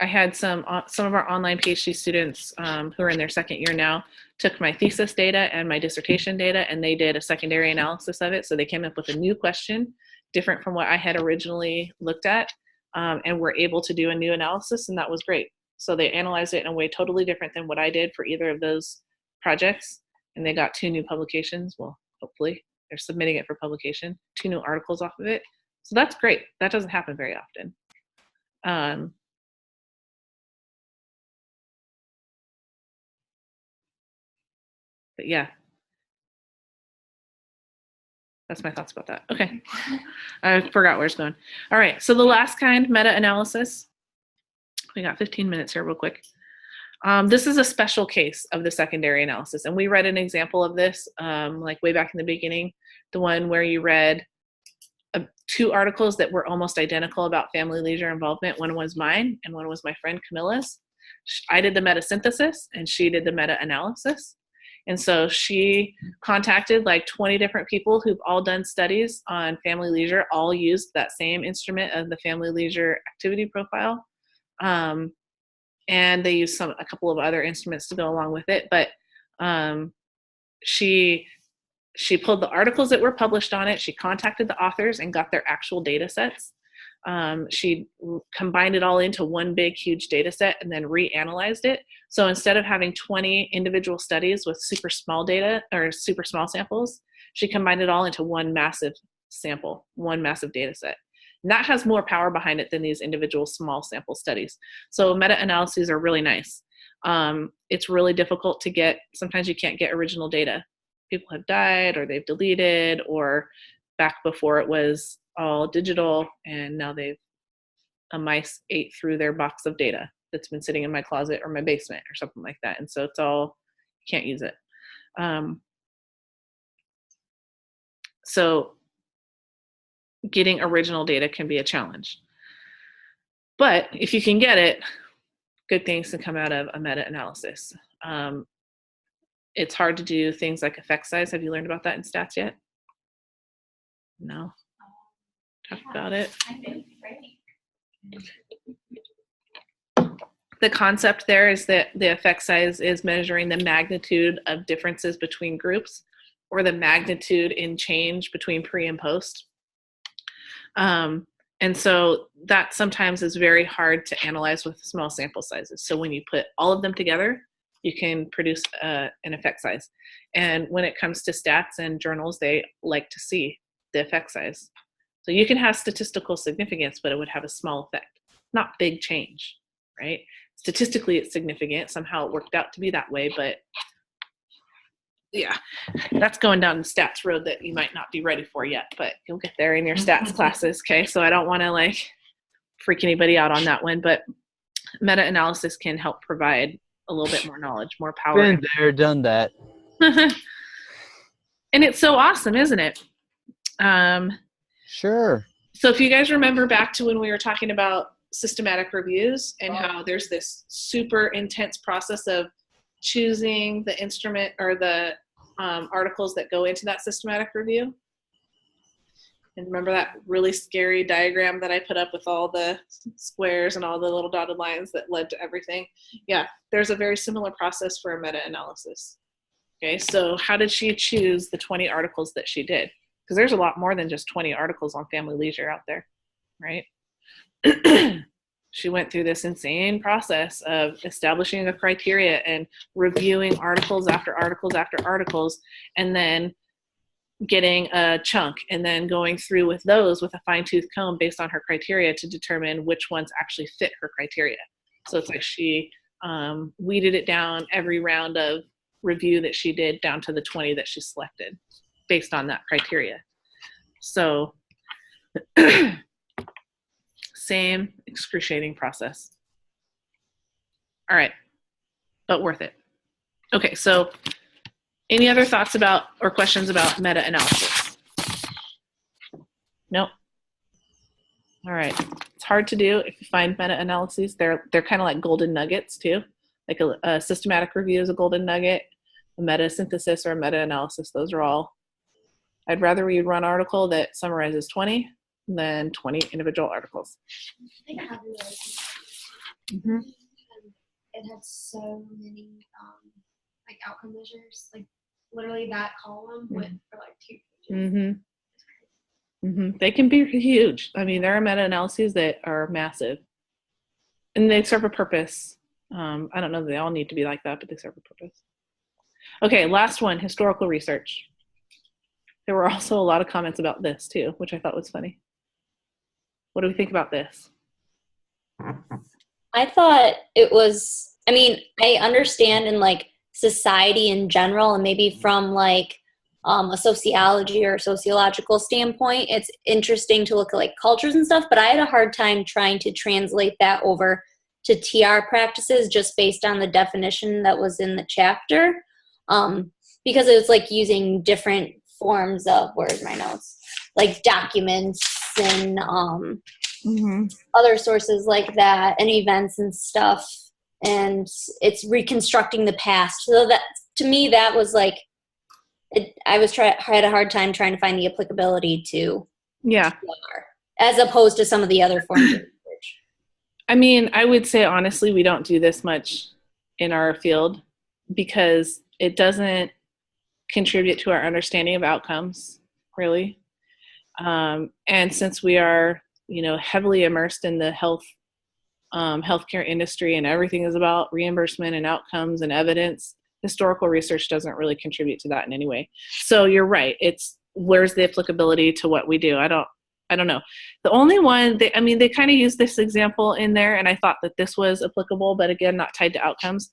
I had some of our online PhD students who are in their 2nd year now took my thesis data and my dissertation data, and they did a secondary analysis of it. So they came up with a new question, different from what I had originally looked at, and were able to do a new analysis, and that was great. So they analyzed it in a way totally different than what I did for either of those projects, and they got 2 new publications. Well, hopefully they're submitting it for publication, 2 new articles off of it. So that's great. That doesn't happen very often. But yeah. That's my thoughts about that. Okay. I forgot where it's going. All right. So the last kind, meta-analysis. We got 15 minutes here real quick. This is a special case of the secondary analysis. And we read an example of this like way back in the beginning, the one where you read 2 articles that were almost identical about family leisure involvement. One was mine and one was my friend Camilla's. I did the meta-synthesis and she did the meta-analysis. And so she contacted like 20 different people who've all done studies on family leisure, all used that same instrument of the family leisure activity profile. And they used a couple of other instruments to go along with it. But she pulled the articles that were published on it. She contacted the authors and got their actual data sets. She combined it all into one big, huge data set and then reanalyzed it. So instead of having 20 individual studies with super small data or super small samples, she combined it all into one massive sample, one massive data set. And that has more power behind it than these individual small sample studies. So meta-analyses are really nice. It's really difficult to get, sometimes you can't get original data. People have died or they've deleted, or back before it was all digital and now mice ate through their box of data that's been sitting in my closet or my basement or something like that. And so it's all, you can't use it. So getting original data can be a challenge. But if you can get it, good things can come out of a meta-analysis. It's hard to do things like effect size. Have you learned about that in stats yet? No? Talk about it. The concept there is that the effect size is measuring the magnitude of differences between groups or the magnitude in change between pre and post. And so that sometimes is very hard to analyze with small sample sizes. So when you put all of them together, you can produce an effect size. And when it comes to stats and journals, they like to see the effect size. So you can have statistical significance, but it would have a small effect, not big change, right? Statistically, it's significant. Somehow it worked out to be that way, but yeah, that's going down the stats road that you might not be ready for yet, but you'll get there in your stats classes, okay? So I don't want to like freak anybody out on that one, but meta-analysis can help provide a little bit more knowledge, more power. Been there, done that. And it's so awesome, isn't it? Sure. So if you guys remember back to when we were talking about systematic reviews and how there's this super intense process of choosing the instrument or the articles that go into that systematic review. And remember that really scary diagram that I put up with all the squares and all the little dotted lines that led to everything? Yeah, there's a very similar process for a meta-analysis. Okay, so how did she choose the 20 articles that she did? Because there's a lot more than just 20 articles on family leisure out there, right? She went through this insane process of establishing a criteria and reviewing articles after articles after articles, and then getting a chunk and then going through with those with a fine-tooth comb based on her criteria to determine which ones actually fit her criteria. So it's like she weeded it down every round of review that she did down to the 20 that she selected based on that criteria. So same excruciating process. All right, but worth it. Okay, so any other thoughts about or questions about meta-analysis? Nope. All right, it's hard to do if you find meta-analyses. They're kind of like golden nuggets too. Like a systematic review is a golden nugget, a meta-synthesis or a meta-analysis, those are all. I'd rather read one article that summarizes 20 than 20 individual articles. I think I have really it had so many like outcome measures, like literally that column went for like 2 pages. They can be huge. I mean, there are meta-analyses that are massive and they serve a purpose. I don't know that they all need to be like that, but they serve a purpose. Okay, last one, historical research. There were also a lot of comments about this too, which I thought was funny. What do we think about this? I thought it was, I mean, I understand in like society in general and maybe from like a sociology or sociological standpoint. It's interesting to look at like cultures and stuff, but I had a hard time trying to translate that over to TR practices just based on the definition that was in the chapter, because it was like using different forms of, where's my notes, like documents and other sources like that, and events and stuff, and it's reconstructing the past. So that, to me, that was like, I had a hard time trying to find the applicability to TR, as opposed to some of the other forms of research. I mean, I would say honestly, we don't do this much in our field because it doesn't contribute to our understanding of outcomes, really. And since we are, heavily immersed in the healthcare industry, and everything is about reimbursement and outcomes and evidence, historical research doesn't really contribute to that in any way. So you're right. It's, where's the applicability to what we do? I don't know. The only one, they kind of used this example in there, and I thought that this was applicable, but again, not tied to outcomes.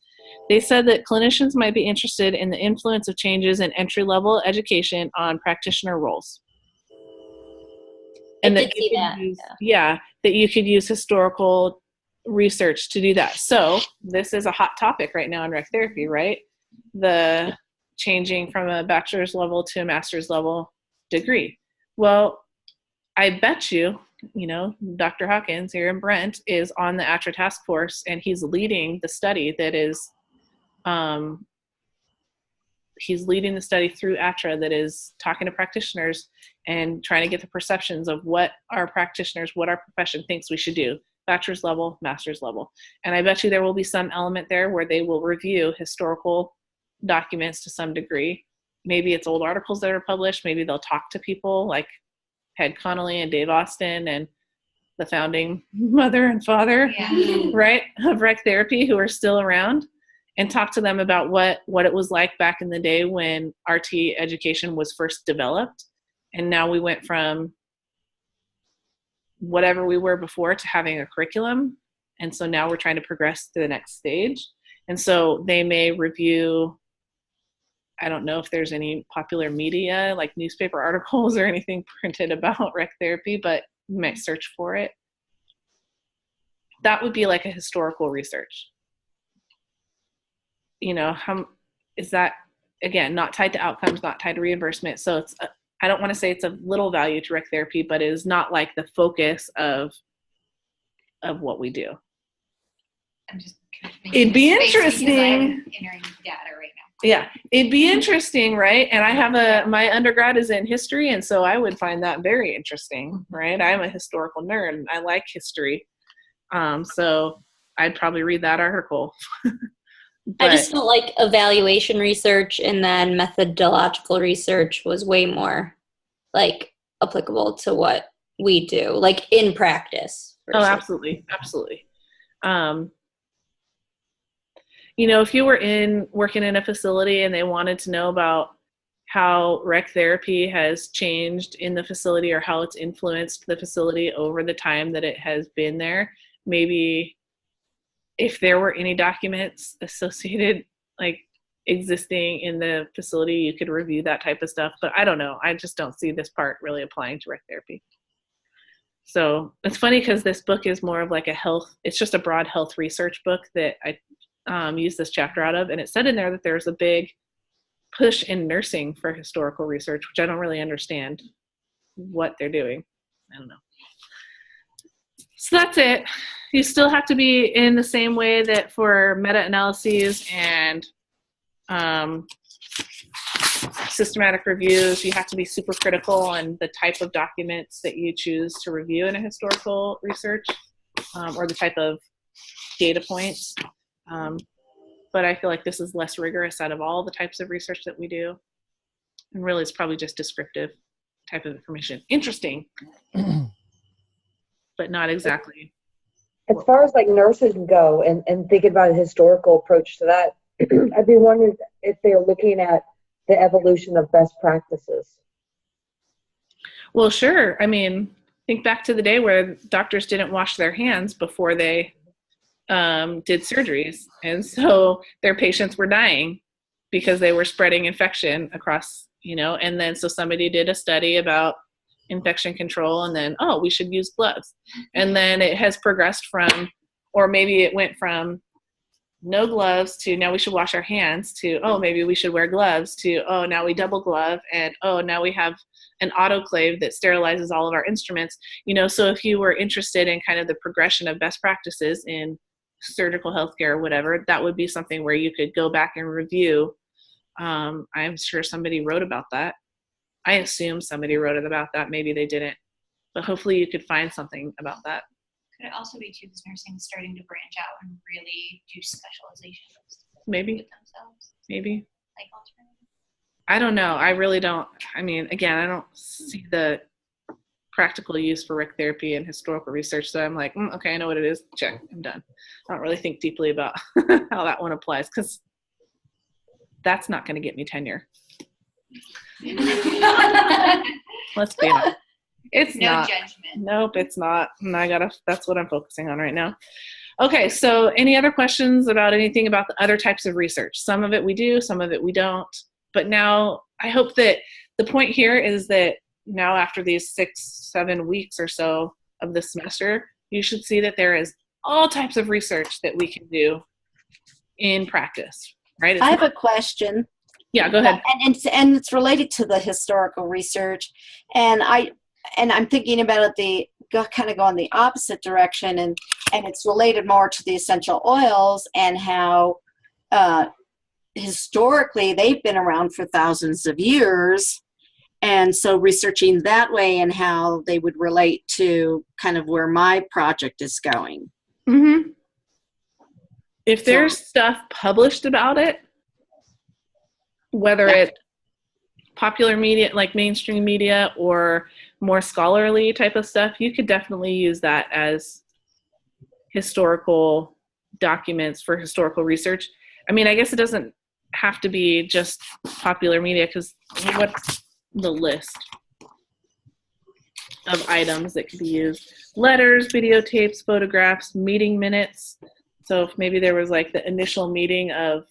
They said that clinicians might be interested in the influence of changes in entry-level education on practitioner roles. And that you could use historical research to do that. So this is a hot topic right now in rec therapy, right? The changing from a bachelor's level to a master's level degree. Well, I bet you, Dr. Hawkins here in Brent is on the ATRA task force, and he's leading the study that is, he's leading the study through ATRA that is talking to practitioners and trying to get the perceptions of what our practitioners, what our profession thinks we should do, bachelor's level, master's level. And I bet you there will be some element there where they will review historical documents to some degree. Maybe it's old articles that are published. Maybe they'll talk to people like Head Connolly and Dave Austin and the founding mother and father, right, of rec therapy, who are still around, and talk to them about what it was like back in the day when RT education was first developed. And now we went from whatever we were before to having a curriculum. And so now we're trying to progress to the next stage. And so they may review, I don't know if there's any popular media like newspaper articles or anything printed about rec therapy, but you might search for it. That would be like a historical research. How is that, again, not tied to outcomes, not tied to reimbursement. So it's, I don't want to say it's of little value to rec therapy, but it is not like the focus of what we do. I'm just it'd be interesting. I'm entering data right now. Yeah, it'd be interesting, right? And I have my undergrad is in history, and so I would find that very interesting, right? I'm a historical nerd, and I like history. So I'd probably read that article. I just felt like evaluation research and then methodological research was way more like applicable to what we do, like in practice. Oh, absolutely. Absolutely. If you were working in a facility and they wanted to know about how rec therapy has changed in the facility or how it's influenced the facility over the time that it has been there, maybe if there were any documents associated, like existing in the facility, you could review that type of stuff. But I don't know. I just don't see this part really applying to rec therapy. So it's funny because this book is more of like it's just a broad health research book that I use this chapter out of. And it said in there that there's a big push in nursing for historical research, which I don't really understand what they're doing. I don't know. So that's it. You still have to be in the same way that for meta-analyses and systematic reviews, you have to be super critical on the type of documents that you choose to review in a historical research, or the type of data points. But I feel like this is less rigorous out of all the types of research that we do. And really it's probably just descriptive type of information. Interesting, but not exactly. As far as like nurses go and thinking about a historical approach to that, I'd be wondering if they're looking at the evolution of best practices. Well, sure. I mean, think back to the day where doctors didn't wash their hands before they did surgeries. And so their patients were dying because they were spreading infection across and then so somebody did a study about infection control, and then, oh, we should use gloves. And then it has progressed from, or maybe it went from no gloves to now we should wash our hands to, oh, maybe we should wear gloves to, oh, now we double glove, and oh, now we have an autoclave that sterilizes all of our instruments. So if you were interested in kind of the progression of best practices in surgical healthcare or whatever, that would be something where you could go back and review. I'm sure somebody wrote about that. I assume somebody wrote it about that. Maybe they didn't, but hopefully you could find something about that. Could it also be too, because nursing is starting to branch out and really do specializations Maybe, with themselves, maybe. like alternative? I don't know. I really don't. I mean, again, I don't see the practical use for rec therapy and historical research. So I'm like, okay, I know what it is. Check. I'm done. I don't really think deeply about how that one applies, because that's not going to get me tenure. Let's be honest. It's No not. judgment. Nope, it's not. And that's what I'm focusing on right now. Okay, so any other questions about anything about the other types of research? Some of it we do, some of it we don't. But now I hope that the point here is that now after these 6-7 weeks or so of the semester, you should see that there is all types of research that we can do in practice, right? I have a question. Yeah, go ahead. And it's related to the historical research, and I'm thinking about it kind of go in the opposite direction, and it's related more to the essential oils and how historically they've been around for thousands of years, and so researching that way and how they would relate to kind of where my project is going. Mm-hmm. If there's stuff published about it, whether it's popular media, like mainstream media, or more scholarly type of stuff, you could definitely use that as historical documents for historical research. I mean, I guess it doesn't have to be just popular media, because what's the list of items that could be used? Letters, videotapes, photographs, meeting minutes. So if maybe there was like the initial meeting of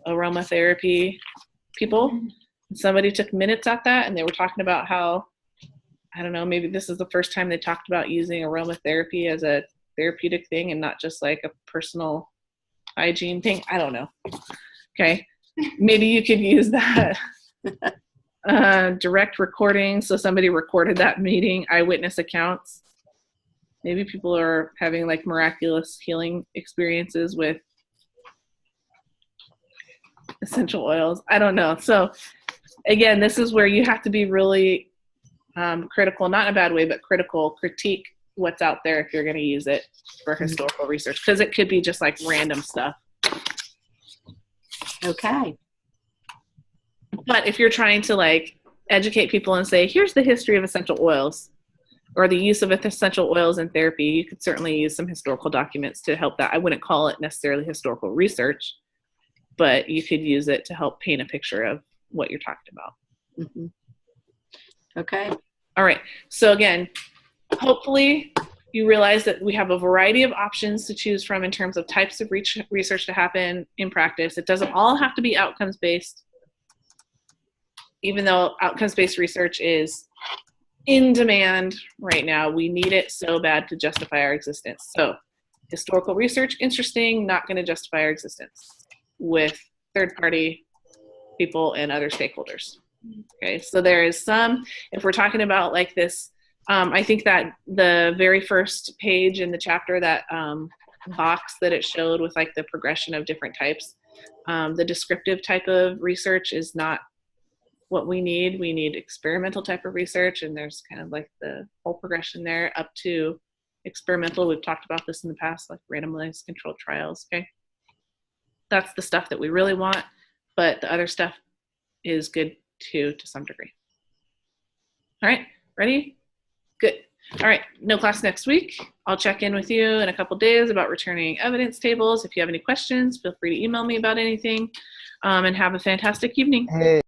aromatherapy people, somebody took minutes at that and they were talking about how, I don't know, maybe this is the first time they talked about using aromatherapy as a therapeutic thing and not just like a personal hygiene thing. I don't know. Okay. Maybe you could use that. Direct recording. So somebody recorded that meeting, eyewitness accounts. Maybe people are having like miraculous healing experiences with essential oils. I don't know. So again, this is where you have to be really critical, not in a bad way, but critique what's out there if you're going to use it for historical research, because it could be just like random stuff. Okay. But if you're trying to like educate people and say, here's the history of essential oils or the use of essential oils in therapy, you could certainly use some historical documents to help that. I wouldn't call it necessarily historical research, but you could use it to help paint a picture of what you're talking about. Mm-hmm. Okay. All right. So again, hopefully you realize that we have a variety of options to choose from in terms of types of research to happen in practice. It doesn't all have to be outcomes-based, even though outcomes-based research is in demand right now. We need it so bad to justify our existence. So historical research, interesting, not going to justify our existence with third-party people and other stakeholders. Okay, so there is some, if we're talking about like this, I think that the very first page in the chapter, that box that it showed with like the progression of different types, the descriptive type of research is not what we need. We need experimental type of research, and there's kind of like the whole progression there up to experimental. We've talked about this in the past, like randomized controlled trials. Okay, that's the stuff that we really want, but the other stuff is good too, to some degree. All right, ready? Good. All right, no class next week. I'll check in with you in a couple days about returning evidence tables. If you have any questions, feel free to email me about anything, and have a fantastic evening. Hey.